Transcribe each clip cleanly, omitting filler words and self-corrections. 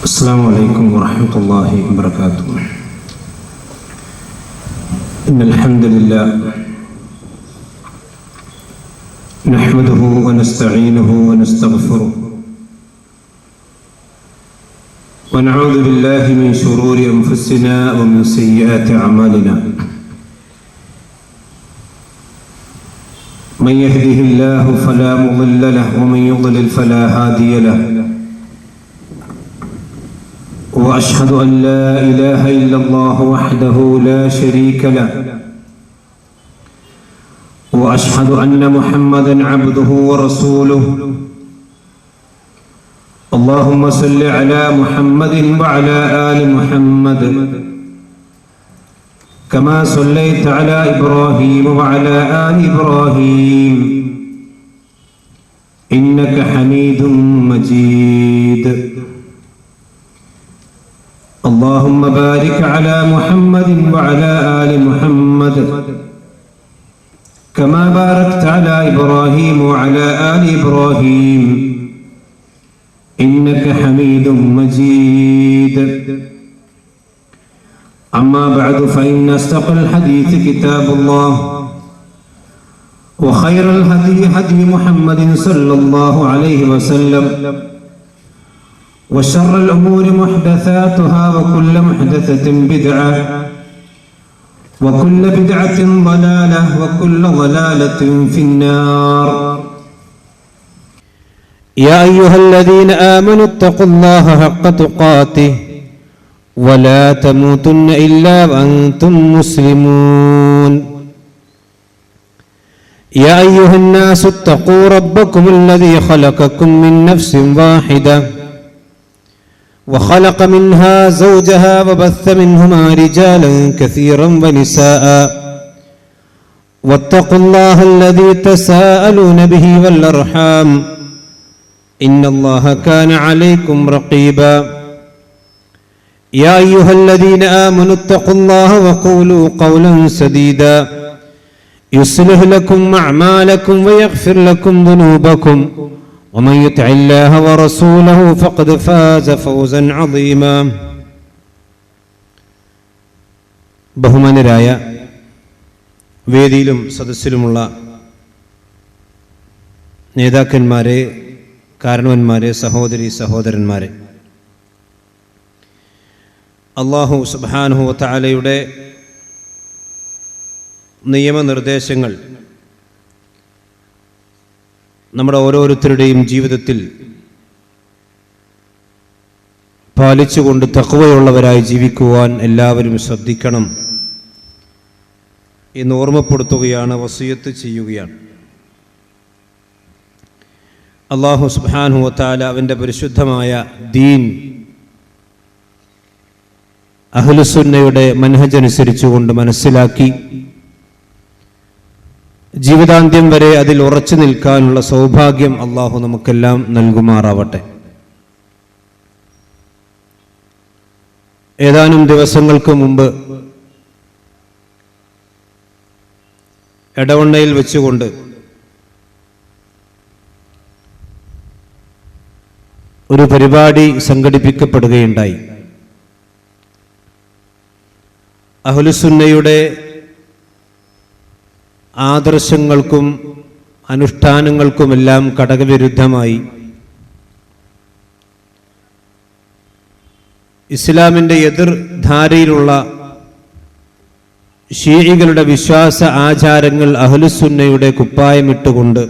السلام عليكم ورحمة الله وبركاته. إن الحمد لله نحمده ونستعينه ونستغفره ونعوذ بالله من شرور أنفسنا ومن سيئات أعمالنا. من يهده الله فلا مضل له ومن يضلل فلا هادي له. وأشهد أن لا إله إلا الله وحده لا شريك له. وأشهد أن محمدا عبده ورسوله. اللهم صل على محمد وعلى آل محمد كما صليت على إبراهيم وعلى آل إبراهيم إنك حميد مجيد. اللهم بارك على محمد وعلى آل محمد كما باركت على إبراهيم وعلى آل إبراهيم إنك حميد مجيد. أما بعد فإن أصدق الحديث كتاب الله وخير الهدي هدي محمد صلى الله عليه وسلم وشر الأمور محدثاتها وكل محدثة بدعة وكل بدعة ضلالة وكل ضلالة في النار. يا أيها الذين آمنوا اتقوا الله حق تقاته ولا تموتن إلا وأنتم مسلمون. يا أيها الناس اتقوا ربكم الذي خلقكم من نفس واحدة وخلق منها زوجها وبث منهما رجالا كثيرا ونساء واتقوا الله الذي تساءلون به والأرحام إن الله كان عليكم رقيبا. يا أيها الذين آمنوا اتقوا الله وقولوا قولا سديدا يصلح لكم أعمالكم ويغفر لكم ذنوبكم ومن يطع الله ورسوله فقد فاز فوزا عظيما. ബഹുമാനരായ വേദിയിലും സദസ്സിലുമുള്ള നേതാക്കന്മാരെ, കാരണവന്മാരെ, സഹോദരി സഹോദരന്മാരെ, അല്ലാഹു സുബ്ഹാനഹു വ തആലയുടെ നിയമനിർദ്ദേശങ്ങൾ നമ്മുടെ ഓരോരുത്തരുടെയും ജീവിതത്തിൽ പാലിച്ചുകൊണ്ട് തഖ്വയുള്ളവരായി ജീവിക്കുവാൻ എല്ലാവരും ശ്രദ്ധിക്കണം എന്ന് ഓർമ്മപ്പെടുത്തുകയാണ്, വസിയത്ത് ചെയ്യുകയാണ്. അല്ലാഹു സുബ്ഹാനഹു വ തആല അവൻ്റെ പരിശുദ്ധമായ ദീൻ അഹ്ലുസുന്നയുടെ മൻഹജ് അനുസരിച്ചുകൊണ്ട് മനസ്സിലാക്കി ജീവിതാന്ത്യം വരെ അതിൽ ഉറച്ചു നിൽക്കാനുള്ള സൗഭാഗ്യം അള്ളാഹു നമുക്കെല്ലാം നൽകുമാറാവട്ടെ. ഏതാനും ദിവസങ്ങൾക്ക് മുമ്പ് എടവണ്ണയിൽ വെച്ചുകൊണ്ട് ഒരു പരിപാടി സംഘടിപ്പിക്കപ്പെടുകയുണ്ടായി. അഹ്ലുസുന്നയുടെ ആദർശങ്ങൾക്കും അനുഷ്ഠാനങ്ങൾക്കുമെല്ലാം കടകവിരുദ്ധമായി ഇസ്ലാമിൻ്റെ എതിർധാരയിലുള്ള ശീഈകളുടെ വിശ്വാസ ആചാരങ്ങൾ അഹ്ലുസുന്നയുടെ കുപ്പായമിട്ടുകൊണ്ട്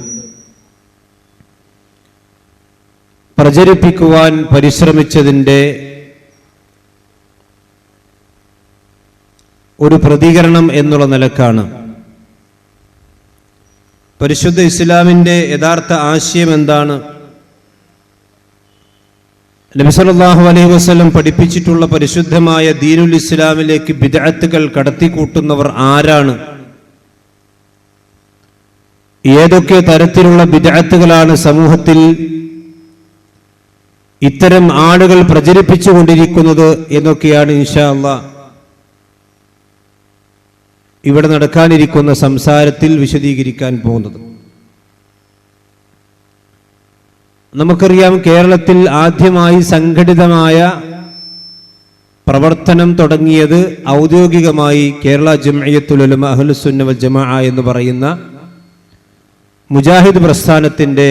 പ്രചരിപ്പിക്കുവാൻ പരിശ്രമിച്ചതിൻ്റെ ഒരു പ്രതികരണം എന്നുള്ള നിലക്കാണ് പരിശുദ്ധ ഇസ്ലാമിൻ്റെ യഥാർത്ഥ ആശയം എന്താണ്, നബി സല്ലല്ലാഹു അലൈഹി വസല്ലം പഠിപ്പിച്ചിട്ടുള്ള പരിശുദ്ധമായ ദീനുൽ ഇസ്ലാമിലേക്ക് ബിദ്അത്തുകൾ കടത്തിക്കൂട്ടുന്നവർ ആരാണ്, ഏതൊക്കെ തരത്തിലുള്ള ബിദ്അത്തുകളാണ് സമൂഹത്തിൽ ഇത്തരം ആളുകൾ പ്രചരിപ്പിച്ചുകൊണ്ടിരിക്കുന്നത് എന്നൊക്കെയാണ് ഇൻഷാ അല്ലാഹ് ഇവിടെ നടക്കാനിരിക്കുന്ന സംസാരത്തിൽ വിശദീകരിക്കാൻ പോകുന്നത്. നമുക്കറിയാം, കേരളത്തിൽ ആദ്യമായി സംഘടിതമായ പ്രവർത്തനം തുടങ്ങിയത് ഔദ്യോഗികമായി കേരള ജംഇയ്യത്തുൽ ഉലമ അഹ്ലുസുന്ന വൽ ജമാഅ എന്ന് പറയുന്ന മുജാഹിദ് പ്രസ്ഥാനത്തിൻ്റെ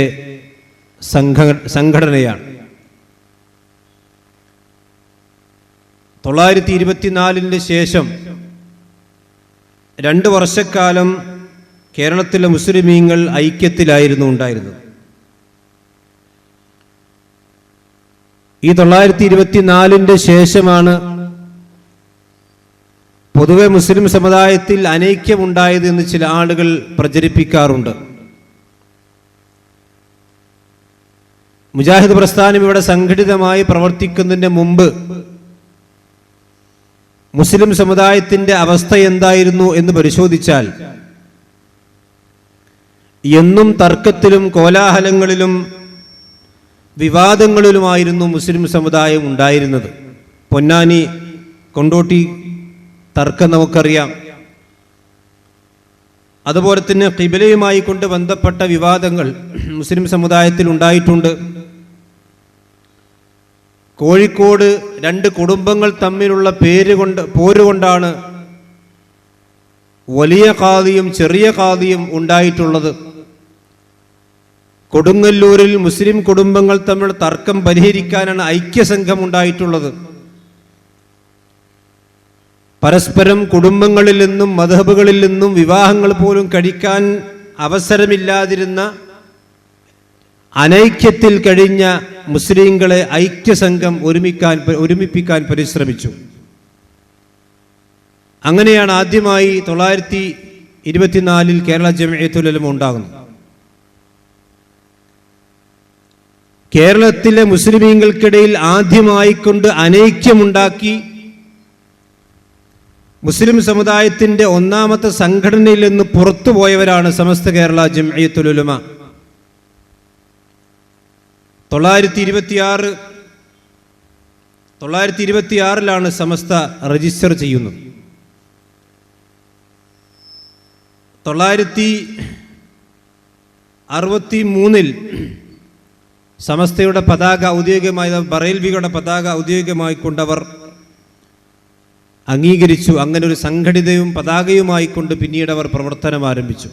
സംഘടനയാണ്. 924 ശേഷം 2 വർഷക്കാലം കേരളത്തിലെ മുസ്ലിമീങ്ങൾ ഐക്യത്തിലായിരുന്നു ഉണ്ടായിരുന്നത്. ഈ 924 ശേഷമാണ് പൊതുവെ മുസ്ലിം സമുദായത്തിൽ അനൈക്യമുണ്ടായത് എന്ന് ചില ആളുകൾ പ്രചരിപ്പിക്കാറുണ്ട്. മുജാഹിദ് പ്രസ്ഥാനം ഇവിടെ സംഘടിതമായി പ്രവർത്തിക്കുന്നതിന് മുമ്പ് മുസ്ലിം സമുദായത്തിൻ്റെ അവസ്ഥ എന്തായിരുന്നു എന്ന് പരിശോധിച്ചാൽ എന്നും തർക്കത്തിലും കോലാഹലങ്ങളിലും വിവാദങ്ങളിലുമായിരുന്നു മുസ്ലിം സമുദായം ഉണ്ടായിരുന്നത്. പൊന്നാനി കൊണ്ടോട്ടി തർക്കം നമുക്കറിയാം. അതുപോലെ തന്നെ ഖിബലയുമായി കൊണ്ട് ബന്ധപ്പെട്ട വിവാദങ്ങൾ മുസ്ലിം സമുദായത്തിൽ ഉണ്ടായിട്ടുണ്ട്. കോഴിക്കോട് 2 കുടുംബങ്ങൾ തമ്മിലുള്ള പോരുകൊണ്ടാണ് വലിയ ഖാദിയും ചെറിയ ഖാദിയും ഉണ്ടായിട്ടുള്ളത്. കൊടുങ്ങല്ലൂരിൽ മുസ്ലിം കുടുംബങ്ങൾ തമ്മിലുള്ള തർക്കം പരിഹരിക്കാനാണ് ഐക്യസംഘം ഉണ്ടായിട്ടുള്ളത്. പരസ്പരം കുടുംബങ്ങളിൽ നിന്നും മദ്ഹബുകളിൽ നിന്നും വിവാഹങ്ങൾ പോലും കഴിക്കാൻ അവസരമില്ലാതിരുന്ന അനൈക്യത്തിൽ കഴിഞ്ഞ മുസ്ലിങ്ങളെ ഐക്യസംഘം ഒരുമിപ്പിക്കാൻ പരിശ്രമിച്ചു. അങ്ങനെയാണ് ആദ്യമായി 924 കേരള ജംഇയ്യത്തുൽ ഉലമ ഉണ്ടാകുന്നത്. കേരളത്തിലെ മുസ്ലിമീങ്ങൾക്കിടയിൽ ആദ്യമായിക്കൊണ്ട് അനൈക്യമുണ്ടാക്കി മുസ്ലിം സമുദായത്തിൻ്റെ ഒന്നാമത്തെ സംഘടനയിൽ നിന്ന് പുറത്തുപോയവരാണ് സമസ്ത കേരള ജംഇയ്യത്തുൽ ഉലമ. 926 സമസ്ത രജിസ്റ്റർ ചെയ്യുന്നത്. 963 സമസ്തയുടെ പതാക ഔദ്യോഗികമായി ബറേൽവിയുടെ പതാക ഔദ്യോഗികമായി കൊണ്ടവർ അംഗീകരിച്ചു. അങ്ങനെ ഒരു സംഘടിതയും പതാകയുമായി കൊണ്ട് പിന്നീട് അവർ പ്രവർത്തനം ആരംഭിച്ചു.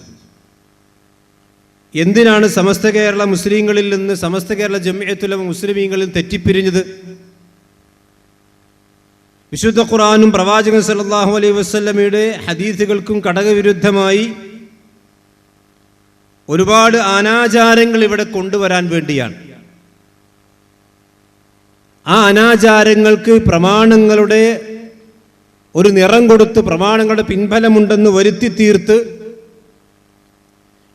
എന്തിനാണ് സമസ്ത കേരള മുസ്ലിങ്ങളിൽ നിന്ന് സമസ്ത കേരള ജംഇയ്യത്തുൽ ഉലമ മുസ്ലിമീങ്ങളിൽ തെറ്റിപ്പിരിഞ്ഞത്? വിശുദ്ധ ഖുർആനും പ്രവാചകൻ സല്ലല്ലാഹു അലൈഹി വസല്ലമയുടെ ഹദീസുകൾക്കും ഘടകവിരുദ്ധമായി ഒരുപാട് അനാചാരങ്ങൾ ഇവിടെ കൊണ്ടുവരാൻ വേണ്ടിയാണ്. ആ അനാചാരങ്ങൾക്ക് പ്രമാണങ്ങളുടെ ഒരു നിറം കൊടുത്ത് പ്രമാണങ്ങളുടെ പിൻബലമുണ്ടെന്ന് വരുത്തി തീർത്ത്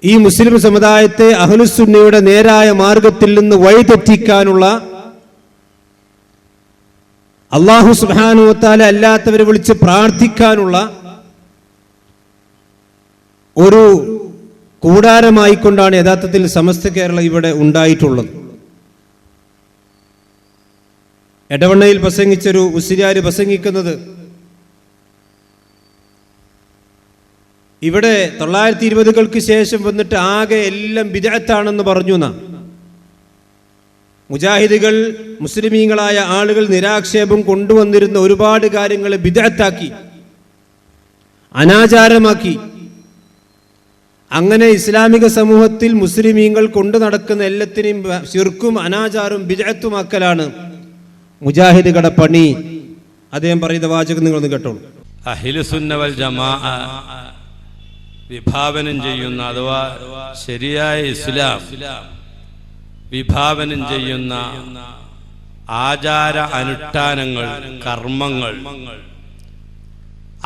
ഈ മുസ്ലിം സമുദായത്തെ അഹ്ലുസുന്നയുടെ നേരായ മാർഗത്തിൽ നിന്ന് വഴിതെറ്റിക്കാനുള്ള, അല്ലാഹു സുബ്ഹാനഹു വ തആല അല്ലാത്തവരെ വിളിച്ച് പ്രാർത്ഥിക്കാനുള്ള ഒരു കൂടാരമായിക്കൊണ്ടാണ് യഥാർത്ഥത്തിൽ സമസ്ത കേരള ഇവിടെ ഉണ്ടായിട്ടുള്ളത്. എടവണ്ണയിൽ പ്രസംഗിച്ചൊരു മുസ്ലിയാർ പ്രസംഗിക്കുന്നത് ഇവിടെ 920 ശേഷം വന്നിട്ട് ആകെ എല്ലാം ബിദ്അത്താണെന്ന് പറഞ്ഞു. മുജാഹിദുകൾ മുസ്ലിമീങ്ങളായ ആളുകൾ നിരാക്ഷേപം കൊണ്ടുവന്നിരുന്ന ഒരുപാട് കാര്യങ്ങളെ ബിദ്അത്താക്കി, അനാചാരമാക്കി. അങ്ങനെ ഇസ്ലാമിക സമൂഹത്തിൽ മുസ്ലിമീങ്ങൾ കൊണ്ടു നടക്കുന്ന എല്ലാത്തിനെയും ശിർക്കും അനാചാരവും ബിദ്അത്തുമാക്കലാണ് മുജാഹിദുകളുടെ പണി. അദ്ദേഹം പറയുന്ന വാചകം നിങ്ങളൊന്ന് കേട്ടോളൂ. അഹ്ലുസുന്ന വൽ ജമാഅ വിഭാവനം ചെയ്യുന്ന, അഥവാ ശരിയായ ഇസ്ലാം വിഭാവനം ചെയ്യുന്ന ആചാര അനുഷ്ഠാനങ്ങൾ, കർമ്മങ്ങൾ,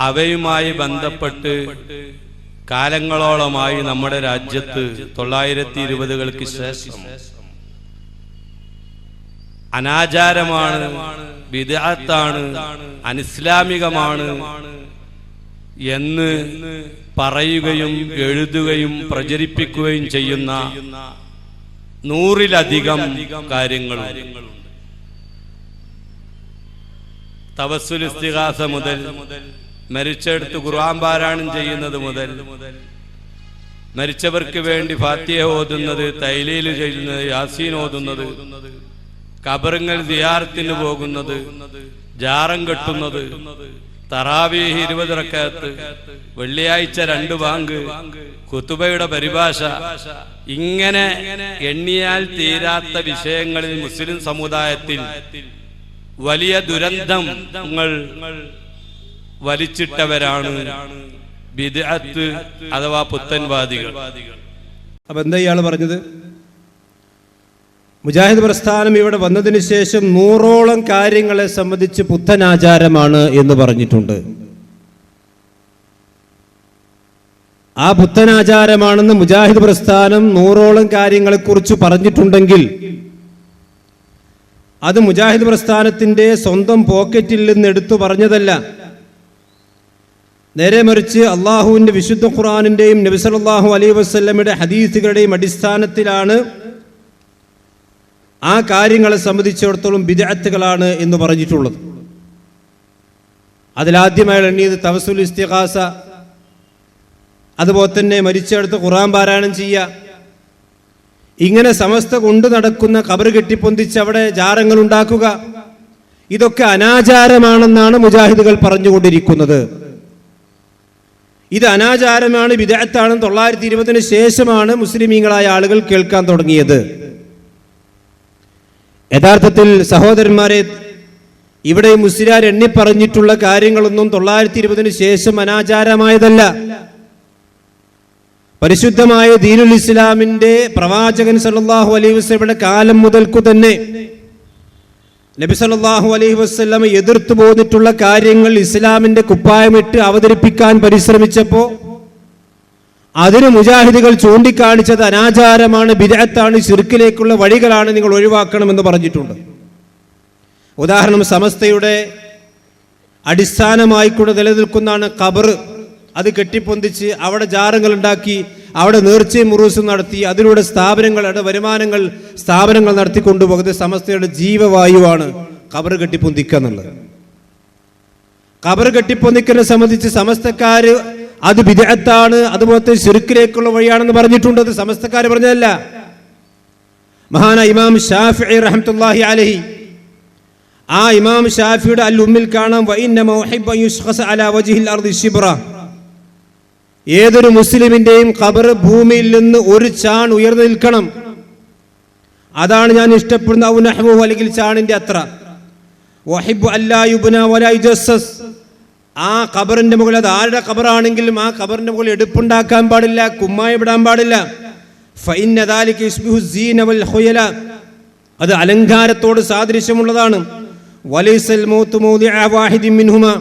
അവയുമായി ബന്ധപ്പെട്ട് കാലങ്ങളോളമായി നമ്മുടെ രാജ്യത്ത് 920 ശേഷം അനാചാരമാണ്, ബിദ്അത്താണ്, അനിസ്ലാമികമാണ് എന്ന് പറയുകയും എഴുതുകയും പ്രചരിപ്പിക്കുകയും ചെയ്യുന്ന 100-ലധികം കാര്യങ്ങളുണ്ട്. തവസ്സുൽ ഇസ്തിഗാസ മുതൽ, മരിച്ചെടുത്ത് ഖുർആൻ പാരായണം ചെയ്യുന്നത് മുതൽ, മരിച്ചവർക്ക് വേണ്ടി ഫാത്തിഹ ഓതുന്നത്, തൈലീൽ ചെയ്യുന്നത്, യാസീൻ ഓതുന്നത്, ഖബറുകൾ സിയാറത്തിന് പോകുന്നത്, ജാറം കെട്ടുന്നത്, തറാവീഹ് 20 റക്അത്ത്, വെള്ളിയാഴ്ച 2 ബാങ്ക്, ഖുതുബയുടെ പരിഭാഷ, ഇങ്ങനെ എണ്ണിയാൽ തീരാത്ത വിഷയങ്ങളിൽ മുസ്ലിം സമുദായത്തിൽ വലിയ ദുരന്തങ്ങൾ വലിച്ചിട്ടവരാണ് ബിദ്അത്ത് അഥവാ പുത്തൻവാദികൾ. അപ്പൊ എന്താ ഇയാൾ പറഞ്ഞത്? മുജാഹിദ് പ്രസ്ഥാനം ഇവിടെ വന്നതിന് ശേഷം 100ഓളം കാര്യങ്ങളെ സംബന്ധിച്ച് പുത്തനാചാരമാണ് എന്ന് പറഞ്ഞിട്ടുണ്ട്. ആ പുത്തനാചാരമാണെന്ന് മുജാഹിദ് പ്രസ്ഥാനം 100ഓളം കാര്യങ്ങളെക്കുറിച്ച് പറഞ്ഞിട്ടുണ്ടെങ്കിൽ അത് മുജാഹിദ് പ്രസ്ഥാനത്തിന്റെ സ്വന്തം പോക്കറ്റിൽ നിന്ന് എടുത്തു പറഞ്ഞതല്ല. നേരെ മറിച്ച് അള്ളാഹുവിന്റെ വിശുദ്ധ ഖുർആനിന്റെയും നബി സല്ലല്ലാഹു അലൈഹി വസല്ലമയുടെ ഹദീസുകളുടെയും അടിസ്ഥാനത്തിലാണ് ആ കാര്യങ്ങളെ സംബന്ധിച്ചിടത്തോളം ബിദ്അത്തുകളാണ് എന്ന് പറഞ്ഞിട്ടുള്ളത്. അതിലാദ്യമായി എണ്ണിയത് തവസ്സുൽ ഇസ്തിഗാസ, അതുപോലെ തന്നെ മരിച്ചെടുത്ത് ഖുർആൻ പാരായണം ചെയ്യുക, ഇങ്ങനെ സമസ്ത കൊണ്ടു നടക്കുന്ന ഖബർ കെട്ടിപ്പൊന്തിച്ച് അവിടെ ജാറങ്ങൾ ഉണ്ടാക്കുക, ഇതൊക്കെ അനാചാരമാണെന്നാണ് മുജാഹിദുകൾ പറഞ്ഞുകൊണ്ടിരിക്കുന്നത്. ഇത് അനാചാരമാണ്, ബിദ്അത്താണ് 920 ശേഷമാണ് മുസ്ലിമീങ്ങളായ ആളുകൾ കേൾക്കാൻ തുടങ്ങിയത്. യഥാർത്ഥത്തിൽ സഹോദരന്മാരെ, ഇവിടെ മുസ്ലിയാർ എണ്ണി പറഞ്ഞിട്ടുള്ള കാര്യങ്ങളൊന്നും 920 ശേഷം അനാചാരമായതല്ല. പരിശുദ്ധമായ ദീനുൽ ഇസ്ലാമിന്റെ പ്രവാചകൻ സല്ലല്ലാഹു അലൈഹി വസല്ലമയുടെ കാലം മുതൽക്കു തന്നെ നബി സല്ലല്ലാഹു അലൈഹി വസല്ലമ എതിർത്തു പോന്നിട്ടുള്ള കാര്യങ്ങൾ ഇസ്ലാമിന്റെ കുപ്പായമിട്ട് അവതരിപ്പിക്കാൻ പരിശ്രമിച്ചപ്പോൾ അതിന് മുജാഹിദുകൾ ചൂണ്ടിക്കാണിച്ചത് അനാചാരമാണ്, ബിദ്അത്താണ്, ശിർക്കിലേക്കുള്ള വഴികളാണ്, നിങ്ങൾ ഒഴിവാക്കണമെന്ന് പറഞ്ഞിട്ടുണ്ട്. ഉദാഹരണം, സമസ്തയുടെ അടിസ്ഥാനമായിക്കൊണ്ട് നിലനിൽക്കുന്നതാണ് ഖബർ. അത് കെട്ടിപ്പൊന്തിച്ച് അവിടെ ജാറങ്ങൾ ഉണ്ടാക്കി, അവിടെ നേർച്ചയും മുറൂസും നടത്തി, അതിലൂടെ സ്ഥാപനങ്ങളുടെ വരുമാനങ്ങൾ സ്ഥാപനങ്ങൾ നടത്തിക്കൊണ്ടുപോകുന്നത് സമസ്തയുടെ ജീവവായുവാണ് ഖബർ കെട്ടിപ്പൊന്തിക്കുക എന്നുള്ളത്. ഖബർ കെട്ടിപ്പൊന്തിക്കലിനെ സംബന്ധിച്ച് സമസ്തക്കാര് അത് ബിദ്അത്താണ്, അതുപോലത്തെ ശിർക്കിലേക്കുള്ള വഴിയാണെന്ന് പറഞ്ഞിട്ടുണ്ട്. അത് സമസ്തക്കാർ പറഞ്ഞതല്ല. മഹാനായ ഇമാം ഷാഫിഈ റഹ്മത്തുള്ളാഹി അലൈഹി, ആ ഇമാം ഷാഫിയുടെ അൽ ഉമ്മിൽ കാണാം, വഇന്നമ ഉഹിബ്ബു യുശ്ഖസ അലാ വജ്ഹിൽ അർദി ശിബ്റ, ഏതൊരു മുസ്ലിമിന്റെയും ഖബർ ഭൂമിയിൽ നിന്ന് ഒരു ചാൺ ഉയർന്നു നിൽക്കണം, അതാണ് ഞാൻ ഇഷ്ടപ്പെടുന്ന ഔ നഹ്വു, അല്ലെങ്കിൽ ചാണിന്റെ അത്ര. വഹിബ്ബു അല്ലാ യുബ്ന വലാ യുജസ്സസ്, ആ ഖബറിന്റെ മുകളിൽ, അത് ആരുടെ ഖബറാണെങ്കിലും ആ ഖബറിന്റെ മുകളിൽ എടുപ്പുണ്ടാക്കാൻ പാടില്ല, കുമ്മായി ഇടാൻ പാടില്ല. ഫഇന്ന ദാലിക യുസ്ബിഹു സീന വൽ ഖുയല, അത് അലങ്കാരത്തോട് സാദൃശ്യമുള്ളതാണ്. വലൈസൽ മൗതു മൗദിഅ വാഹിദിൻ മിൻഹുമാ,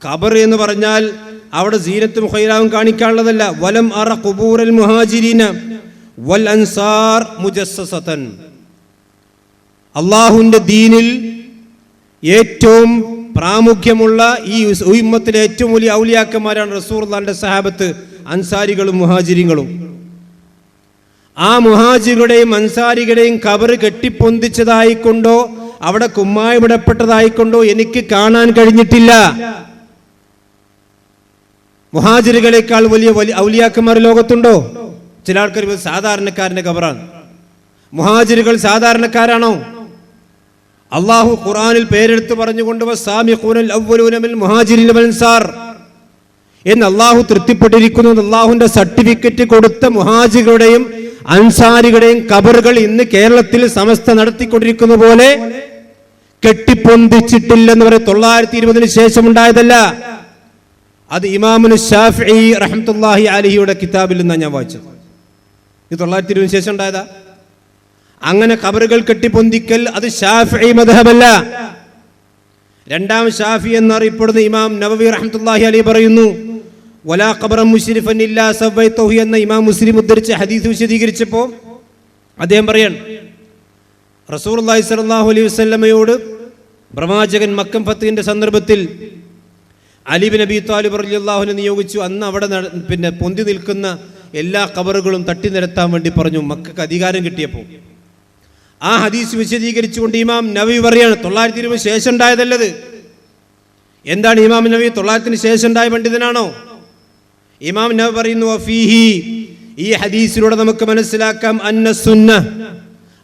ഖബർ എന്ന് പറഞ്ഞാൽ അവിടെ സീനത്തും ഖൈറാവും കാണിക്കാനുള്ളതല്ല. വലം അറ ഖുബൂറൽ മുഹാജിരീന വൽ അൻസാർ മുജസ്സസതൻ, അല്ലാഹുവിന്റെ ദീനിൽ ഏറ്റവും പ്രാമുഖ്യമുള്ള ഈ ഉമ്മത്തിലെ ഏറ്റവും വലിയ ഔലിയാക്കന്മാരാണ് റസൂലുള്ളാഹിന്റെ സഹാബത്ത്, അൻസാരികളും മുഹാജിരികളും. ആ മുഹാജിറുടെയും അൻസാരികളുടെയും ഖബർ കെട്ടിപ്പൊന്തിച്ചതായിക്കൊണ്ടോ അവിടെ കുമ്മായമിടപ്പെട്ടതായിക്കൊണ്ടോ എനിക്ക് കാണാൻ കഴിഞ്ഞിട്ടില്ല. മുഹാജിറുകളെക്കാൾ വലിയ ഔലിയാക്കന്മാർ ലോകത്തുണ്ടോ? ചില ആൾക്കാർ സാധാരണക്കാരന്റെ ഖബറാണ്. മുഹാജിറുകൾ സാധാരണക്കാരാണോ? അള്ളാഹു ഖുർആനിൽ പേരെടുത്ത് പറഞ്ഞുകൊണ്ട് വസ്സാബിഖൂനൽ അവ്വലൂന മിനൽ മുഹാജിരീന വൽ അൻസാർ എന്ന് അള്ളാഹു തൃപ്തിപ്പെട്ടിരിക്കുന്നു. അള്ളാഹുവിന്റെ സർട്ടിഫിക്കറ്റ് കൊടുത്ത മുഹാജിറുടെയും അൻസാരികളുടെയും ഖബറുകൾ ഇന്ന് കേരളത്തിൽ സമസ്ത നടത്തിക്കൊണ്ടിരിക്കുന്ന പോലെ കെട്ടിപ്പൊന്തിച്ചിട്ടില്ലെന്ന് പറയും. 920 ശേഷം ഉണ്ടായതല്ല. അത് ഇമാമുൽ ഷാഫിഈ റഹ്മത്തുള്ളാഹി അലൈഹിയുടെ കിതാബിൽ നിന്നാണ് ഞാൻ വായിച്ചത്. ഇത് 920 ശേഷം ഉണ്ടായതാ. അങ്ങനെ ഖബറുകൾ കെട്ടിപ്പൊന്തിക്കൽ അത് ഷാഫിഈ മദ്ഹബല്ല. രണ്ടാം ഷാഫി എന്നറിയപ്പെടുന്ന ഇമാം നവവി റഹ്മത്തുള്ളാഹി അലൈഹി പറയുന്നു, വലാ ഖബറൻ മുശ്രിഫൻ ഇല്ലാ സവൈതഹു എന്ന ഇമാം മുസ്ലിം ഉദ്ധരിച്ച ഹദീസ് വിശദീകരിച്ചപ്പോൾ അദ്ദേഹം പറയാണ്, റസൂലുള്ളാഹി സ്വല്ലല്ലാഹു അലൈഹി വസല്ലമയോട് പ്രവാചകൻ മക്കം ഫത്ഹിന്റെ സന്ദർഭത്തിൽ അലി ബിൻ അബി ത്വാലിബ് റളിയല്ലാഹു അൻഹു നിയോഗിച്ചു. അന്ന് അവിടെ പൊന്തി നിൽക്കുന്ന എല്ലാ ഖബറുകളും തട്ടി നിരത്താൻ വേണ്ടി പറഞ്ഞു, മക്കൾക്ക് അധികാരം കിട്ടിയപ്പോൾ. ആ ഹദീസ് വിശദീകരിച്ചുകൊണ്ട് ഇമാം നവവി പറയാണ്, 920 ശേഷം ഉണ്ടായതല്ലത്. എന്താണ് ഇമാം നവവി 900 ശേഷം ഉണ്ടായ പണ്ഡിതനാണോ? ഇമാം നവവി പറയുന്നു, വഫീഹി, ഈ ഹദീസിലൂടെ നമുക്ക് മനസ്സിലാക്കാം അന്ന സുന്ന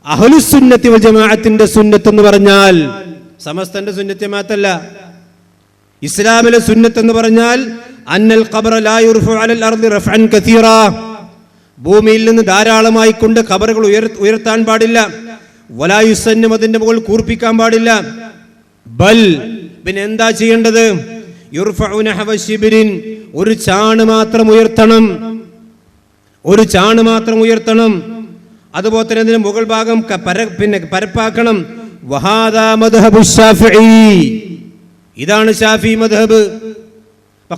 അഹ്ലുസുന്നത്തി വൽ ജമാഅത്തിന്റെ സുന്നത്ത് എന്ന് പറഞ്ഞാൽ സമസ്തന്റെ സുന്നത്ത് ജമാഅത്തല്ല. ഇസ്ലാമിലെ സുന്നത്ത് എന്ന് പറഞ്ഞാൽ അന്നൽ ഖബറ ലാ യുർഫഉ അലൽ അർളി റഫ്അൻ കസീറ, ഭൂമിയിൽ നിന്ന് ധാരാളമായി കൊണ്ട് ഖബറുകൾ ഉയർത്താൻ പാടില്ല. വലാ യുസന്നു, അതിന്റെ മുകളിൽ കൂർപ്പിക്കാൻ പാടില്ല. ബൽ, പിന്നെ എന്താ ചെയ്യേണ്ടത്? യുർഫഉ നഹവ ശിബ്രിൻ, ഒരു ചാണ് മാത്രം ഉയർത്തണം, ഒരു ചാണ് മാത്രം ഉയർത്തണം. അതുപോലെ തന്നെ അതിന്റെ മുകൾ ഭാഗം പിന്നെ പരപ്പാക്കണം. വഹാദാ മദ്ഹബു ശാഫിഈ, ഇതാണ് ശാഫി മദ്ഹബ്.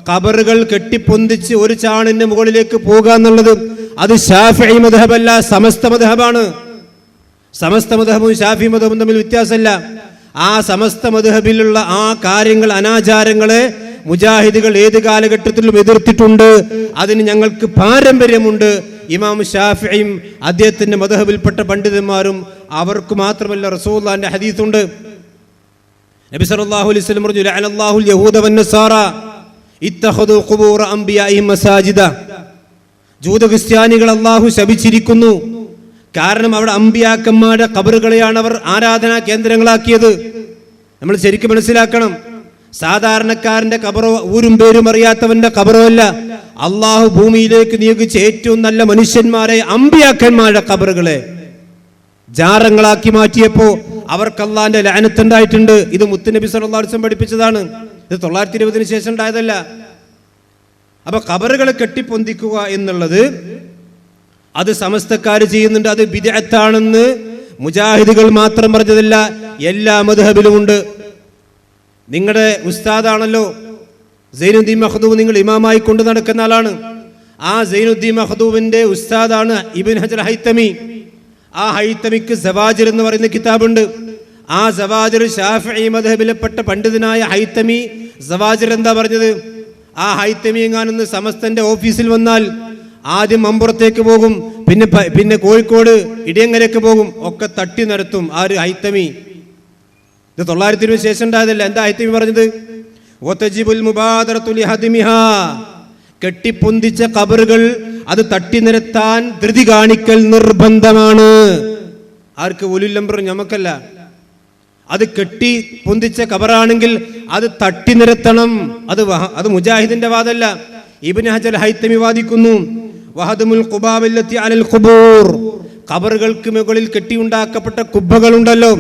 ഖബറുകൾ കെട്ടിപ്പൊന്തിച്ച് ഒരു ചാണിന്റെ മുകളിലേക്ക് പോകുക എന്നുള്ളത് അത് ശാഫിഈ മദ്ഹബല്ല, സമസ്ത മദ്ഹബാണ്. സമസ്ത മദ്ഹബും ശാഫി മദ്ഹബും തമ്മിൽ വ്യത്യാസമല്ല. ആ സമസ്ത മദ്ഹബിലുള്ള ആ കാര്യങ്ങൾ, അനാചാരങ്ങളെ മുജാഹിദുകൾ ഏത് കാലഘട്ടത്തിലും എതിർത്തിട്ടുണ്ട്. അതിന് ഞങ്ങൾക്ക് പാരമ്പര്യമുണ്ട്. ഇമാം ഷാഫിഈയും അദ്ദേഹത്തിന്റെ മദ്ഹബിൽപ്പെട്ട പണ്ഡിതന്മാരും, അവർക്ക് മാത്രമല്ല റസൂലുള്ളാഹിന്റെ ഹദീസുണ്ട്. നബി സല്ലല്ലാഹു അലൈഹി വസല്ലം പറഞ്ഞു ലഅനല്ലാഹുൽ യഹൂദ വന്നസാറ ഇത്തഖദു ഖുബൂറ അംബിയാഇഹിം മസാജിദ. ജൂത ക്രിസ്ത്യാനികൾ അല്ലാഹു ശപിച്ചിരിക്കുന്നു. കാരണം അവിടെ അമ്പിയാക്കന്മാരുടെ ഖബറുകളെയാണ് അവർ ആരാധനാ കേന്ദ്രങ്ങളാക്കിയത്. നമ്മൾ ശരിക്കും മനസ്സിലാക്കണം. സാധാരണക്കാരന്റെ ഖബറോ ഊരും പേരും അറിയാത്തവന്റെ ഖബറോ അല്ല. അള്ളാഹു ഭൂമിയിലേക്ക് നിയോഗിച്ച ഏറ്റവും നല്ല മനുഷ്യന്മാരെ, അമ്പിയാക്കന്മാരുടെ ഖബറുകളെ ജാറങ്ങളാക്കി മാറ്റിയപ്പോ അവർക്ക് അള്ളാന്റെ ലഅനത്തുണ്ടായിട്ടുണ്ട്. ഇത് മുത്തുനബി സല്ലല്ലാഹു അലൈഹി വസല്ലം പഠിപ്പിച്ചതാണ്. ഇത് 920 ശേഷം ഉണ്ടായതല്ല. അപ്പൊ ഖബറുകളെ കെട്ടിപ്പൊന്തിക്കുക എന്നുള്ളത് അത് സമസ്തക്കാർ ചെയ്യുന്നുണ്ട്. അത് ബിദ്അത്താണെന്ന് മുജാഹിദുകൾ മാത്രം പറഞ്ഞതല്ല, എല്ലാ മദ്ഹബിലുമുണ്ട്. നിങ്ങളുടെ ഉസ്താദാണല്ലോ സൈനുദ്ദീൻ മഖ്ദൂം, നിങ്ങൾ ഇമാമായി കൊണ്ട് നടക്കുന്ന ആളാണ്. ആ സൈനുദ്ദീൻ മഖ്ദൂമിന്റെ ഉസ്താദാണ് ഇബ്നു ഹജർ ഹൈതമി. ആ ഹൈതമിക്ക് സവാജിർ എന്ന് പറയുന്ന കിതാബുണ്ട്. ആ സവാജിർ ശാഫിഈ മദ്ഹബിലെപ്പെട്ട പണ്ഡിതനായ ഹൈതമി സവാജിർ എന്താ പറഞ്ഞത്? ആ ഹൈതമി എങ്ങാനൊന്ന് സമസ്തന്റെ ഓഫീസിൽ വന്നാൽ ആദ്യം മമ്പുറത്തേക്ക് പോകും, പിന്നെ കോഴിക്കോട് ഇടിയങ്ങരയ്ക്ക് പോകും, ഒക്കെ തട്ടി നിരത്തും. ആര്? ഹൈതമി. ഇത് 920 ശേഷം ഉണ്ടായതല്ല. എന്താ ഹൈതമി പറഞ്ഞത്? വതജിബുൽ മുബാദറതു ലിഹദ്മിഹാ, കെട്ടിപ്പൊന്തിച്ച ഖബറുകൾ അത് തട്ടി നിരത്താൻ ധൃതി കാണിക്കൽ നിർബന്ധമാണ്. ആർക്ക്? ഉലുൽ അംർ, ഞമ്മക്കല്ല. അത് കെട്ടി പൊന്തിച്ച ഖബറാണെങ്കിൽ അത് തട്ടി നിരത്തണം. അത് മുജാഹിദിന്റെ വാദമല്ല. ഇബ്നു ഹജർ ഹൈതമി വാദിക്കുന്നു വഹദുൽ ഖുബാബില്ലത്തി അലൽ ഖുബൂർ, ഖബറുകൾക്ക് മുകളിൽ കെട്ടിയുണ്ടാക്കപ്പെട്ട കുബ്ബകൾ ഉണ്ടല്ലോ,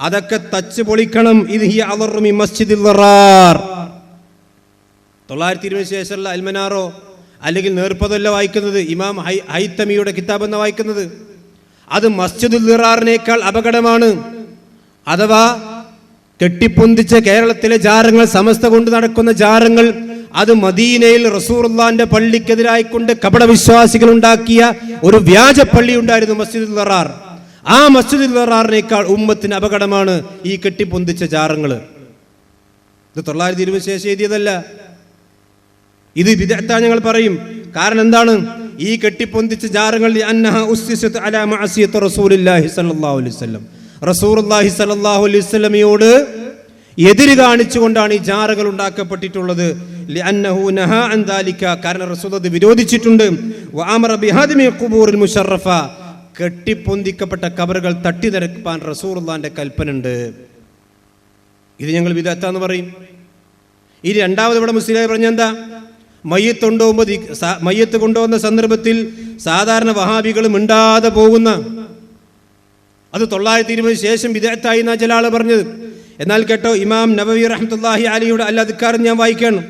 അതൊക്കെ തച്ച് പൊളിക്കണം. ഇത് ഹിയ അളറു മിൻ മസ്ജിദിൽ ദറാർ. 920 ശേഷമുള്ള അൽമനാറോ അല്ലെങ്കിൽ നേർപ്പതല്ല വായിക്കുന്നത്, ഇമാം ഹൈതമിയുടെ കിതാബ് എന്ന വായിക്കുന്നത്. അത് മസ്ജിദുൽ ദിറാറിനേക്കാൾ അപകടമാണ്. അഥവാ കെട്ടിപ്പൊന്തിച്ച കേരളത്തിലെ ജാറങ്ങൾ, സമസ്ത കൊണ്ട് നടക്കുന്ന ജാറങ്ങൾ, അത് മദീനയിൽ റസൂലുള്ളാഹിന്റെ പള്ളിക്കെതിരായിക്കൊണ്ട് കപടവിശ്വാസികൾ ഉണ്ടാക്കിയ ഒരു വ്യാജ പള്ളി ഉണ്ടായിരുന്നു, മസ്ജിദുൽ ദിറാർ. ആ മസ്ജിദുൽ ദിറാറിനേക്കാൾ ഉമ്മത്തിന് അപകടമാണ് ഈ കെട്ടിപ്പൊന്തിച്ച ജാറങ്ങൾ. ഇത് 920 ശേഷം എഴുതിയതല്ല. ഇത് ബിദ്അത്താ ഞങ്ങൾ പറയും. കാരണം എന്താണ്? ഈ കെട്ടിപ്പൊന്തിച്ച ജാറങ്ങൾ റസൂലുള്ളാഹി സ്വല്ലല്ലാഹു അലൈഹി വസല്ലമയോട് എതിര് കാണിച്ചുകൊണ്ടാണ് ഈ ജാറകൾ ഉണ്ടാക്കപ്പെട്ടിട്ടുള്ളത്. ലിഅന്നഹു നഹാ അൻ ദാലിക, കാരണം റസൂൽ അത് വിരോധിച്ചിട്ടുണ്ട്. വഅമറ ബിഹദ്മി ഖുബൂറിൽ മുശറഫ, കെട്ടിപ്പൊന്തിക്കപ്പെട്ട ഖബറുകൾ തട്ടി നിരപ്പാൻ റസൂലുള്ളാഹിന്റെ കൽപ്പനയുണ്ട്. ഇത് ഞങ്ങൾ ബിദ്അത്താന്ന് പറയും. ഈ രണ്ടാമത് ഇവിടെ മുസ്ലിം പറഞ്ഞെന്താ? മയ്യത്ത് കൊണ്ടുപോകുന്ന സന്ദർഭത്തിൽ സാധാരണ വഹാബികൾ മിണ്ടാതെ പോകുന്ന, അത് 920 ശേഷം ബിദ്അത്തായി എന്നാ ചില ആള് പറഞ്ഞത്. എന്നാൽ കേട്ടോ, ഇമാം നവവി റഹ്മത്തുള്ളാഹി അലൈഹിയുടെ അൽ അദ്കാർ ഞാൻ വായിക്കാണ്.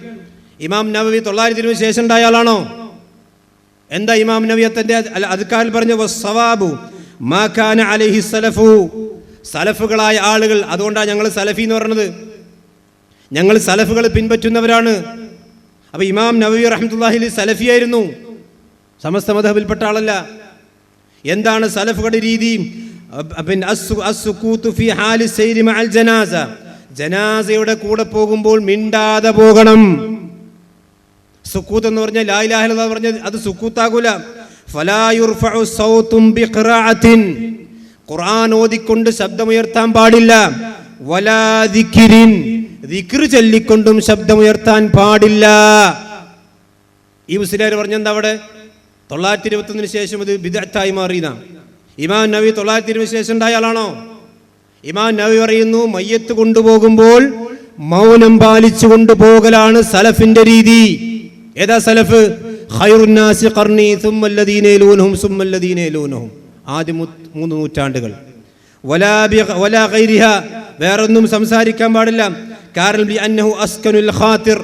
ഇമാം നവവി 920 ശേഷം ഉണ്ടായ ആളാണോ? എന്താ ഇമാം നവവി തന്റെ അൽ അദ്കാറിൽ പറഞ്ഞ വസ്സവാബു മാ കാന അലൈഹി സലഫു, സലഫുകളായ ആളുകൾ. അതുകൊണ്ടാണ് ഞങ്ങൾ സലഫി എന്ന് പറയുന്നത്. ഞങ്ങൾ സലഫുകൾ പിൻപറ്റുന്നവരാണ്. അപ്പൊ ഇമാം നവവി റഹ്മത്തുള്ളാഹി അലൈഹി സലഫിയായിരുന്നു, സമസ്ത മദ്ഹബിൽപ്പെട്ട ആളല്ല. എന്താണ് സലഫുകളുടെ രീതി? ജനാസയുടെ കൂടെ പോകുമ്പോൾ മിണ്ടാതെ പോകണം. സുക്കൂത്ത് എന്ന് പറഞ്ഞാൽ ലാ ഇലാഹ ഇല്ലല്ലാഹ് പറഞ്ഞാൽ അത് സുക്കൂത്താകൂല. ഫലാ യുർഫഉ സൗതുൻ ബിഖിറാഅത്തിൻ, ഖുർആൻ ഓതിക്കൊണ്ട് ശബ്ദമുയർത്താൻ പാടില്ല. വലാ ദിക്രിൻ, ദിക്ർ ചൊല്ലിക്കൊണ്ടും ശബ്ദമുയർത്താൻ പാടില്ല. ഈ മുസ്ലിയാർ പറഞ്ഞെന്താ? അവിടെ 921 ശേഷം ഇത് ബിദ്അത്തായി മാറിയത. ഇമാം നവവി 920 ശേഷം ഉണ്ടായ ആളാണോ? ഇമാം നവവി പറയുന്നു, മയ്യത്ത് കൊണ്ടുപോകുമ്പോൾ മൗനം പാലിച്ചു കൊണ്ടുപോകലാണ് സലഫിന്റെ രീതി. ഏതാ സലഫ്? ഖൈറുന്നാസി ഖർനി സുമ്മല്ലദീന യലൂനഹും സുമ്മല്ലദീന യലൂനഹും. ആദ്യ 3 നൂറ്റാണ്ടുകൾ. വലാ ഗൈരിഹ, വേറൊന്നും സംസാരിക്കാൻ പാടില്ല. കാരണം ബിഅന്നഹു അസ്കനുൽ ഖാതിർ,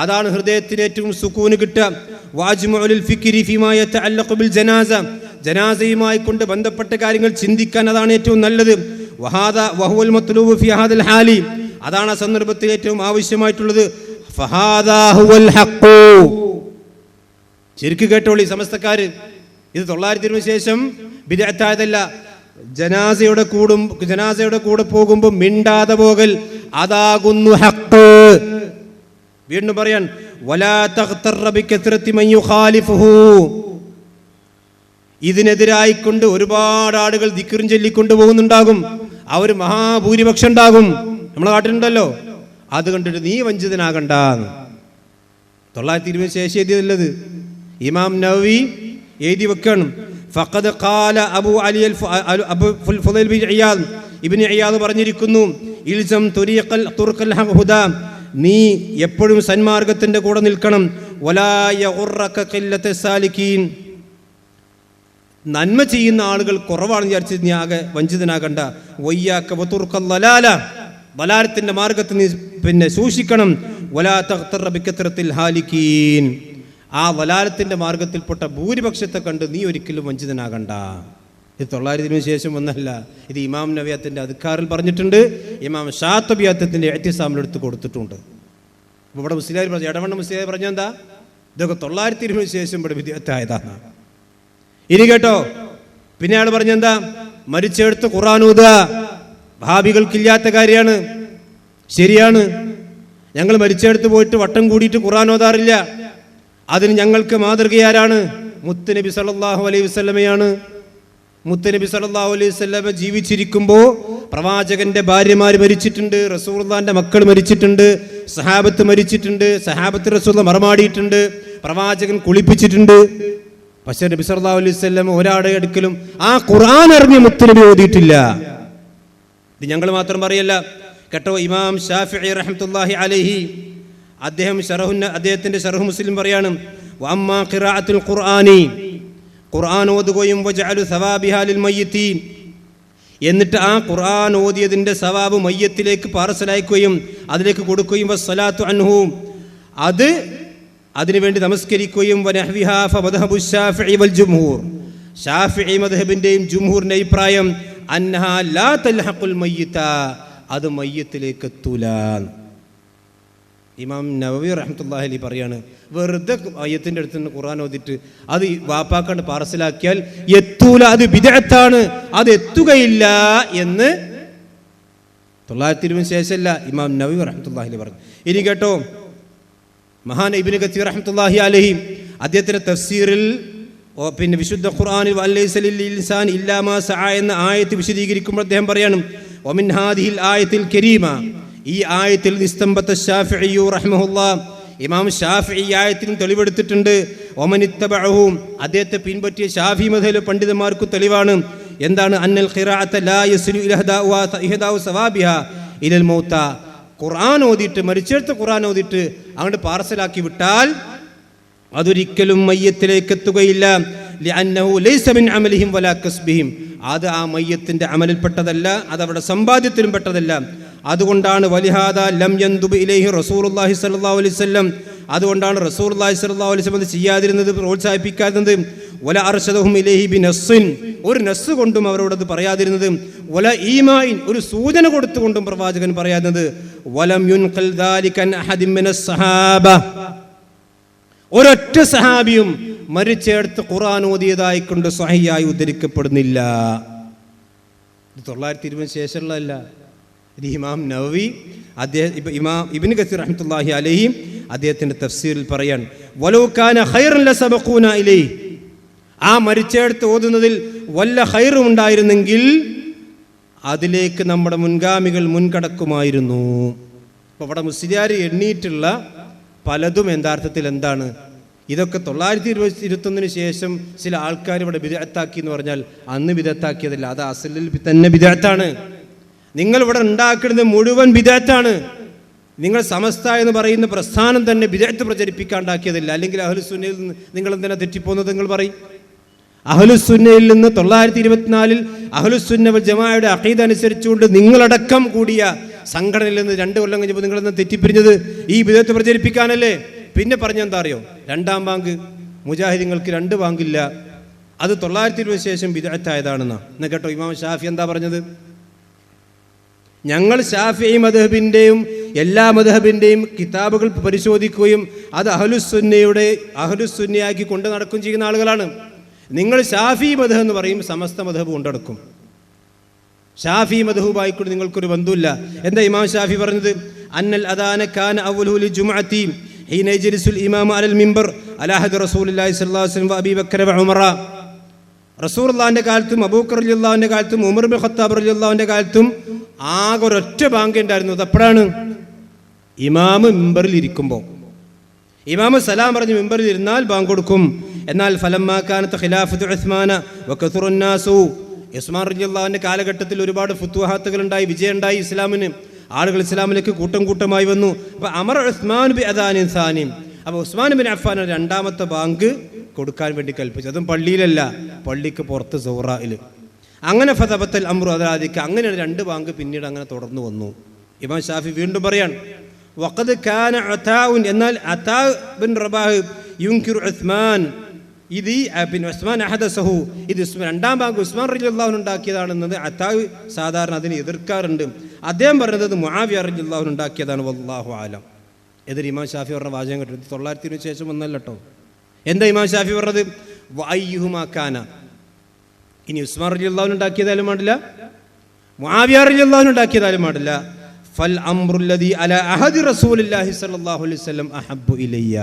അതാണ് ഹൃദയത്തിന് ഏറ്റവും സുക്കൂന് കിട്ടുക. വാജ്മുഉൽ ഫിക്രി ഫീമാ യതഅല്ലഖു ബിൽ ജനാസ, ജനാസയുമായി കൊണ്ട് ബന്ധപ്പെട്ട കാര്യങ്ങൾ ചിന്തിക്കാൻ അതാണ് ഏറ്റവും നല്ലത്. വഹുവൽ മത്ലൂബു ഫീ ഹാദൽ ഹാലി, അതാണ് ആ സന്ദർഭത്തിൽ ഏറ്റവും ആവശ്യമായിട്ടുള്ളത്. ഫഹാദാ ഹുവൽ ഹഖ്. ശരിക്ക് കേട്ടോളി സമസ്തക്കാര്, ഇത് 920 ശേഷം ബിദ്അത്തായതല്ല. ജനാസയുടെ കൂടെ പോകുമ്പോൾ മിണ്ടാതെ പോകൽ, അതാകുന്നു ഹഖ്. വീണ്ടും പറയാൻ, വലാ തഗ്തറ ബികത്റതി മൻ യുഖാലിഫുഹു. ഇതിനെതിരായിക്കൊണ്ട് ഒരുപാട് ആളുകൾ ദിക്റും ചൊല്ലിക്കൊണ്ട് പോകുന്നുണ്ടാകും. അവർ മഹാഭൂരിപക്ഷം ഉണ്ടാകും. നമ്മളെ നാട്ടിലുണ്ടല്ലോ. അത് കണ്ടിട്ട് നീ വഞ്ചിതനാകണ്ട. 920 ശേഷം എഴുതിയതല്ലത്. ഇമാം നവവി എഴുതി വെക്കണം. ഫഖദ് ഖാല അബു അലി അബു ഫുദൈൽ ബിൻ ഇയാദ് ഇബ്നു ഇയാദ് പറഞ്ഞിരിക്കുന്നു, ഇൽസം തുർഖൽ ഹുദാ, നീ എപ്പോഴും സന്മാർഗത്തിന്റെ കൂടെ നിൽക്കണം. വലാ യഗുറക ഖില്ലത സാലികീൻ, നന്മ ചെയ്യുന്ന ആളുകൾ കുറവാണെന്ന് വിചാരിച്ച് നീ ആകെ വഞ്ചിതനാകണ്ട. വയ്യാക വതുർഖൽ ദലാല, ദലാലത്തിന്റെ മാർഗത്തിൽ നീ സൂക്ഷിക്കണം. വലാ തഗ്തറ ബികത്റത്തിൽ ഹാലികീൻ, ആ ദലാലത്തിന്റെ മാർഗത്തിൽപ്പെട്ട ഭൂരിപക്ഷത്തെ കണ്ട് നീ ഒരിക്കലും വഞ്ചിതനാകണ്ട. ഇത് 920 ശേഷം ഒന്നല്ല. ഇത് ഇമാം നവവിയത്തിന്റെ അദ്കാറിൽ പറഞ്ഞിട്ടുണ്ട്. ഇമാം ഷാത്തബിയത്തിന്റെ ഇഅ്തിസാമിലെടുത്ത് കൊടുത്തിട്ടുണ്ട്. അപ്പോൾ ഇവിടെ മുസ്ലിയാർ പറഞ്ഞു, ഇടവണ്ണ മുസ്ലിയാർ പറഞ്ഞ എന്താ, ഇതൊക്കെ 920 ശേഷം ഇവിടെ വിദ്യാത്തായതാണ്. ഇനി കേട്ടോ, പിന്നെ അയാൾ പറഞ്ഞെന്താ, മരിച്ചെടുത്ത് ഖുർആൻ ഓതുക ഭാവികൾക്കില്ലാത്ത കാര്യമാണ്. ശരിയാണ്, ഞങ്ങൾ മരിച്ചെടുത്ത് പോയിട്ട് വട്ടം കൂടിയിട്ട് ഖുർആൻ ഓതാറില്ല. അതിന് ഞങ്ങൾക്ക് മാതൃകയാരാണ്? മുത്തുനബി സല്ലല്ലാഹു അലൈഹി വസല്ലമയാണ്. മുത്തുനബി സല്ലല്ലാഹു അലൈഹി വസല്ലമ ജീവിച്ചിരിക്കുമ്പോൾ പ്രവാചകന്റെ ഭാര്യമാര് മരിച്ചിട്ടുണ്ട്, റസൂലുള്ളാഹിന്റെ മക്കൾ മരിച്ചിട്ടുണ്ട്, സഹാബത്ത് മരിച്ചിട്ടുണ്ട്, സഹാബത്ത് റസൂലുള്ളാഹി മറമാടിയിട്ടുണ്ട്, പ്രവാചകൻ കുളിപ്പിച്ചിട്ടുണ്ട്. പക്ഷേ നബി സല്ലല്ലാഹു അലൈഹി വസല്ലം ഒരാളുടെ അടുക്കലും ആ ഖുർആൻ അറിഞ്ഞ് മുത്തുനബി ഓതിയിട്ടില്ല. ഇത് ഞങ്ങൾ മാത്രം പറയല്ല കേട്ടോ. ഇമാം ഷാഫിഈ റഹ്മത്തുള്ളാഹി അലൈഹി അദ്ദേഹത്തിന്റെ ശർഹ് മുസ്ലിം പറയാണ്, വഅമ്മാ ഖിറാഅത്തുൽ ഖുർആനി, ഖുർആൻ ഓതുകയും വജഅലു സവാബിഹാ ലിൽ മയ്യിത്തി, എന്നിട്ട് ആ ഖുർആൻ ഓതിയതിന്റെ സവാബ് മയ്യത്തിലേക്ക് പാർസലയക്കുകയും അതിലേക്ക് കൊടുക്കുകയും വസ്സലാത്തു അൻഹു, അതിനുവേണ്ടി നമസ്കരിക്കുകയും വനഹ്വിഹാ ഫമദ്ഹബു ശാഫിഈ വൽ ജംഹൂർ, ശാഫിഈ മദ്ഹബിന്റെയും ജംഹൂറിന്റെ അഭിപ്രായം അന്നഹാ ലാ തൽഹഖുൽ മയ്യിത, അത് മയ്യത്തിലേക്ക് എത്തൂല. ഇമാം നവവി റഹ്മത്തുള്ളാഹി അലൈഹി പറയാണ്, വെറുതെ മയ്യത്തിന്റെ അടുത്ത് നിന്ന് ഖുർആൻ ഓതിട്ട് അത് വാപ്പാക്കാണ്ട് പാർസലാക്കിയാൽ എത്തൂല, അത് ബിദ്അത്താണ്, അത് എത്തുകയില്ല എന്ന് 920 ശേഷമല്ല ഇമാം നവവി റഹ്മത്തുള്ളാഹി അലൈഹി പറഞ്ഞു. ഇനി കേട്ടോ, മഹാൻ ഇബ്നു കസീർ റഹ്മത്തുള്ളാഹി അലൈഹി അദ്ദേഹത്തിന്റെ തഫ്സീറിൽ പിന്നെ വിശുദ്ധ ഖുർആനിൽ വലൈസ ലിൽ ഇൻസാൻ ഇല്ലാ മാ സഅ എന്ന ആയത്ത് വിശദീകരിക്കുമ്പോൾ അദ്ദേഹം പറയാണ്, വമിൻ ഹാദിഹിൽ ആയത്തിൽ കരീമ, ഈ ആയത്തിൽ നിസ്തംബത ശാഫിഈ റഹ്മഹുല്ലാഹ്, ഇമാം ഷാഫിഈ ആയത്തിനും തെളിവെടുത്തിട്ടുണ്ട്. വമനിത്തബഅഹു, അദ്ദേഹത്തെ പിൻപറ്റിയ ഷാഫി മദ്ഹബിലെ പണ്ഡിതന്മാർക്ക് തെളിവാണ്. എന്താണ്? അന്നൽ ഖിറാഅത ലാ യസ്ലു ഇഹദാഉ സവാബിഹാ ഇലൽ മൗത, ഖുർആൻ ഓതിയിട്ട് മരിച്ചെടുത്ത ഖുർആൻ ഓതിയിട്ട് അങ്ങോട്ട് പാർസലാക്കി വിട്ടാൽ അതൊരിക്കലും മയ്യത്തിലേക്ക് എത്തുകയില്ല. ലിഅന്നഹു ലൈസ മിൻ അമലിഹിം വലാ കസ്ബിഹിം, അത് ആ മയ്യത്തിന്റെ അമലിൽപ്പെട്ടതല്ല, അതവരുടെ സമ്പാദ്യത്തിലും പെട്ടതല്ല. അതുകൊണ്ടാണ് വലിഹാദ ലം യന്ദുബ് ഇലൈഹി റസൂലുള്ളാഹി സ്വല്ലല്ലാഹു അലൈഹി വസല്ലം, അതുകൊണ്ടാണ് റസൂലുള്ളാഹി സ്വല്ലല്ലാഹു അലൈഹി വസല്ലം ചെയ്യാതിരുന്നത്, പ്രോത്സാഹിപ്പിക്കാതിരുന്നത്. വല അർശദഹും ഇലൈഹി ബിനസ്ൻ, ഒരു നസ്സ് കൊണ്ടും അവരോടത് പറയാതിരുന്നത്. വല ഈമായിൻ, ഒരു സൂചന കൊടുത്തുകൊണ്ടും പ്രവാചകൻ പറയാതിരുന്നത്. വലം യുൻഖൽ ദാലിക അൻ അഹദിൻ മിനസ് സഹാബ, ഒരൊറ്റ സഹാബിയും മരിച്ചെടുത്ത് ഖുർആൻ ഓതിയതായി കൊണ്ട് സ്വഹീഹായി ഉദ്ധരിക്കപ്പെടുന്നില്ല. ഇത് 920 ശേഷമുള്ളതല്ല. ഇത് ഇമാം നവവി ഇമാം ഇബ്നു കസീർ റഹ്മത്തുള്ളാഹി അലൈഹി അദ്ദേഹത്തിന്റെ തഫ്സീറിൽ പറയാൻ, വലൗ കാന ഖൈറൻ ലസബഖൂന ഇലൈഹി, ആ മരിച്ചെടുത്ത് ഓതുന്നതിൽ വല്ല ഖൈറും ഉണ്ടായിരുന്നെങ്കിൽ അതിലേക്ക് നമ്മുടെ മുൻഗാമികൾ മുൻകടക്കുമായിരുന്നു. അപ്പോൾ ഇവിടെ മുസ്ലിയാർ എണ്ണീറ്റുള്ള പലതും യഥാർത്ഥത്തിൽ എന്താണ്? ഇതൊക്കെ 921 ശേഷം ചില ആൾക്കാർ ഇവിടെ ബിദ്അത്താക്കി എന്ന് പറഞ്ഞാൽ അന്ന് ബിദ്അത്താക്കിയതല്ല, അത് അസ്ലിൽ തന്നെ ബിദ്അത്താണ്. നിങ്ങൾ ഇവിടെ ഉണ്ടാക്കുന്നത് മുഴുവൻ ബിദ്അത്താണ്. നിങ്ങൾ സമസ്ത എന്ന് പറയുന്ന പ്രസ്ഥാനം തന്നെ ബിദ്അത്ത് പ്രചരിപ്പിക്കാണ്ടാക്കിയതല്ല. അല്ലെങ്കിൽ അഹ്ലുസുന്നയിൽ നിന്ന് നിങ്ങൾ എന്തിനാ തെറ്റിപ്പോകുന്നത്? നിങ്ങൾ പറയും. അഹ്ലുസുന്നയിൽ നിന്ന് 924 അഹ്ലുസുന്ന വൽ ജമാഅയുടെ അഖീദ അനുസരിച്ചുകൊണ്ട് നിങ്ങളടക്കം കൂടിയ സംഘടനയിൽ നിന്ന് 2 കൊല്ലം കഴിഞ്ഞപ്പോൾ നിങ്ങളെന്ന് തെറ്റിപ്പിരിഞ്ഞത് ഈ ബിദ്അത്ത് പ്രചരിപ്പിക്കാനല്ലേ? പിന്നെ പറഞ്ഞെന്താ അറിയോ? 2-ാം ബാങ്ക് മുജാഹിദീങ്ങൾക്ക് 2 ബാങ്കില്ല, അത് 920 ശേഷം ബിദ്അത്തായതാണെന്നാ. എന്നാ കേട്ടോ, ഇമാം ഷാഫി എന്താ പറഞ്ഞത്? ഞങ്ങൾ ഷാഫിഈ മദ്ഹബിൻ്റെയും എല്ലാ മദ്ഹബിൻ്റെയും കിതാബുകൾ പരിശോധിക്കുകയും അത് അഹ്ലുസുന്നയാക്കി കൊണ്ട് നടക്കുകയും ചെയ്യുന്ന ആളുകളാണ്. നിങ്ങൾ ഷാഫി മദ്ഹബ് എന്ന് പറയും, സമസ്ത മദ്ഹബ് കൊണ്ടെടുക്കും. ഷാഫി മദ്ഹബുമായിക്കൊണ്ട് നിങ്ങൾക്കൊരു ബന്ധമില്ല. എന്താ ഇമാം ഷാഫി പറഞ്ഞത്? അന്നൽ അദാന കാന അവ്വലുഹു ലിജുമുഅത്തി ഹീന യജ്ലിസുൽ ഇമാമു അലൽ മിമ്പർ അലാ ഹദി റസൂലുള്ളാഹി സ്വല്ലല്ലാഹു അലൈഹി വസല്ലം വഅബീ ബക്കർ വഉമറ. റസൂലുള്ളാഹിന്റെ കാലത്തും അബൂബക്കർ റളിയല്ലാഹുവിന്റെ കാലത്തും ഉമർ ഇബ്നു ഖത്താബ് റളിയല്ലാഹുവിന്റെ കാലത്തും ആകെ ഒരൊറ്റ ബാങ്ക് ഉണ്ടായിരുന്നു. അതെപ്പോഴാണ്? ഇമാമ് മിമ്പറിൽ ഇരിക്കുമ്പോൾ. ഇമാമ് സലാം പറഞ്ഞ് മിമ്പറിൽ ഇരുന്നാൽ ബാങ്ക് കൊടുക്കും. എന്നാൽ ഫലമ്മാ കാനത്ത് ഖിലാഫത്തു ഉസ്മാന വകസുറുൻ നാസു, ഉസ്മാൻ റളിയല്ലാഹുവിന്റെ കാലഘട്ടത്തിൽ ഒരുപാട് ഫുതുഹാത്തുകൾ ഉണ്ടായി, വിജയം ഉണ്ടായി ഇസ്ലാമിന്. ആളുകൾ ഇസ്ലാമിലേക്ക് കൂട്ടം കൂട്ടമായി വന്നു. അപ്പോൾ അമർ ഉസ്മാൻ ബി അദാനിൻ സാനിം, അപ്പോൾ ഉസ്മാൻ ബിൻ അഫ്ഫാൻ 2ാമത്തെ ബാങ്ക് കൊടുക്കാൻ വേണ്ടി കൽപ്പിച്ചു. അതും പള്ളിയിലല്ല, പള്ളിക്ക് പുറത്ത് സൗറായിൽ. അങ്ങനെ ഫതബത്തൽ അംറു അദാദിക്ക്, അങ്ങനെയാണ് 2 ബാങ്ക് പിന്നീട് അങ്ങനെ തുടർന്നു വന്നു. ഇമാം ഷാഫി വീണ്ടും പറയാണ് വഖദ് കാന അതാഉൻ, എന്നാൽ അതാ ബിൻ റബാഹ് യുൻകിറു ഉസ്മാൻ, ഇത് പിന്നെ ഉസ്മാൻ അഹദസഹു, ഇത് 2ാം ബാങ്ക് ഉസ്മാൻ റളിയല്ലാഹു അൻഹു ഉണ്ടാക്കിയതാണെന്നത് അതാ സാധാരണ അതിനെ എതിർക്കാറുണ്ട്. അദ്ദേഹം പറഞ്ഞത് മുആവിയ റളിയല്ലാഹു അൻഹു ഉണ്ടാക്കിയതാണ്. വല്ലാഹു ആലം. എതിർ ഇമാം ഷാഫി പറഞ്ഞ വാചകം കേട്ടു. 900 ശേഷം വന്നല്ലോ കേട്ടോ. എന്താ ഇമാം ഷാഫി പറഞ്ഞത്? വഅയ്യുഹുമാ കാന, ഇനി ഉസ്മാൻ റളിയല്ലാഹു അൻഹു ഉണ്ടാക്കിയതായാലും പാടില്ല, മുആവിയ റളിയല്ലാഹു അൻഹു ഉണ്ടാക്കിയതായാലും പാടില്ല. ഫൽ അംറുല്ലദി അലാ അഹദി റസൂലില്ലാഹി സ്വല്ലല്ലാഹു അലൈഹി വസല്ലം അഹബ്ബു ഇലയ്യ,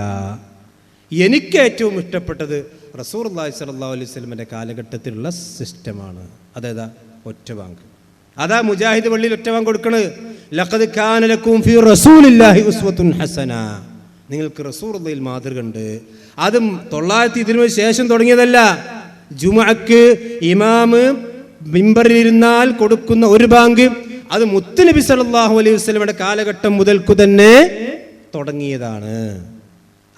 എനിക്ക് ഏറ്റവും ഇഷ്ടപ്പെട്ടത് റസൂലുള്ളാഹി സ്വല്ലല്ലാഹു അലൈഹി വസല്ലമിന്റെ കാലഘട്ടത്തിലുള്ള സിസ്റ്റമാണ്. അതേതാ? ഒറ്റ ബാങ്ക്. അതാ മുജാഹിദ് പള്ളിയിൽ ഒറ്റ ബാങ്ക് കൊടുക്കണത്. ലഖദ് കാന ലക്കും ഫീ റസൂലില്ലാഹി ഉസ്വത്തുൻ ഹസന, നിങ്ങൾക്ക് റസൂലുള്ളാഹിൽ മാതൃകയുണ്ട്. അതും 920 ശേഷം തുടങ്ങിയതല്ല. ജുമുഅക്ക് ഇമാമ് മിമ്പറിലിരുന്നാൽ കൊടുക്കുന്ന ഒരു ബാങ്ക് അത് മുത്തുനബി സല്ലല്ലാഹു അലൈഹി വസല്ലമയുടെ കാലഘട്ടം മുതൽക്കു തന്നെ തുടങ്ങിയതാണ്.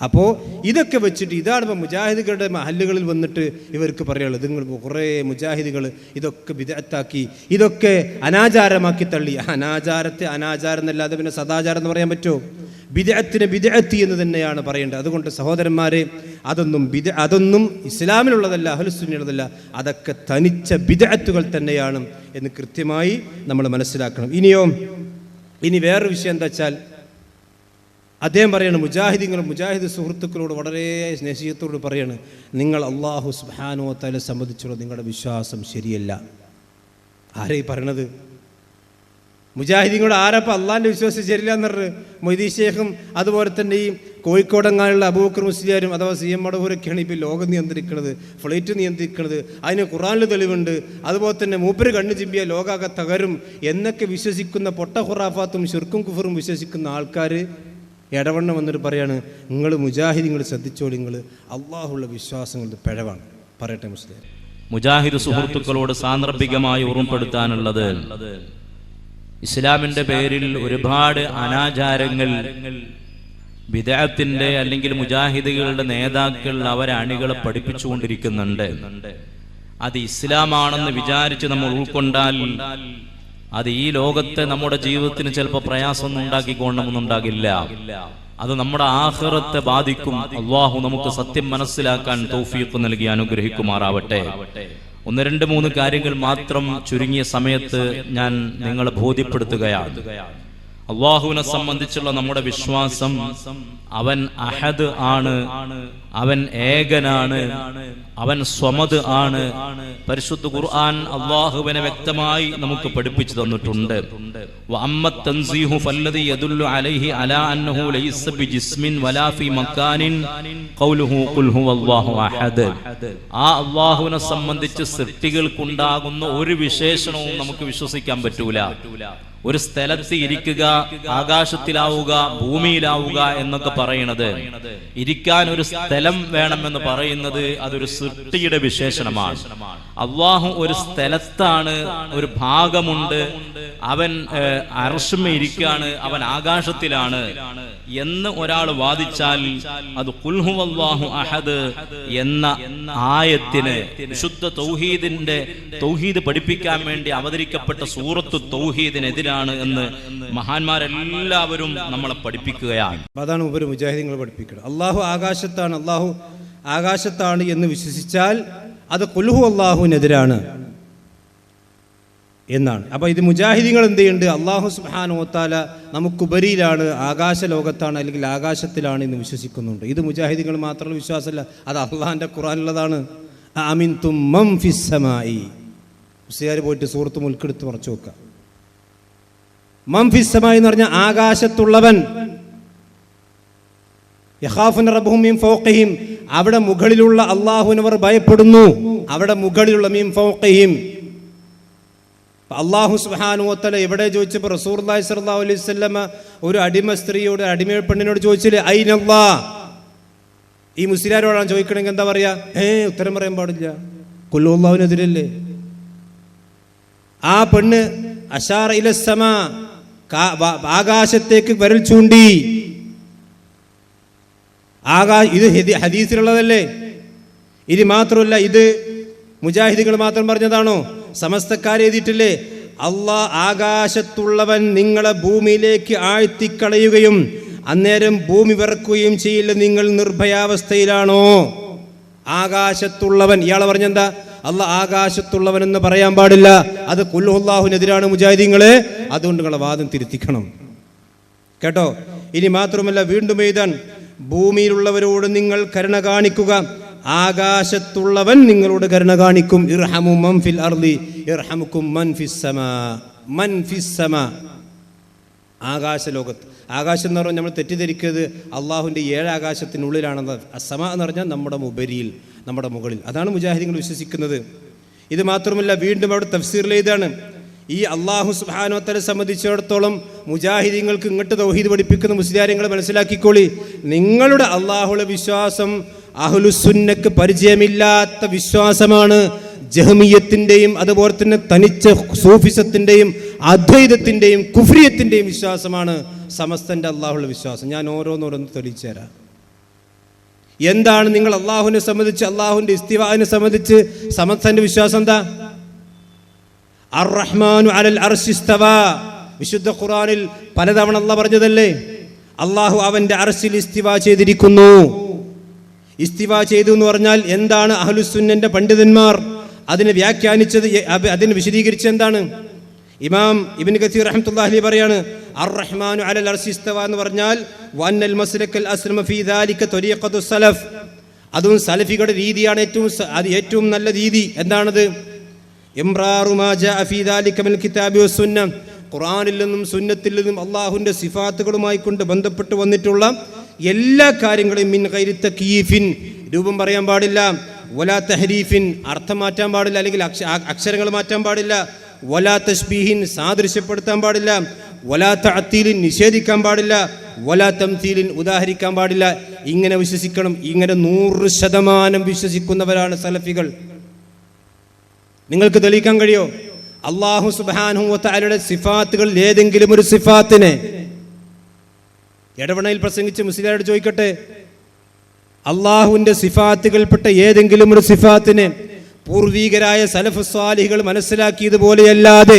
അപ്പോൾ ഇതൊക്കെ വെച്ചിട്ട് ഇതാണ് ഇപ്പോൾ മുജാഹിദുകളുടെ മഹല്ലുകളിൽ വന്നിട്ട് ഇവർക്ക് പറയുള്ളത്. നിങ്ങൾ കുറേ മുജാഹിദുകൾ ഇതൊക്കെ ബിദ്അത്താക്കി, ഇതൊക്കെ അനാചാരമാക്കി തള്ളി. അനാചാരത്തെ അനാചാരം എന്നല്ലാതെ പിന്നെ സദാചാരം എന്ന് പറയാൻ പറ്റുമോ? ബിദ്അത്തിനെ ബിദ്അത്തി എന്ന് തന്നെയാണ് പറയേണ്ടത്. അതുകൊണ്ട് സഹോദരന്മാരെ, അതൊന്നും ഇസ്ലാമിലുള്ളതല്ല, അഹ്ലുസുന്നയുള്ളതല്ല, അതൊക്കെ തനിച്ച ബിദ്അത്തുകൾ തന്നെയാണ് എന്ന് കൃത്യമായി നമ്മൾ മനസ്സിലാക്കണം. ഇനി വേറൊരു വിഷയം എന്താ വെച്ചാൽ, അദ്ദേഹം പറയാണ് മുജാഹിദ് സുഹൃത്തുക്കളോട് വളരെ സ്നേഹത്തോട് പറയാണ്, നിങ്ങൾ അല്ലാഹു സുബ്ഹാനഹു വ തആല സംബന്ധിച്ചുള്ള നിങ്ങളുടെ വിശ്വാസം ശരിയല്ല. ആരെയും പറയണത്? മുജാഹിദീങ്ങളോട് ആരപ്പം അള്ളാഹിൻ്റെ വിശ്വാസം ശരിയില്ല എന്ന് പറഞ്ഞ് മൊയ്തീൻ ശേഖും അതുപോലെ തന്നെ ഈ കോഴിക്കോടെങ്ങാനുള്ള അബൂബക്കർ മുസ്ലിയാരും അഥവാ CM മടവൂരൊക്കെയാണ് ഇപ്പോൾ ലോകം നിയന്ത്രിക്കുന്നത്, ഫ്ലൈറ്റ് നിയന്ത്രിക്കുന്നത്. അതിന് ഖുർആനിൽ തെളിവുണ്ട്. അതുപോലെ തന്നെ മൂപ്പര് കണ്ണു ചിമ്പിയ ലോകാകെ തകരും എന്നൊക്കെ വിശ്വസിക്കുന്ന പൊട്ട ഖുറാഫാത്തും ശിർക്കും കുഫറും വിശ്വസിക്കുന്ന ആൾക്കാർ ഇടവണ്ണം വന്നിട്ട് പറയാണ്, നിങ്ങൾ മുജാഹിദീങ്ങൾ ശ്രദ്ധിച്ചോളി, നിങ്ങൾ അള്ളാഹുള്ള വിശ്വാസങ്ങളുടെ പിഴവാണ്. പറയട്ടെ മുസ്ലിം. മുജാഹിദ് സുഹൃത്തുക്കളോട് സാന്ദർഭികമായി ഓർമ്മപ്പെടുത്താനുള്ളത്, ഇസ്ലാമിന്റെ പേരിൽ ഒരുപാട് അനാചാരങ്ങൾ ബിദ്അത്തിന്റെ അല്ലെങ്കിൽ മുജാഹിദുകളുടെ നേതാക്കൾ അവരെ അണികളെ പഠിപ്പിച്ചുകൊണ്ടിരിക്കുന്നുണ്ട്. അത് ഇസ്ലാമാണെന്ന് വിചാരിച്ച് നമ്മൾ ഉൾക്കൊണ്ടാൽ അത് ഈ ലോകത്തെ നമ്മുടെ ജീവിതത്തിന് ചിലപ്പോൾ പ്രയാസമൊന്നും ഉണ്ടാക്കിക്കൊള്ളണമെന്നുണ്ടാകില്ല. അത് നമ്മുടെ ആഖിറത്തെ ബാധിക്കും. അല്ലാഹു നമുക്ക് സത്യം മനസ്സിലാക്കാൻ തൗഫീഖ് നൽകി അനുഗ്രഹിക്കുമാറാവട്ടെ. 1-2-3 കാര്യങ്ങൾ മാത്രം ചുരുങ്ങിയ സമയത്ത് ഞാൻ നിങ്ങളെ ബോധ്യപ്പെടുത്തുകയാണ്. അല്ലാഹുവിനെ സംബന്ധിച്ചുള്ള നമ്മുടെ വിശ്വാസം, അവൻ അഹദ് ആണ്, അവൻ ഏകനാണ്, അവൻ സ്വമദ് ആണ്. പരിശുദ്ധ ഖുർആൻ അല്ലാഹുവിനെ വ്യക്തമായി നമുക്ക് പഠിപ്പിച്ചു തന്നിട്ടുണ്ട്. വഅമ്മത് തൻസീഹു ഫല്ലദി യദുല്ലു അലൈഹി അലാ അന്നഹു ലൈസ ബിജിസ്മിൻ വലാ ഫീ മക്കാനിൻ ഖൗലുഹു ഖുൽ ഹുവല്ലാഹു അഹദ്. ആ അല്ലാഹുവിനെ സംബന്ധിച്ച് സൃഷ്ടികൾക്കുണ്ടാകുന്ന ഒരു വിശേഷണവും നമുക്ക് വിശ്വസിക്കാൻ പറ്റൂല. ഒരു സ്ഥലത്ത് ഇരിക്കുക, ആകാശത്തിലാവുക, ഭൂമിയിലാവുക എന്നൊക്കെ പറയുന്നത്, ഇരിക്കാൻ ഒരു സ്ഥലം വേണമെന്ന് പറയുന്നത് അതൊരു സൃഷ്ടിയുടെ വിശേഷണമാണ്. അള്ളാഹു ഒരു സ്ഥലത്താണ്, ഒരു ഭാഗമുണ്ട്, അവൻ അർശുമേ ഇരിക്കാണ്, അവൻ ആകാശത്തിലാണ് എന്ന് ഒരാൾ വാദിച്ചാൽ അത് ഖുൽ ഹുവല്ലാഹു അഹദ് എന്ന ആയത്തിന്, വിശുദ്ധ തൗഹീദ് പഠിപ്പിക്കാൻ വേണ്ടി അവതരിക്കപ്പെട്ട സൂറത്തു തൗഹീദിനെതിരാണ് എന്ന് മഹാന്മാരെല്ലാവരും നമ്മളെ പഠിപ്പിക്കുകയാണ്. അതാണ് ഉപരി മുജാഹിദീങ്ങൾ പഠിപ്പിക്കുന്നത്. അള്ളാഹു ആകാശത്താണ് എന്ന് വിശ്വസിച്ചാൽ അത് ഖുൽ ഹുവല്ലാഹുവിനെതിരാണ് എന്നാണ്. അപ്പോൾ ഇത് മുജാഹിദീങ്ങൾ എന്ത് ചെയ്യുന്നുണ്ട്? അള്ളാഹു സുബ്ഹാനഹു വ തആല നമുക്കുപരിയിലാണ്, ആകാശ ലോകത്താണ് അല്ലെങ്കിൽ ആകാശത്തിലാണ് എന്ന് വിശ്വസിക്കുന്നുണ്ട്. ഇത് മുജാഹിദീങ്ങൾ മാത്രമുള്ള വിശ്വാസമല്ല, അത് അള്ളാഹിൻ്റെ ഖുർആനിലുള്ളതാണ്. അമിൻതും മൻ ഫിസ് സമായി. മുസ്ലിയാർ പോയിട്ട് സൂറത്ത് മുൽക്ക് എടുത്ത് മറച്ചു നോക്കുക. മൻ ഫിസ് സമായി എന്ന് പറഞ്ഞാൽ ആകാശത്തുള്ളവൻ. യഖാഫുന റബ്ബഹും മിൻ ഫൗഖിഹിം, അവിടെ മുകളിലുള്ള അള്ളാഹുവിനെ അവർ ഭയപ്പെടുന്നു. അവിടെ മുകളിലുള്ള മിൻ ഫൗഖിഹിം. അള്ളാഹു സുബ്ഹാനഹു വ തആല എവിടെ ചോദിച്ചപ്പോൾ റസൂലുള്ളാഹി സ്വല്ലല്ലാഹു അലൈഹി വസല്ലമ ഒരു അടിമ സ്ത്രീയോട്, അടിമ പെണ്ണിനോട് ചോദിച്ചില്ലേ ഐനല്ലാഹ്? ഈ മുസ്ലിയാരോടാണ് ചോദിക്കണമെങ്കിൽ എന്താ പറയാ? ഉത്തരം പറയാൻ പാടില്ല, ഖുൽ ഹുവല്ലാഹുവിനെതിരല്ലേ. ആ പെണ്ണ് അശാറ ഇലസ്സമാ, ആകാശത്തേക്ക് വിരൽ ചൂണ്ടി. ഇത് ഹദീസിലുള്ളതല്ലേ? ഇത് മാത്രമല്ല, ഇത് മുജാഹിദുകൾ മാത്രം പറഞ്ഞതാണോ? സമസ്തക്കാർ എഴുതിയിട്ടില്ലേ? ആകാശത്തുള്ളവൻ നിങ്ങളെ ഭൂമിയിലേക്ക് ആഴ്ത്തിക്കളയുകയും അന്നേരം ഭൂമി വിറക്കുകയും ചെയ്യില്ല, നിങ്ങൾ നിർഭയാവസ്ഥയിലാണോ? ആകാശത്തുള്ളവൻ, ഇയാളെ പറഞ്ഞെന്താ? ആകാശത്തുള്ളവൻ എന്ന് പറയാൻ പാടില്ല, അത് ഖുൽ ഹുവല്ലാഹുവിനെതിരാണ് മുജാഹിദീങ്ങളെ. അതുകൊണ്ട് നിങ്ങളെ വാദം തിരുത്തിക്കണം കേട്ടോ. ഇനി മാത്രമല്ല, വീണ്ടും എഴുതാൻ, ഭൂമിയിലുള്ളവരോട് നിങ്ങൾ കരുണ കാണിക്കുക, ആകാശത്തുള്ളവൻ നിങ്ങളോട് കരുണ കാണിക്കും. ഇർഹമു മൻ ഫിൽ അർളി ഇർഹമുക്കും മൻ ഫിസ് സമാ. മൻ ഫിസ് സമാ, ആകാശ ലോകത്ത്. ആകാശം എന്ന് പറഞ്ഞാൽ നമ്മൾ തെറ്റിദ്ധരിക്കരുത് അള്ളാഹുവിൻ്റെ 7 ആകാശത്തിനുള്ളിലാണെന്ന്. അസമ എന്ന് പറഞ്ഞാൽ നമ്മുടെ ഉപരിയിൽ, നമ്മുടെ മുകളിൽ. അതാണ് മുജാഹിദീങ്ങൾ വിശ്വസിക്കുന്നത്. ഇത് മാത്രമല്ല, വീണ്ടും അവിടെ തഫ്സീറിൽ ഇതാണ്, ഈ അള്ളാഹു സുബ്ഹാനഹു വ തആല സംബന്ധിച്ചിടത്തോളം മുജാഹിദീങ്ങൾക്ക് ഇങ്ങോട്ട് തൗഹീദ് പഠിപ്പിക്കുന്ന മുസ്ലിയാരിങ്ങൾ മനസ്സിലാക്കിക്കോളി, നിങ്ങളുടെ അള്ളാഹുവിലെ വിശ്വാസം അഹ്ലുസുന്നക്ക് പരിചയമില്ലാത്ത വിശ്വാസമാണ്. ജഹ്മിയത്തിൻ്റെയും അതുപോലെ തന്നെ തനിച്ച സൂഫിസത്തിൻ്റെയും അദ്വൈതത്തിൻ്റെയും കുഫ്രിയത്തിൻ്റെയും വിശ്വാസമാണ് സമസ്തൻ്റെ അള്ളാഹുള്ള വിശ്വാസം. ഞാൻ ഓരോന്നോരോന്ന് തെളിയിച്ചു തരാം. എന്താണ് നിങ്ങൾ അള്ളാഹുവിനെ സംബന്ധിച്ച്, അള്ളാഹുവിൻ്റെ ഇസ്തിവാനെ സംബന്ധിച്ച് സമസ്തൻ്റെ വിശ്വാസം എന്താ? അർ-റഹ്മാനു അലൽ അർശി ഇസ്തവാ. വിശുദ്ധ ഖുർആനിൽ പലതവണ അല്ലാഹ് പറഞ്ഞതല്ലേ, അള്ളാഹു അവൻ്റെ അർശിൽ ഇസ്തിവാ ചെയ്തിരിക്കുന്നു. ഇസ്തിവാ ചെയ്തു എന്ന് പറഞ്ഞാൽ എന്താണ്? അഹ്ലുസുന്നന്റെ പണ്ഡിതന്മാർ അതിനെ വ്യാഖ്യാനിച്ചത്, അതിനെ വിശദീകരിച്ചത് എന്താണ്? ഇമാം ഇബ്നു കസീർ റഹ്മത്തുള്ളാഹി അലൈഹി പറയാണ്, അർ-റഹ്മാനു അലൽ അർശി ഇസ്തവാ എന്ന് പറഞ്ഞാൽ വന്നൽ മസ്ലക്കൽ അസ്ലമ ഫീ ദാലിക ത്വരീഖത്തു സലഫ്, അതും സലഫികളുടെ രീതിയാണ് ഏറ്റവും നല്ല രീതി. എന്താണത്? ഇംറാറു മാ ജാഅ ഫീ ദാലിക മിനൽ കിതാബി വസ്സുന്ന, ഖുർആനിൽ നിന്നും സുന്നത്തിൽ നിന്നും അള്ളാഹുവിൻ്റെ സിഫാത്തുകളുമായി കൊണ്ട് ബന്ധപ്പെട്ട് വന്നിട്ടുള്ള എല്ലാ കാര്യങ്ങളും മിൻ ഗൈരി തക്യീഫിൻ, രൂപം പറയാൻ പാടില്ല, വലാ തഹരീഫിൻ, അർത്ഥം മാറ്റാൻ പാടില്ല, അല്ലെങ്കിൽ അക്ഷരങ്ങൾ മാറ്റാൻ പാടില്ല, വലാ തശ്ബീഹിൻ, സാദൃശ്യപ്പെടുത്താൻ പാടില്ല, വലാ തഅത്തീലിൻ, നിഷേധിക്കാൻ പാടില്ല, വലാ തംതീലിൻ, ഉദാഹരിക്കാൻ പാടില്ല. ഇങ്ങനെ വിശ്വസിക്കണം. ഇങ്ങനെ 100% വിശ്വസിക്കുന്നവരാണ് സലഫികൾ. നിങ്ങൾക്ക് തെളിയിക്കാൻ കഴിയോ? അല്ലാഹു സുബ്ഹാനഹു വ തആലയുടെ സിഫാത്തുകളിൽ ഏതെങ്കിലും ഒരു സിഫാത്തിനെ, ഇടവണയിൽ പ്രസംഗിച്ച് മുസ്ലിയാരോട് ചോദിക്കട്ടെ, അള്ളാഹുവിൻ്റെ സിഫാത്തുകൾപ്പെട്ട ഏതെങ്കിലും ഒരു സിഫാത്തിനെ പൂർവീകരായ സലഫ് സ്വാലിഹികൾ മനസ്സിലാക്കിയതുപോലെയല്ലാതെ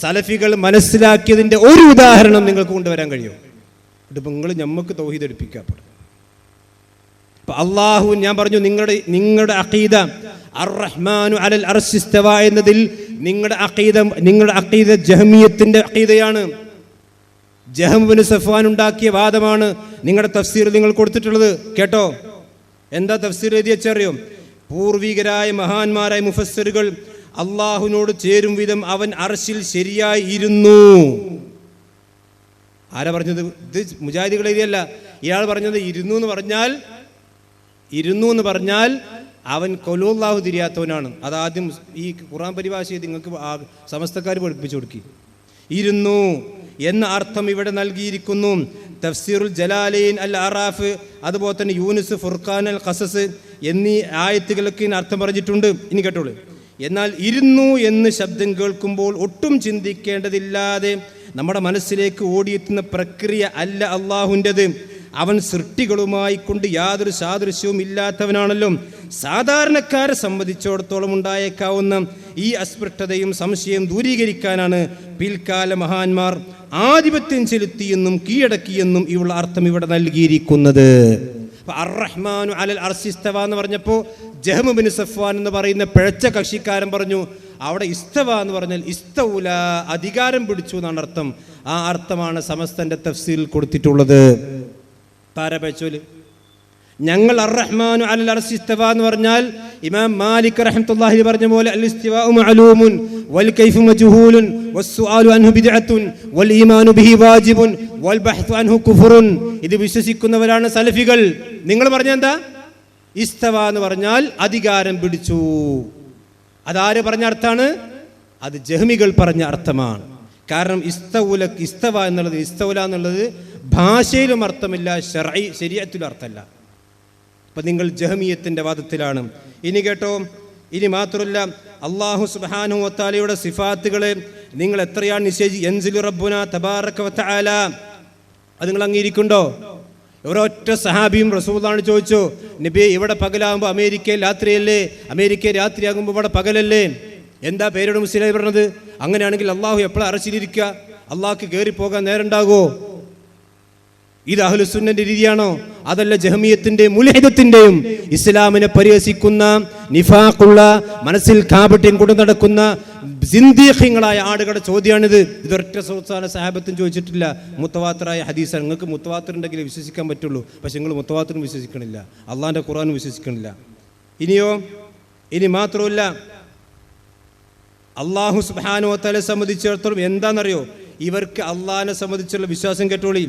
സലഫികൾ മനസ്സിലാക്കിയതിൻ്റെ ഒരു ഉദാഹരണം നിങ്ങൾക്ക് കൊണ്ടുവരാൻ കഴിയുമോ? ഇതിപ്പോൾ നിങ്ങൾ ഞമ്മക്ക് തൗഹീദ് എടുപ്പിക്കപ്പെടും. ഇപ്പം അള്ളാഹു, ഞാൻ പറഞ്ഞു, നിങ്ങളുടെ അഖീദ അർ-റഹ്മാനു അലൽ അർശി ഇസ്തവാ എന്നതിൽ നിങ്ങളുടെ അഖീദ ജഹ്മിയത്തിൻ്റെ അഖീദയാണ്. ജഹം ഇബ്നു സഫ്വാൻ ഉണ്ടാക്കിയ വാദമാണ് നിങ്ങളുടെ തഫ്സീർ നിങ്ങൾ കൊടുത്തിട്ടുള്ളത്. കേട്ടോ, എന്താ തഫ്സീർ എഴുതി വെച്ചറിയോ? പൂർവികരായ മഹാന്മാരായ മുഫസ്സിറുകൾ അള്ളാഹുവിനോട് ചേരും വിധം അവൻ അർശിൽ ശരിയായി ഇരുന്നു. ആരാ പറഞ്ഞത്? ഇത് മുജാഹിദുകൾ എഴുതിയല്ല. ഇയാൾ പറഞ്ഞത് ഇരുന്നു എന്ന് പറഞ്ഞാൽ അവൻ ഖുലുല്ലാഹു തിരിയാത്തവനാണ്. അതാദ്യം ഈ ഖുർആൻ പരിഭാഷ നിങ്ങൾക്ക് സമസ്തക്കാർ പഠിപ്പിച്ചു കൊടുക്കി. ഇരുന്നു എന്ന അർത്ഥം ഇവിടെ നൽകിയിരിക്കുന്നു. തഫ്സീറുൽ ജലാലൈൻ, അൽ അറാഫ്, അതുപോലെ തന്നെ യൂനുസ്, ഫുർഖാൻ, അൽ ഖസസ് എന്നീ ആയത്തുകൾക്ക് അർത്ഥം പറഞ്ഞിട്ടുണ്ട്. ഇനി കേട്ടോളൂ. എന്നാൽ ഇരുന്നു എന്ന് ശബ്ദം കേൾക്കുമ്പോൾ ഒട്ടും ചിന്തിക്കേണ്ടതില്ലാതെ നമ്മുടെ മനസ്സിലേക്ക് ഓടിയെത്തുന്ന പ്രക്രിയ അല്ല അള്ളാഹുവിൻ്റെത്. അവൻ സൃഷ്ടികളുമായി കൊണ്ട് യാതൊരു സാദൃശ്യവും ഇല്ലാത്തവനാണല്ലോ. സാധാരണക്കാരെ സംബന്ധിച്ചിടത്തോളം ഉണ്ടായേക്കാവുന്ന ഈ അസ്പൃഷ്ടതയും സംശയം ദൂരീകരിക്കാനാണ് പിൽക്കാല മഹാന്മാർ ആധിപത്യം ചെലുത്തിയെന്നും കീഴടക്കിയെന്നും ഇവളുടെ അർത്ഥം ഇവിടെ നൽകിയിരിക്കുന്നത്. അർ-റഹ്മാനു അലൽ അർശി ഇസ്തവ എന്ന് പറഞ്ഞപ്പോൾ ജഹ്മു ബിൻ സഫ്വാൻ എന്ന് പറയുന്ന പിഴച്ച കക്ഷിക്കാരൻ പറഞ്ഞു, അവിടെ ഇസ്തവ എന്ന് പറഞ്ഞാൽ ഇസ്തൗല, അധികാരം പിടിച്ചു എന്നാണ് അർത്ഥം. ആ അർത്ഥമാണ് സമസ്തന്റെ തഫ്സീറിൽ കൊടുത്തിട്ടുള്ളത്. പാരപേച്ചോല് ഞങ്ങൾ അർ-റഹ്മാനു അലൽ അർശി ഇസ്തവ എന്ന് പറഞ്ഞാൽ ഇമാം മാലിക് റഹ്മത്തുള്ളാഹി പറഞ്ഞ പോലെ അൽ ഇസ്തിവാഉ മഅലൂമുൻ വൽ കൈഫു മജ്ഹൂലുൻ വസ്സുആലു അൻഹു ബിദ്അത്തുൻ വൽ ഈമാനു ബിഹി വാജിബുൻ വൽ ബഹ്തു അൻഹു കുഫ്റുൻ. ഇത് വിശ്വസിക്കുന്നവരാണ് സലഫികൾ. നിങ്ങൾ പറഞ്ഞ എന്താ? ഇസ്തവ എന്ന് പറഞ്ഞാൽ അധികാരം പിടിച്ചു. അതാര് പറഞ്ഞ അർത്ഥമാണ്? അത് ജഹ്മികൾ പറഞ്ഞ അർത്ഥമാണ്. കാരണം ഇസ്തവ എന്നുള്ളത്, ഇസ്തൗല എന്നുള്ളത് ഭാഷയിലും അർത്ഥമില്ല, ശരീഅത്തിലും അർത്ഥമല്ല. അപ്പം നിങ്ങൾ ജഹ്മിയത്തിൻ്റെ വാദത്തിലാണ്. ഇനി കേട്ടോ, ഇനി മാത്രമല്ല, അല്ലാഹു സുബ്ഹാനഹു വ തആലയുടെ സിഫാത്തുകളെ നിങ്ങൾ എത്രയാണ് യൻസിലു റബ്ബുനാ തബാറക വ തആല, അത് നിങ്ങൾ അംഗീകരിക്കുന്നുണ്ടോ? ഒരൊറ്റ സഹാബിയും റസൂലുള്ളാഹിയോട് ചോദിച്ചു, നബിയെ ഇവിടെ പകലാകുമ്പോൾ അമേരിക്കയിൽ രാത്രിയല്ലേ, അമേരിക്കയിൽ രാത്രിയാകുമ്പോൾ ഇവിടെ പകലല്ലേ, എന്താ പേരോട് മുസ്ലിം പറഞ്ഞത്? അങ്ങനെയാണെങ്കിൽ അള്ളാഹു എപ്പോഴാണ് അറശിലിരിക്കുക? അള്ളാഹ്ക്ക് കയറിപ്പോകാൻ നേരമുണ്ടാകുമോ? ഇത് അഹ്ലുസുന്നന്റെ രീതിയാണോ? അതല്ല ജഹ്മിയത്തിന്റെ മുൽഹിദത്തിന്റെയും ഇസ്ലാമിനെ പരിഹസിക്കുന്ന നിഫാഖുള്ള മനസ്സിൽ കാപട്യം കൊണ്ടു നടക്കുന്ന സിന്ദീഖീങ്ങളായ ആളുകളുടെ ചോദ്യമാണിത്. ഇതൊരൊറ്റ സഹാബത്തും ചോദിച്ചിട്ടില്ല. മുത്തവാത്തിറായ ഹദീസാണ്. നിങ്ങൾക്ക് മുത്തവാത്തിർ ഉണ്ടെങ്കിൽ വിശ്വസിക്കാൻ പറ്റുള്ളൂ. പക്ഷെ നിങ്ങൾ മുത്തവാത്തിറും വിശ്വസിക്കണില്ല, അള്ളാഹിന്റെ ഖുർആനും വിശ്വസിക്കണില്ല. ഇനിയോ, ഇനി മാത്രമല്ല, അള്ളാഹു സുബ്ഹാനഹു വ തആലയെ സംബന്ധിച്ചിടത്തോളം എന്താണെന്നറിയോ? ഇവർക്ക് അള്ളാഹിനെ സംബന്ധിച്ചുള്ള വിശ്വാസം കേട്ടോളി.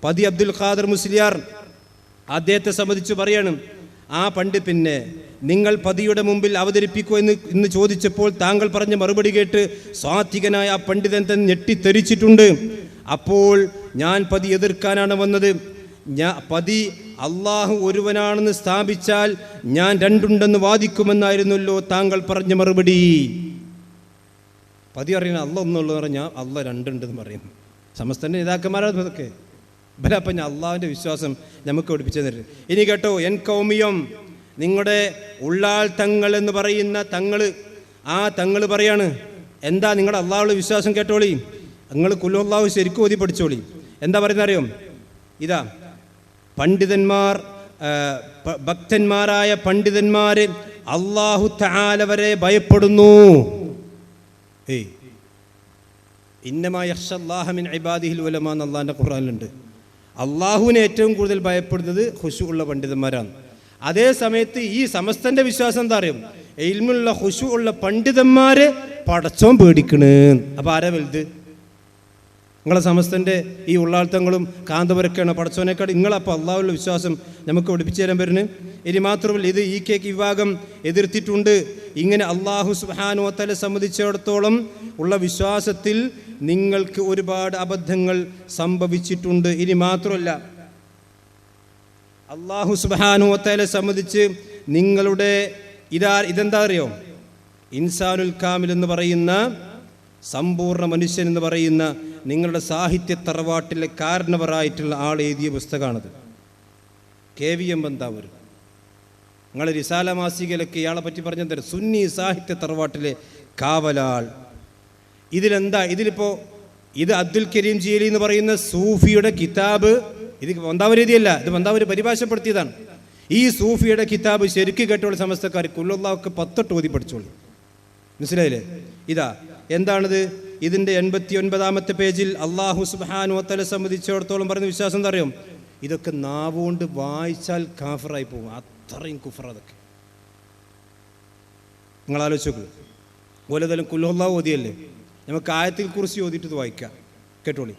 പതി അബ്ദുൽ ഖാദർ മുസ്ലിയാർ അദ്ദേഹത്തെ സംബന്ധിച്ച് പറയാണ്, ആ പിന്നെ നിങ്ങൾ പതിയുടെ മുമ്പിൽ അവതരിപ്പിക്കൂ എന്ന് ചോദിച്ചപ്പോൾ താങ്കൾ പറഞ്ഞ മറുപടി കേട്ട് സ്വാത്വികനായ ആ പണ്ഡിതൻ തന്നെ ഞെട്ടിത്തെറിച്ചിട്ടുണ്ട്. അപ്പോൾ ഞാൻ പതി എതിർക്കാനാണ് വന്നത്. പതി അള്ളാഹു ഒരുവനാണെന്ന് സ്ഥാപിച്ചാൽ ഞാൻ രണ്ടുണ്ടെന്ന് വാദിക്കുമെന്നായിരുന്നല്ലോ താങ്കൾ പറഞ്ഞ മറുപടി. പതി അറിയണം അല്ല ഒന്നുള്ളൂ പറഞ്ഞാൽ അല്ല രണ്ടുണ്ടെന്ന് പറയുന്നു. സമസ്തന്റെ നേതാക്കന്മാരാണ് ഇതൊക്കെ. അപ്പം ഞാൻ അള്ളാഹുവിൻ്റെ വിശ്വാസം നമുക്ക് പഠിപ്പിച്ചു തരും. ഇനി കേട്ടോ, എൻ കൗമിയം, നിങ്ങളുടെ ഉള്ളാൾ തങ്ങൾ എന്ന് പറയുന്ന തങ്ങൾ, ആ തങ്ങൾ പറയാണ്, എന്താ നിങ്ങളുടെ അള്ളാഹുള്ള വിശ്വാസം കേട്ടോളി. നിങ്ങൾ കുല്ലല്ലാഹു ശരിക്കും ഓതി പഠിച്ചോളി. എന്താ പറയുന്നത് അറിയോ? ഇതാ, പണ്ഡിതന്മാർ, ഭക്തന്മാരായ പണ്ഡിതന്മാർ അല്ലാഹു തആല വരെ ഭയപ്പെടുന്നു. ഇന്നമാ യഖ്ശല്ലാഹ മിൻ ഇബാദിഹിൽ ഉലമാ എന്ന് അള്ളാഹിൻ്റെ ഖുർആനിലുണ്ട്. അള്ളാഹുവിനെ ഏറ്റവും കൂടുതൽ ഭയപ്പെടുന്നത് ഖുശൂ ഉള്ള പണ്ഡിതന്മാരാണ്. അതേ സമയത്ത് ഈ സമസ്തന്റെ വിശ്വാസം എന്താ അറിയും? ഇൽമുള്ള ഖുശൂ ഉള്ള പണ്ഡിതന്മാരെ പടച്ചോൻ പേടിക്കണ്. അപ്പം ആരാ വലുത്? നിങ്ങളെ സമസ്തന്റെ ഈ ഉള്ളാൾത്തങ്ങളും കാന്തപുരക്കാണ് പടച്ചോനേക്കാൾ. നിങ്ങളപ്പോൾ അള്ളാഹുള്ള വിശ്വാസം നമുക്ക് പഠിപ്പിച്ചു തരാൻ വരുന്നത്. ഇനി മാത്രമല്ല, ഇത് ഈ കേക്ക് വിഭാഗം എതിർത്തിട്ടുണ്ട്. ഇങ്ങനെ അള്ളാഹു സുബ്ഹാനഹു വ തആല സംബന്ധിച്ചിടത്തോളം ഉള്ള വിശ്വാസത്തിൽ നിങ്ങൾക്ക് ഒരുപാട് അബദ്ധങ്ങൾ സംഭവിച്ചിട്ടുണ്ട്. ഇനി മാത്രമല്ല, അള്ളാഹു സുബ്ഹാനഹു വ തആല സംബന്ധിച്ച് നിങ്ങളുടെ ഇതെന്താ അറിയോ? ഇൻസാനുൽ കാമിൽ എന്ന് പറയുന്ന, സമ്പൂർണ്ണ മനുഷ്യൻ എന്ന് പറയുന്ന നിങ്ങളുടെ സാഹിത്യ തറവാട്ടിലെ കാരണവരായിട്ടുള്ള ആൾ എഴുതിയ പുസ്തകമാണത്. KVM ബന്താവൂർ. നിങ്ങൾ റിസാല മാസികയിലൊക്കെ ഇയാളെ പറ്റി പറഞ്ഞു തരാം. സുന്നി സാഹിത്യ തറവാട്ടിലെ കാവലാൾ. ഇതിലെന്താ? ഇതിലിപ്പോൾ ഇത് അബ്ദുൽ കരീം ജീലി എന്ന് പറയുന്ന സൂഫിയുടെ കിതാബ്. ഇത് ബന്താവൂർ എഴുതിയല്ല, ഇത് ബന്താവൂർ പരിഭാഷപ്പെടുത്തിയതാണ്. ഈ സൂഫിയുടെ കിതാബ് ശരിക്കും കേട്ടോളൂ സമസ്തക്കാർ. കുല്ലല്ലാഹുക്ക് 10 ഓതി പഠിച്ചോളൂ. മനസ്സിലായില്ലേ? ഇതാ എന്താണിത്? ഇതിൻ്റെ 89ാമത്തെ പേജിൽ അള്ളാഹു സുബ്ഹാനഹു വ തആല സംബന്ധിച്ചിടത്തോളം പറയുന്ന വിശ്വാസം എന്താ അറിയും? ഇതൊക്കെ നാവുകൊണ്ട് വായിച്ചാൽ കാഫിറായി പോകും. അത്രയും കുഫർ അതൊക്കെ. നിങ്ങൾ ആലോചിച്ച് നോക്ക്. ഓലേതായാലും കുല്ലല്ലാഹു ഓതിയല്ലേ, നമുക്ക് ആയത്തിൽ കുറിച്ച് ഓതിയിട്ട് വായിക്കാം. കേട്ടോളി.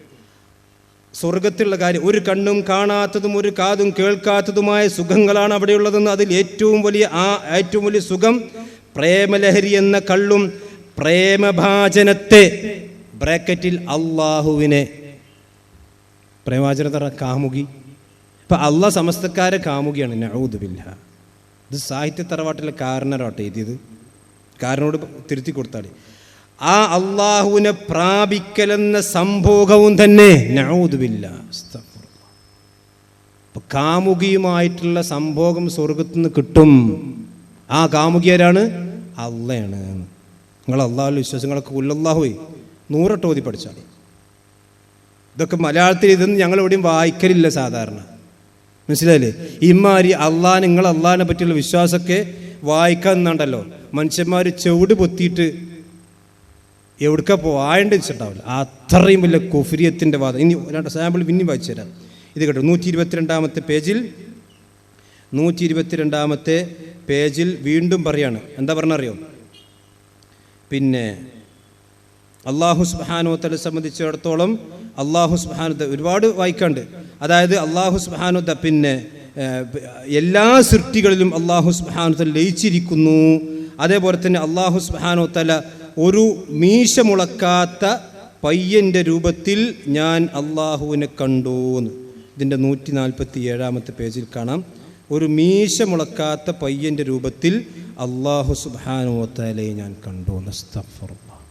സ്വർഗത്തിലുള്ള കാര്യം, ഒരു കണ്ണും കാണാത്തതും ഒരു കാതും കേൾക്കാത്തതുമായ സുഖങ്ങളാണ് അവിടെയുള്ളതെന്ന്. അതിൽ ഏറ്റവും വലിയ സുഖം പ്രേമലഹരി എന്ന കള്ളും പ്രേമഭാജനത്തെ ബ്രാക്കറ്റിൽ അള്ളാഹുവിനെ, പ്രവാചകൻ പറഞ്ഞ കാമുകി. ഇപ്പം അള്ളാഹ് സമസ്തക്കാരെ കാമുകിയാണ്. നഊദു ബില്ലാഹ്. ഇത് സാഹിത്യ തറവാട്ടിലെ കാരണരാട്ടെ എഴുതിയത്. കാരനോട് തിരുത്തി കൊടുത്താൽ ആ അള്ളാഹുവിനെ പ്രാപിക്കലെന്ന സംഭോഗവും തന്നെ നഊദു ബില്ലാഹ്. അപ്പം കാമുകിയുമായിട്ടുള്ള സംഭോഗം സ്വർഗത്തു നിന്ന് കിട്ടും. ആ കാമുകിയാരാണ്? അള്ളയാണ്. നിങ്ങൾ അള്ളാഹുവിൽ വിശ്വാസങ്ങളൊക്കെ ഉല്ലല്ലാഹുവേ 100 ഓതി പഠിച്ചാൽ. ഇതൊക്കെ മലയാളത്തിൽ ഇതൊന്നും ഞങ്ങൾ എവിടെയും വായിക്കലില്ല സാധാരണ, മനസ്സിലായില്ലേ? ഇമ്മാരി നിങ്ങൾ അള്ളാഹിനെ പറ്റിയുള്ള വിശ്വാസമൊക്കെ വായിക്കാൻ നിന്നുണ്ടല്ലോ മനുഷ്യന്മാർ ചെവിട് പൊത്തിയിട്ട് എവിടേക്കാ പോയാണ്ട് വെച്ചിട്ടുണ്ടാവില്ല. അത്രയും വലിയ കുഫ്രിയത്തിൻ്റെ വാദം. ഇനി 2 സാമ്പിൾ പിന്നെയും വായിച്ചു തരാം. ഇത് കേട്ടോ, 122 പേജിൽ 122 പേജിൽ വീണ്ടും പറയാണ്. എന്താ പറഞ്ഞറിയോ? പിന്നെ അള്ളാഹു സുബ്ഹാനഹു വ തആല സംബന്ധിച്ചിടത്തോളം അള്ളാഹു സുബ്ഹാനഹു വ തആല ഒരുപാട് വായിക്കാണ്ട്. അതായത് അള്ളാഹു സുബ്ഹാനഹു വ തആല പിന്നെ എല്ലാ സൃഷ്ടികളിലും അള്ളാഹു സുബ്ഹാനഹു വ തആല ലയിച്ചിരിക്കുന്നു. അതേപോലെ തന്നെ അള്ളാഹു സുബ്ഹാനഹു വ തആല ഒരു മീശ മുളക്കാത്ത പയ്യൻ്റെ രൂപത്തിൽ ഞാൻ അള്ളാഹുവിനെ കണ്ടു എന്ന്. ഇതിൻ്റെ 147 പേജിൽ കാണാം. ഒരു മീശ മുളക്കാത്ത പയ്യൻ്റെ രൂപത്തിൽ അള്ളാഹു സുബ്ഹാനഹു വ തആലയെ ഞാൻ കണ്ടു. അസ്തഗ്ഫിറുല്ലാഹ്.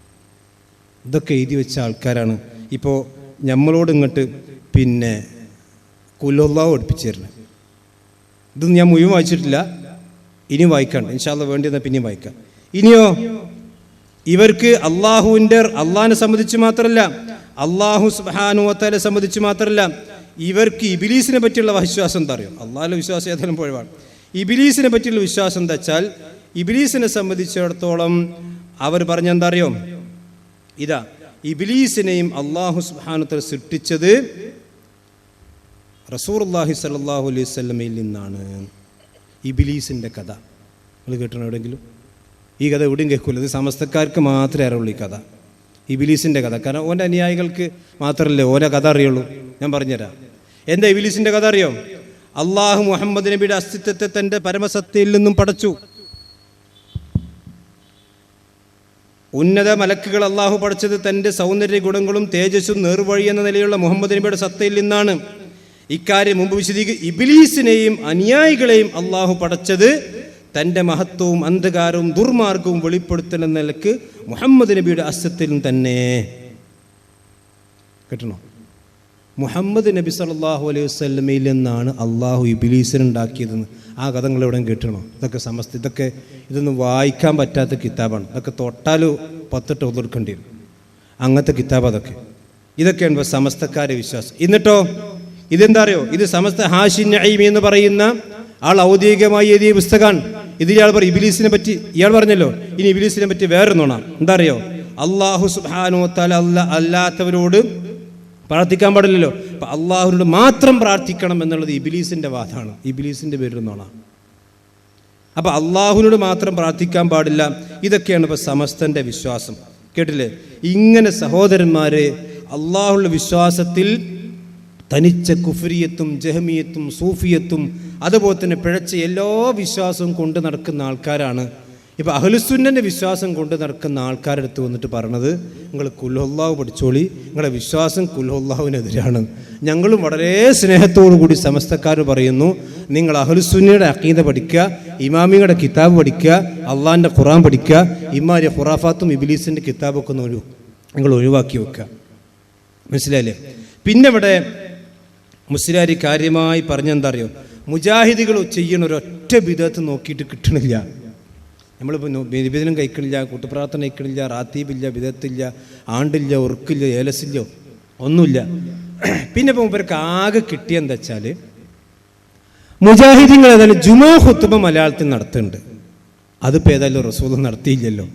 ഇതൊക്കെ എഴുതി വെച്ച ആൾക്കാരാണ് ഇപ്പോൾ നമ്മളോട് ഇങ്ങോട്ട് പിന്നെ കുല്ലല്ലാഹു പഠിപ്പിച്ചു തരുന്നത്. ഇതൊന്നും ഞാൻ മുഴുവൻ വായിച്ചിട്ടില്ല, ഇനി വായിക്കാണ്ട് ഇൻഷാ അല്ലാഹ് വേണ്ടി വന്നാൽ പിന്നെയും വായിക്കാം. ഇനിയോ ഇവർക്ക് അള്ളാഹിനെ സംബന്ധിച്ച് മാത്രമല്ല, അള്ളാഹു സുബ്ഹാനഹു വ തആലയെ സംബന്ധിച്ച് മാത്രമല്ല, ഇവർക്ക് ഇബ്ലീസിനെ പറ്റിയുള്ള വിശ്വാസം എന്താ അറിയോ? അള്ളാഹിലെ വിശ്വാസം ഏതായാലും പോഴവാണ്. ഇബ്ലീസിനെ പറ്റിയുള്ള വിശ്വാസം എന്താ വെച്ചാൽ, ഇബ്ലീസിനെ സംബന്ധിച്ചിടത്തോളം അവർ പറഞ്ഞെന്താ അറിയോ? ഇതാ, ഇബ്ലീസിനെയും അള്ളാഹു സുബ്ഹാനഹു വ തആല സൃഷ്ടിച്ചത് റസൂലുള്ളാഹി സ്വല്ലല്ലാഹു അലൈഹി വസല്ലമയിൽ നിന്നാണ്. ഇബ്ലീസിൻ്റെ കഥ നിങ്ങൾ കേട്ടോ എവിടെയെങ്കിലും? ഈ കഥ എവിടെയും കേൾക്കില്ല. ഇത് സമസ്തക്കാർക്ക് മാത്രമേ അറിയുള്ളൂ ഈ കഥ, ഇബ്ലീസിൻ്റെ കഥ. കാരണം ഓൻ്റെ അനുയായികൾക്ക് മാത്രമല്ലേ ഓരോ കഥ അറിയുള്ളൂ. ഞാൻ പറഞ്ഞുതരാം. എന്താ ഇബ്ലീസിൻ്റെ കഥ അറിയോ? അള്ളാഹു മുഹമ്മദ് നബിയുടെ അസ്തിത്വത്തെ തൻ്റെ പരമസത്തയിൽ നിന്നും പടച്ചു. ഉന്നത മലക്കുകൾ അള്ളാഹു പഠിച്ചത് തൻ്റെ സൗന്ദര്യ ഗുണങ്ങളും തേജസ്സും നേർവഴി എന്ന നിലയുള്ള മുഹമ്മദ് നബിയുടെ സത്തയിൽ നിന്നാണ്. ഇക്കാര്യം മുമ്പ് ഇബ്ലീസിനെയും അനുയായികളെയും അള്ളാഹു പഠിച്ചത് തൻ്റെ മഹത്വവും അന്ധകാരവും ദുർമാർഗവും വെളിപ്പെടുത്തുന്ന നിലക്ക് മുഹമ്മദ് നബിയുടെ അസ്തിത്വത്തിലും തന്നെ. കേട്ടണോ? മുഹമ്മദ് നബി സല്ലല്ലാഹു അലൈഹി വസല്ലമയിൽ നിന്നാണ് അള്ളാഹു ഇബ്ലീസിനുണ്ടാക്കിയതെന്ന്. ആ കഥ നിങ്ങൾ എവിടെയും കേട്ടണോ? ഇതൊന്നും വായിക്കാൻ പറ്റാത്ത കിതാബാണ്. ഇതൊക്കെ തൊട്ടാൽ 10 ഒതുക്കേണ്ടി വരും. അങ്ങനത്തെ കിതാബ് ഇതൊക്കെയാണ് സമസ്തക്കാരെ വിശ്വാസം. എന്നിട്ടോ ഇതെന്താ അറിയോ? ഇത് സമസ്ത ഹാഷിം നഈമി എന്ന് പറയുന്ന ആൾ ഔദ്യോഗികമായി എഴുതിയ പുസ്തകമാണ്. ഇതിൽ ഇയാൾ പറയും ഇബ്ലീസിനെ പറ്റി, ഇയാൾ പറഞ്ഞല്ലോ ഇനി ഇബ്ലീസിനെ പറ്റി വേറൊന്നാണ്. എന്താ അറിയോ? അള്ളാഹു സുബ്ഹാനഹു വ തആല അല്ലാത്തവരോട് പ്രാർത്ഥിക്കാൻ പാടില്ലല്ലോ. അപ്പം അള്ളാഹുവിനോട് മാത്രം പ്രാർത്ഥിക്കണം എന്നുള്ളത് ഇബ്ലീസിൻ്റെ വാദമാണ്. ഇബ്ലീസിൻ്റെ പേരിലൊന്നാണ്. അപ്പം അള്ളാഹുവിനോട് മാത്രം പ്രാർത്ഥിക്കാൻ പാടില്ല. ഇതൊക്കെയാണ് ഇപ്പോൾ സമസ്തൻ്റെ വിശ്വാസം. കേട്ടില്ലേ? ഇങ്ങനെ സഹോദരന്മാരെ അള്ളാഹുവിൻ്റെ വിശ്വാസത്തിൽ തനിച്ച കുഫ്രിയത്തും ജഹമിയത്തും സൂഫിയത്തും അതുപോലെ തന്നെ പിഴച്ച എല്ലാ വിശ്വാസവും കൊണ്ട് നടക്കുന്ന ആൾക്കാരാണ്. ഇപ്പോൾ അഹ്ലുസുന്നൻ്റെ വിശ്വാസം കൊണ്ട് നടക്കുന്ന ആൾക്കാരെടുത്ത് വന്നിട്ട് പറഞ്ഞത് നിങ്ങൾ കുൽഹുല്ലാഹു പഠിച്ചോളി, നിങ്ങളുടെ വിശ്വാസം കുൽഹുല്ലാഹുവിനെതിരാണ്. ഞങ്ങളും വളരെ സ്നേഹത്തോടു കൂടി സമസ്തക്കാർ പറയുന്നു, നിങ്ങൾ അഹ്ലുസുന്നയുടെ അഖീദ പഠിക്കുക, ഇമാമിയുടെ കിതാബ് പഠിക്കുക, അള്ളാഹിൻ്റെ ഖുർആൻ പഠിക്കുക, ഇമാരി ഖുറാഫാത്തും ഇബ്ലീസിൻ്റെ കിതാബൊക്കെ നിങ്ങൾ ഒഴിവാക്കി വെക്കുക. മനസ്സിലായില്ലേ? പിന്നെ ഇവിടെ മുസ്ലിയാരി കാര്യമായി പറഞ്ഞെന്താ അറിയോ? മുജാഹിദികൾ ചെയ്യുന്ന ഒരൊറ്റ ബിദഅത്ത് നോക്കിയിട്ട് കിട്ടണില്ല. നമ്മളിപ്പോൾ നിബിധനം കഴിക്കണില്ല, കൂട്ടുപ്രാർത്ഥന കഴിക്കണില്ല, റാത്തീബില്ല, ബിദഅത്തില്ല, ആണ്ടില്ല, ഉറുക്കില്ല, ഏലസില്ലോ ഒന്നുമില്ല. പിന്നെ ഇപ്പോൾ ഇവർക്ക് ആകെ കിട്ടിയെന്താ വെച്ചാൽ മുജാഹിദീങ്ങൾ ഏതായാലും ജുമാ ഖുത്ബ മലയാളത്തിൽ നടത്തുന്നുണ്ട്. അതിപ്പോൾ ഏതായാലും റസൂൽ നടത്തിയില്ലല്ലോ.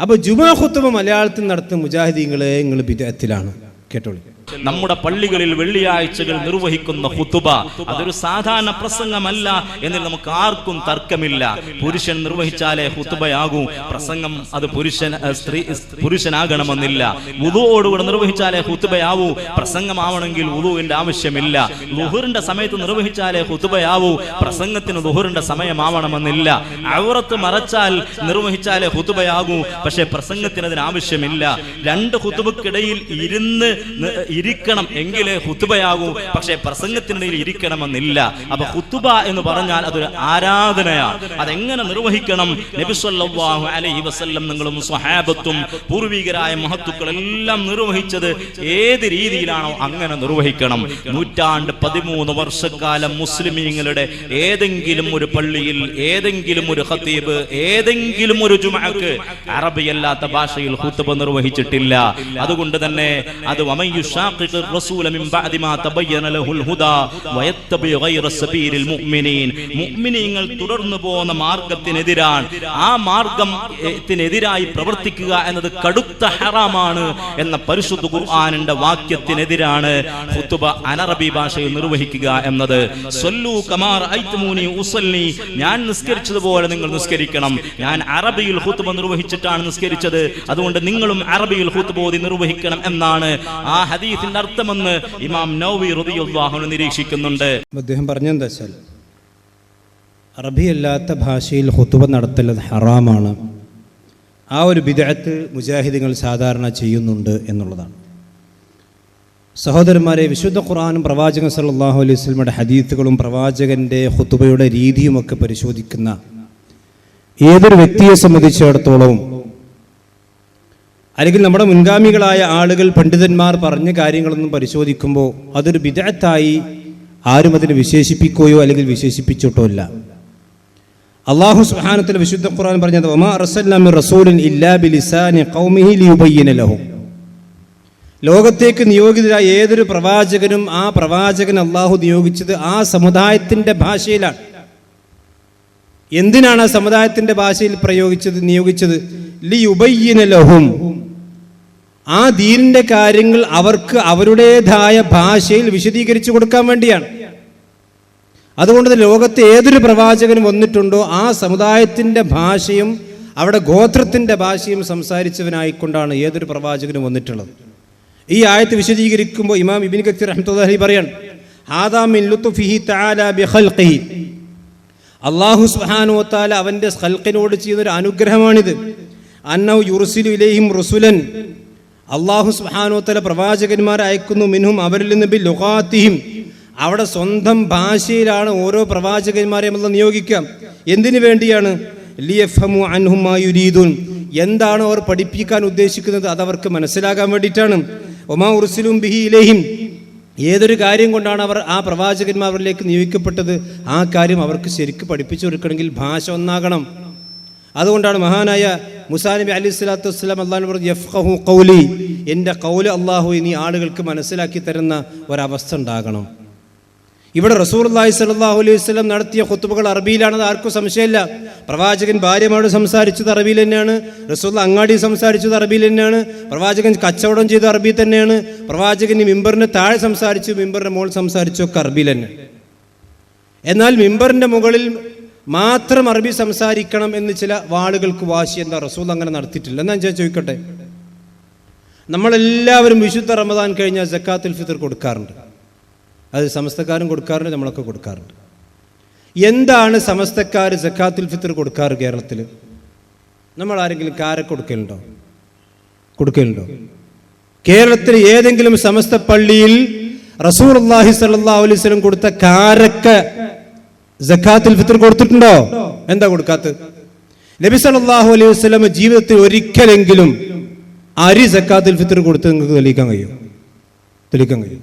അപ്പോൾ ജുമാ ഖുത്ബ മലയാളത്തിൽ നടത്തുന്ന മുജാഹിദീങ്ങളെ നിങ്ങൾ ബിദഅത്തിലാണ്. കേട്ടോളൂ. നമ്മുടെ പള്ളികളിൽ വെള്ളിയാഴ്ചകൾ നിർവഹിക്കുന്ന ഖുതുബ അതൊരു സാധാരണ പ്രസംഗമല്ല എന്ന് നമുക്ക് ആർക്കും തർക്കമില്ല. പുരുഷൻ നിർവഹിച്ചാലേ ഖുതുബയാകൂ, പ്രസംഗം അത് പുരുഷനാകണമെന്നില്ല. വുദൂഓടുകൂടെ നിർവഹിച്ചാലേ ഖുതുബയാവൂ, പ്രസംഗമാവണമെങ്കിൽ വുദൂവിന്റെ ആവശ്യമില്ല. ളുഹറിന്റെ സമയത്ത് നിർവഹിച്ചാലേ ഖുതുബയാവൂ, പ്രസംഗത്തിന് ളുഹറിന്റെ സമയമാവണമെന്നില്ല. ഔറത്ത് മറച്ചാൽ നിർവഹിച്ചാലേ ഖുതുബയാകൂ, പക്ഷേ പ്രസംഗത്തിന് അതിന് ആവശ്യമില്ല. രണ്ട് ഖുതുബക്കിടയിൽ ഇരിക്കണം എങ്കിലേ ഖുതുബയാകൂ, പക്ഷേ പ്രസംഗത്തിനിടയിൽ ഇരിക്കണമെന്നില്ല. അപ്പൊ ഖുതുബ എന്ന് പറഞ്ഞാൽ അതൊരു ആരാധനയാണ്. അതെങ്ങനെ നിർവഹിക്കണം? നബി സല്ലല്ലാഹു അലൈഹി വസല്ലം നിങ്ങളും സ്വഹാബത്തും പൂർവികരായ മഹത്തുക്കളെല്ലാം നിർവഹിച്ചത് ഏത് രീതിയിലാണോ അങ്ങനെ നിർവഹിക്കണം. 113 വർഷക്കാലം മുസ്ലിമീങ്ങളുടെ ഏതെങ്കിലും ഒരു പള്ളിയിൽ ഏതെങ്കിലും ഒരു ഖതീബ് ഏതെങ്കിലും ഒരു ജുമഅക്ക് അറബിയല്ലാത്ത ഭാഷയിൽ ഖുതുബ നിർവഹിച്ചിട്ടില്ല. അതുകൊണ്ട് തന്നെ അത് വമയുശാഖിഖിർ റസൂല മിൻ ബഅദി മാ തബയ്യന ലഹുൽ ഹുദാ വയത്തബി ഗൈറ സബീലിൽ മുഅ്മിനീൻ, മുഅ്മിനീങ്ങൾ തുടർന്നു പോകുന്ന മാർഗ്ഗത്തിനെതിരാണ്. ആ മാർഗ്ഗത്തിനെതിരായി പ്രവർത്തിക്കുക എന്നത് കടുത്ത ഹറാമാണ് എന്ന പരിശുദ്ധ ഖുർആനിന്റെ വാക്യത്തിനെതിരാണ് ഖുതുബ അനറബി ഭാഷയിൽ നിർവഹിക്കുക എന്നത്. സ്വല്ലു കമാ റഅയ്തുമൂനി ഉസല്ലി, ഞാൻ നിസ്കരിച്ചതുപോലെ നിങ്ങൾ നിസ്കരിക്കണം. ഞാൻ അറബിയിൽ ഖുതുബ നിർവഹിച്ചിട്ടാണ് നിസ്കരിച്ചത്, അതുകൊണ്ട് നിങ്ങളും അറബിയിൽ ഖുതുബ ഓതി നിർവഹിക്കണം എന്നാണ് ആ ഹദീസിന്റെ അർത്ഥമെന്ന് ഇമാം നവവി റളിയല്ലാഹു അൻഹു നിരീക്ഷിക്കുന്നുണ്ട്. അദ്ദേഹം പറഞ്ഞെന്താ വെച്ചാൽ അറബിയല്ലാത്ത ഭാഷയിൽ ഖുതുബ നടത്തൽ ഹറാമാണ്. ആ ഒരു ബിദ്അത്ത് മുജാഹിദുകൾ സാധാരണ ചെയ്യുന്നുണ്ട് എന്നുള്ളതാണ്. സഹോദരന്മാരെ, വിശുദ്ധ ഖുർആനും പ്രവാചകൻ സല്ലല്ലാഹു അലൈഹി വസല്ലമയുടെ ഹദീസുകളും പ്രവാചകന്റെ ഖുതുബയുടെ രീതിയുമൊക്കെ പരിശോധിക്കുന്ന ഏതൊരു വ്യക്തിയെ സംബന്ധിച്ചിടത്തോളം, അല്ലെങ്കിൽ നമ്മുടെ മുൻഗാമികളായ ആളുകൾ പണ്ഡിതന്മാർ പറഞ്ഞ കാര്യങ്ങളൊന്നും പരിശോധിക്കുമ്പോൾ അതൊരു ബിദ്അത്തായി ആരും അതിനെ വിശേഷിപ്പിക്കുകയോ അല്ലെങ്കിൽ വിശേഷിപ്പിച്ചിട്ടോ ഇല്ല. അല്ലാഹു സുബ്ഹാനഹു വ തആല വിശുദ്ധ ഖുർആൻ പറഞ്ഞത് വമാ അർസൽനാ മിർ റസൂലിൻ ഇല്ലാ ബിലിസാനി ഖൗമിഹി ലിയുബയ്യിന ലഹും, ലോകത്തേക്ക് നിയോഗിതരായ ഏതൊരു പ്രവാചകനും ആ പ്രവാചകൻ അല്ലാഹു നിയോഗിച്ചത് ആ സമുദായത്തിന്റെ ഭാഷയിലാണ്. എന്തിനാണ് ആ സമുദായത്തിന്റെ ഭാഷയിൽ നിയോഗിച്ചത്? ലിയുബയ്യിന ലഹും, ആ ദീനിന്റെ കാര്യങ്ങൾ അവർക്ക് അവരുടേതായ ഭാഷയിൽ വിശദീകരിച്ചു കൊടുക്കാൻ വേണ്ടിയാണ്. അതുകൊണ്ട് ലോകത്തെ ഏതൊരു പ്രവാചകനും വന്നിട്ടുണ്ടോ ആ സമുദായത്തിന്റെ ഭാഷയും അവിടെ ഗോത്രത്തിന്റെ ഭാഷയും സംസാരിച്ചവനായിക്കൊണ്ടാണ് ഏതൊരു പ്രവാചകനും വന്നിട്ടുള്ളത്. ഈ ആയത്ത് വിശദീകരിക്കുമ്പോൾ ഇമാം ഇബ്നു കസീർ റഹ്മത്തുള്ളാഹി പറയാണ്, ഹാദാ മിൻ ലുത്ഫിഹി തആല ബിഖൽഖിഹി, അല്ലാഹു സുബ്ഹാനഹു വ തആല അവന്റെ ഖൽഖിനോട് ചെയ്യുന്നൊരു അനുഗ്രഹമാണിത്. അന്നഹു യുർസിലു ഇലൈഹിം റുസുലൻ, അല്ലാഹു സുബ്ഹാനഹു വ തആല പ്രവാചകന്മാരെ അയക്കുന്നു, മിൻഹും അവരിൽ നിന്ന് ബി ലുഗാതിഹിം, അവിടെ സ്വന്തം ഭാഷയിലാണ് ഓരോ പ്രവാചകന്മാരെയും അല്ലാഹു നിയോഗിക്കുക. എന്തിനു വേണ്ടിയാണ്? ലിയഫ്ഹമു അൻഹും മാ യുരീദൂൻ, എന്താണ് അവർ പഠിപ്പിക്കാൻ ഉദ്ദേശിക്കുന്നത് അതവർക്ക് മനസ്സിലാകാൻ വേണ്ടിയിട്ടാണ്. വമാ ഉർസിലും ബിഹി ഇലൈഹിം, ഏതൊരു കാര്യം കൊണ്ടാണ് അവർ ആ പ്രവാചകന്മാരിലേക്ക് നിയോഗിക്കപ്പെട്ടത് ആ കാര്യം അവർക്ക് ശരിക്കും പഠിപ്പിച്ചു കൊടുക്കണമെങ്കിൽ ഭാഷ ഒന്നാകണം. അതുകൊണ്ടാണ് മഹാനായ മൂസാ നബി അലൈഹി സ്വലാത്തു വസ്സലാം അല്ലാഹു പറഞ്ഞു യഫ്ഖഹു ഖൗലി, എൻ്റെ ഖൗല് അല്ലാഹു ഇനി ആളുകൾക്ക് മനസ്സിലാക്കി തരുന്ന ഒരവസ്ഥ ഉണ്ടാകണം. ഇവിടെ റസൂലുള്ളാഹി സ്വല്ലല്ലാഹു അലൈഹി വസല്ലം നടത്തിയ ഖുതുബകൾ അറബിയിലാണെന്ന് ആർക്കും സംശയമില്ല. പ്രവാചകൻ ഭാര്യമാരോട് സംസാരിച്ചത് അറബിയിൽ തന്നെയാണ്. റസൂലുള്ളാഹി അങ്ങാടി സംസാരിച്ചത് അറബിയിൽ തന്നെയാണ്. പ്രവാചകൻ കച്ചവടം ചെയ്ത അറബി തന്നെയാണ്. പ്രവാചകൻ മിമ്പറിന് താഴെ സംസാരിച്ചു, മിമ്പറിന്റെ മുകളിൽ സംസാരിച്ചു ഒക്കെ അറബിയിൽ തന്നെ. എന്നാൽ മിമ്പറിന്റെ മുകളിൽ മാത്രം അറബി സംസാരിക്കണം എന്ന് ചില ആളുകൾക്ക് വാശി. എന്താ റസൂൽ അങ്ങനെ നടത്തിയിട്ടില്ല എന്നാ ഞാൻ ചോദിക്കട്ടെ. നമ്മളെല്ലാവരും വിശുദ്ധ റമദാൻ കഴിഞ്ഞാൽ സക്കാത്തുൽ ഫിത്ർ കൊടുക്കാറുണ്ട്. അത് സമസ്തക്കാരും കൊടുക്കാറുണ്ട്, നമ്മളൊക്കെ കൊടുക്കാറുണ്ട്. എന്താണ് സമസ്തക്കാർ സക്കാത്തുൽ ഫിത്ർ കൊടുക്കാറ് കേരളത്തിൽ? നമ്മൾ ആരെങ്കിലും കാര കൊടുക്കലുണ്ടോ? കേരളത്തിൽ ഏതെങ്കിലും സമസ്ത പള്ളിയിൽ റസൂലുള്ളാഹി സ്വല്ലല്ലാഹു അലൈഹി വസല്ലം കൊടുത്ത കാരക്ക സക്കാത്തുൽ ഫിത്ർ കൊടുത്തിട്ടുണ്ടോ? എന്താ കൊടുക്കാത്തത്? നബി സല്ലല്ലാഹു അലൈഹി വസല്ലം ജീവിതത്തിൽ ഒരിക്കലെങ്കിലും അരി സക്കാത്തുൽ ഫിത്ർ കൊടുത്ത് നിങ്ങൾക്ക് തെളിയിക്കാൻ കഴിയും?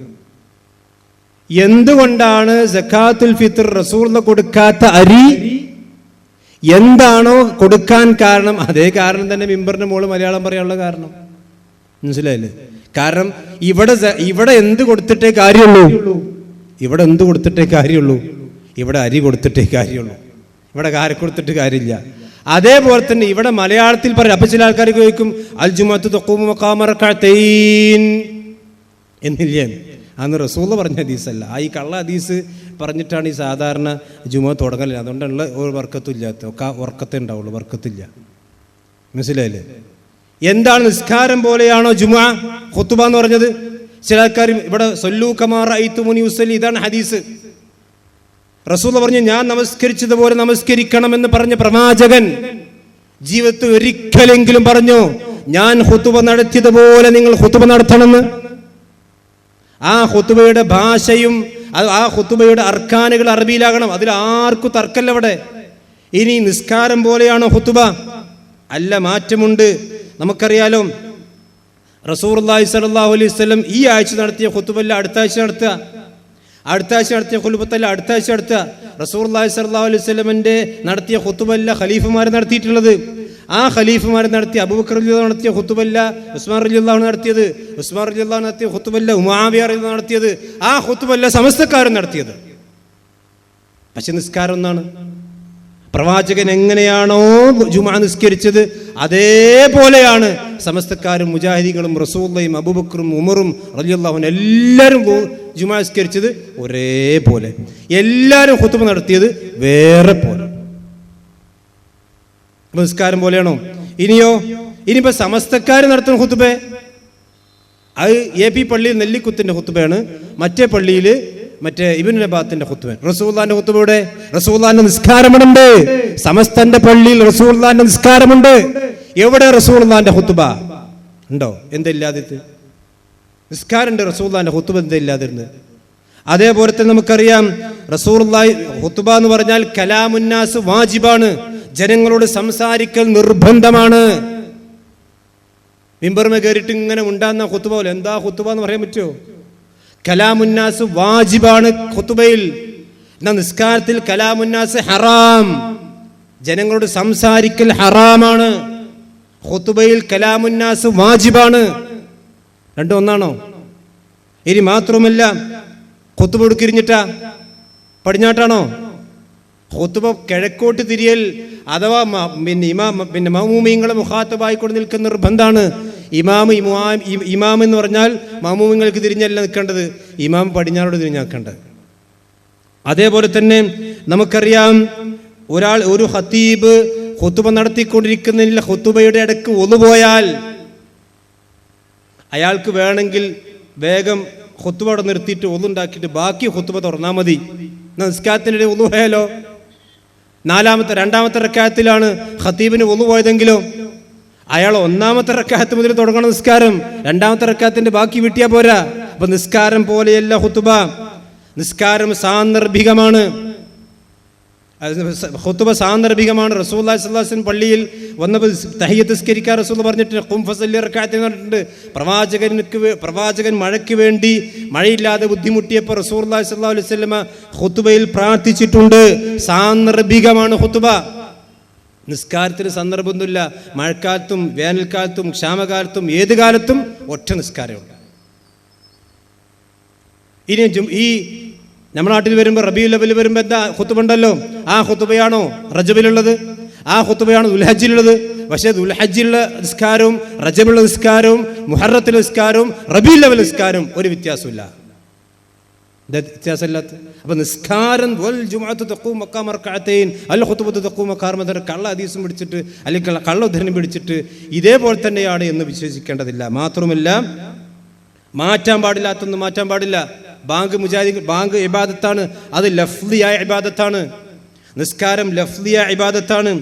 എന്തുകൊണ്ടാണ് സക്കാത്തുൽ ഫിത്ർ റസൂലിന് കൊടുക്കാത്ത അരി എന്താണോ കൊടുക്കാൻ കാരണം അതേ കാരണം തന്നെ മിമ്പറിന്റെ മോള് മലയാളം പറയാനുള്ള കാരണം മനസ്സിലായില്ലേ? കാരണം ഇവിടെ എന്ത് കൊടുത്തിട്ടേ കാര്യമുള്ളൂ? ഇവിടെ അരി കൊടുത്തിട്ടേ കാര്യമുള്ളൂ. ഇവിടെ കാര കൊടുത്തിട്ട് കാര്യമില്ല. അതേപോലെ തന്നെ ഇവിടെ മലയാളത്തിൽ പറയും. അപ്പൊ ചില ആൾക്കാർ ചോദിക്കും അൽ ജുമുഅത്തു തഖൂമു മഖാമ റകഅതൈൻ, എന്നില്ലേ? അന്ന് റസൂൽ പറഞ്ഞ ഹദീസല്ല, ഈ കള്ള ഹദീസ് പറഞ്ഞിട്ടാണ് ഈ സാധാരണ ജുമ തുടങ്ങലില്ല. അതുകൊണ്ടുള്ള ഒരു വർക്കത്തില്ലാത്ത ഒക്കെ ഉറക്കത്തേ ഉണ്ടാവുള്ളൂ, വർക്കത്തില്ല. മനസ്സിലായില്ലേ? എന്താണ് നിസ്കാരം പോലെയാണോ ജുമ ഖുതുബ എന്ന് പറഞ്ഞത്? ചില ആൾക്കാർ ഇവിടെ സല്ലൂ കമാ റഅയ്തുമുനി ഉസല്ലി, ഇതാണ് ഹദീസ്. റസൂൽ പറഞ്ഞു ഞാൻ നമസ്കരിച്ചതുപോലെ നമസ്കരിക്കണമെന്ന് പറഞ്ഞ പ്രവാചകൻ ജീവിതത്തിൽ ഒരിക്കലെങ്കിലും പറഞ്ഞു ഞാൻ ഖുതുബ നടത്തിയതുപോലെ നിങ്ങൾ ഖുതുബ നടത്തണമെന്ന്? ആ ഖുതുബയുടെ ഭാഷയും ആ ഖുതുബയുടെ അർക്കാനുകൾ അറബിയിലാകണം. അതിൽ ആർക്കും തർക്കല്ല അവിടെ. ഇനി നിസ്കാരം പോലെയാണോ ഖുതുബ? അല്ല, മാറ്റമുണ്ട്. നമുക്കറിയാലോ റസൂലുള്ളാഹി സ്വല്ലല്ലാഹു അലൈഹി വസല്ലം ഈ ആഴ്ച നടത്തിയ ഖുതുബല്ല അടുത്ത ആഴ്ച നടത്തുക, അടുത്ത ആഴ്ച നടത്തിയ ഖുതുബത്തല്ല അടുത്ത ആഴ്ച നടത്തുക. റസൂലുള്ളാഹി സ്വല്ലല്ലാഹു അലൈഹി വസല്ലമിന്റെ നടത്തിയ ഖുതുബല്ല ഖലീഫമാർ നടത്തിയിട്ടുള്ളത്. ആ ഖലീഫമാർ നടത്തിയ അബൂബക്കർ റളിയല്ലാഹു നടത്തിയ ഖുതുബല്ല ഉസ്മാൻ റളിയല്ലാഹു നടത്തിയത്, ഉസ്മാൻ റളിയല്ലാഹു നടത്തിയ ഖുതുബല്ല മുആവിയ റളിയല്ലാഹു നടത്തിയത്, ആ ഖുതുബല്ല സമസ്തക്കാരൻ നടത്തിയത്. പക്ഷെ നിസ്കാരം ഒന്നാണ്. പ്രവാചകൻ എങ്ങനെയാണോ ജുമുഅ നിസ്കരിച്ചത് അതേപോലെയാണ് സമസ്തക്കാരും മുജാഹിദീങ്ങളും റസൂലുള്ളാഹിയും അബൂബക്കറും ഉമറും റളിയല്ലാഹു അൻഹും എല്ലാവരും ജുമുഅ നിസ്കരിച്ചത് ഒരേപോലെ, എല്ലാവരും ഖുതുബ നടത്തിയത് വേറെ പോലെ. നിസ്കാരം പോലെയാണോ? ഇനിയിപ്പോ സമസ്തക്കാർ നടത്തുന്ന ഖുതുബ അത് AP പള്ളിയിൽ നെല്ലിക്കുത്തിന്റെ ഖുതുബയാണ്, മറ്റേ പള്ളിയിൽ മറ്റേ ഇബ്നു നബാത്തിന്റെ ഖുതുബ. റസൂലുള്ളാഹിന്റെ ഖുതുബയുടെ റസൂലുള്ളാഹിന്റെ നിസ്കാരമുണ്ട്. സമസ്തന്റെ പള്ളിയിൽ റസൂലുള്ളാഹിന്റെ നിസ്കാരമുണ്ട്. എവിടെ റസൂലുള്ളാഹിന്റെ ഖുതുബ ഉണ്ടോ? എന്തില്ലാതിരുന്നത്? നിസ്കാരമുണ്ട്, റസൂലുള്ളാഹിന്റെ ഖുതുബ എന്തില്ലാതിരുന്നത്? അതേപോലെ തന്നെ നമുക്കറിയാം റസൂലുള്ളാഹി ഖുതുബ എന്ന് പറഞ്ഞാൽ കലാമുന്നാസ് വാജിബാണ്, ജനങ്ങളോട് സംസാരിക്കൽ നിർബന്ധമാണ്. മിമ്പർമേ കയറിയിട്ട് ഇങ്ങനെ ഉണ്ടാകുന്ന ഖുതുബ പോലെ എന്താ ഖുതുബ എന്ന് പറയാൻ പറ്റുമോ? കലാമുന്നാസ് വാജിബാണ് ഖുതുബയിൽ. എന്നാൽ നിസ്കാരത്തിൽ കലാമുന്നാസ് ഹറാം, ജനങ്ങളോട് സംസാരിക്കൽ ഹറാമാണ്. ഖുതുബയിൽ കലാമുന്നാസ് വാജിബാണ്. രണ്ടും ഒന്നാണോ? ഇനി മാത്രമല്ല ഖുതുബ എടുക്കിരിഞ്ഞിട്ടാ പടിഞ്ഞാട്ടാണോ? ഖുതുബ കിഴക്കോട്ട് തിരിയൽ അഥവാ പിന്നെ മഅ്മൂമീങ്ങളെ മുഖാത്തബായിക്കൊണ്ട് നിൽക്കുന്ന നിർബന്ധമാണ്. ഇമാം എന്ന് പറഞ്ഞാൽ മഅ്മൂമിങ്ങൾക്ക് തിരിഞ്ഞല്ല നിൽക്കേണ്ടത്, ഇമാം പടിഞ്ഞാറോട് തിരിഞ്ഞാക്കേണ്ടത്. അതേപോലെ തന്നെ നമുക്കറിയാം ഒരു ഖതീബ് ഖുതുബ നടത്തിക്കൊണ്ടിരിക്കുന്നതിൽ ഖുതുബയുടെ ഇടയ്ക്ക് ഒളു പോയാൽ അയാൾക്ക് വേണമെങ്കിൽ വേഗം ഖുതുബ അവിടെ നിർത്തിയിട്ട് ഒളുണ്ടാക്കിയിട്ട് ബാക്കി ഖുതുബ തുറന്നാൽ മതി. നിസ്കാരത്തിനിടെ ഒളു പോയാലോ? രണ്ടാമത്തെ റക്അത്തിലാണ് ഖതീബിന് ഒളു പോയതെങ്കിലോ അയാൾ ഒന്നാമത്തെ റക്അത്ത് മുതൽ തുടങ്ങണം നിസ്കാരം, രണ്ടാമത്തെ റക്അത്തിന്റെ ബാക്കി വിട്ടിയാ പോരാ. അപ്പൊ നിസ്കാരം പോലെയല്ല ഖുതുബ. നിസ്കാരം സാന്ദർഭികമാണ്, ഖുതുബ സാന്ദർഭികമാണ്. റസൂലുള്ളാഹി സ്വല്ലല്ലാഹു അലൈഹി വസല്ലം പള്ളിയിൽ വന്നപ്പോൾ തഹിയ്യത്ത് നിസ്കരിക്കാൻ റസൂൽ പറഞ്ഞിട്ട് ഖും ഫസല്ലി റക്അത്തൈൻ പറഞ്ഞിട്ടുണ്ട്. പ്രവാചകൻ മഴയ്ക്ക് വേണ്ടി മഴയില്ലാതെ ബുദ്ധിമുട്ടിയപ്പോൾ റസൂലുള്ളാഹി സ്വല്ലല്ലാഹു അലൈഹി വസല്ലം ഖുതുബയിൽ പ്രാർത്ഥിച്ചിട്ടുണ്ട്. സാന്ദർഭികമാണ് ഖുതുബ. നിസ്കാരത്തിന് സന്ദർഭമൊന്നുമില്ല. മഴക്കാലത്തും വേനൽക്കാലത്തും ക്ഷാമകാലത്തും ഏത് കാലത്തും ഒറ്റ നിസ്കാരമുണ്ട്. ഇനി ഈ നമ്മുടെ നാട്ടിൽ വരുമ്പോൾ റബീഉൽ അവ്വൽ വരുമ്പോൾ എന്താ ഖുതുബ ഉണ്ടല്ലോ, ആ ഖുതുബയാണോ റജബിലുള്ളത്? ആ ഖുതുബയാണോ ദുൽഹജ്ജിലുള്ളത്? പക്ഷേ ദുൽഹജ്ജിലുള്ള നിസ്കാരവും റജബിലുള്ള നിസ്കാരവും മുഹറത്തിലെ നിസ്കാരവും റബീഉൽ അവ്വൽ നിസ്കാരവും ഒരു വ്യത്യാസമില്ല, വ്യത്യാസമില്ലാത്ത. അപ്പൊ നിസ്കാരം കള്ള ഹദീസും പിടിച്ചിട്ട് അല്ലെങ്കിൽ കള്ള ഉദ്ധരണം പിടിച്ചിട്ട് ഇതേപോലെ തന്നെയാണ് എന്ന് വിശ്വസിക്കേണ്ടതില്ല. മാത്രമല്ല മാറ്റാൻ പാടില്ലാത്തൊന്നും മാറ്റാൻ പാടില്ല. ബാങ്ക് ഇബാദത്താണ്, അത് ലഫ്ലിയായ ഇബാദത്താണ്. നിസ്കാരം ലഫ്ലിയായ ഇബാദത്താണ്.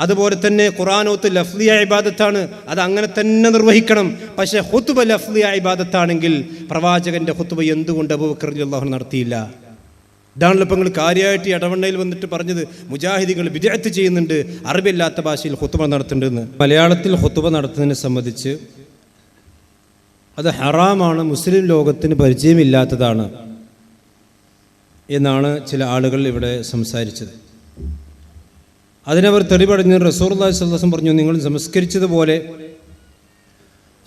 അതുപോലെ തന്നെ ഖുർആനോത്ത് ലഫ്ലിയായ ഇബാദത്താണ്, അത് അങ്ങനെ തന്നെ നിർവഹിക്കണം. പക്ഷേ ഖുതുബ ലഫ്ലിയായ ഇബാദത്താണെങ്കിൽ പ്രവാചകന്റെ ഖുതുബ എന്തുകൊണ്ട് അബൂബക്കർ റളിയല്ലാഹു അൻഹു നടത്തിയില്ല? ഇതാണല്ലോ ഇപ്പം നിങ്ങൾ കാര്യമായിട്ട് ഇടവണ്ണയിൽ വന്നിട്ട് പറഞ്ഞത് മുജാഹിദികൾ ബിദ്അത്ത് ചെയ്യുന്നുണ്ട്, അറബിയല്ലാത്ത ഭാഷയിൽ ഖുതുബ നടത്തുന്നുണ്ടെന്ന്. മലയാളത്തിൽ ഖുതുബ നടത്തുന്നതിനെ സംബന്ധിച്ച് അത് ഹറാമാണ്, മുസ്ലിം ലോകത്തിന് പരിചയമില്ലാത്തതാണ് എന്നാണ് ചില ആളുകൾ ഇവിടെ സംസാരിച്ചത്. അതിനവർ തെളിവടഞ്ഞ് റസൂലുള്ളാഹി സ്വല്ലല്ലാഹു അലൈഹി വസല്ലം പറഞ്ഞു, നിങ്ങൾ നമസ്കരിച്ചതുപോലെ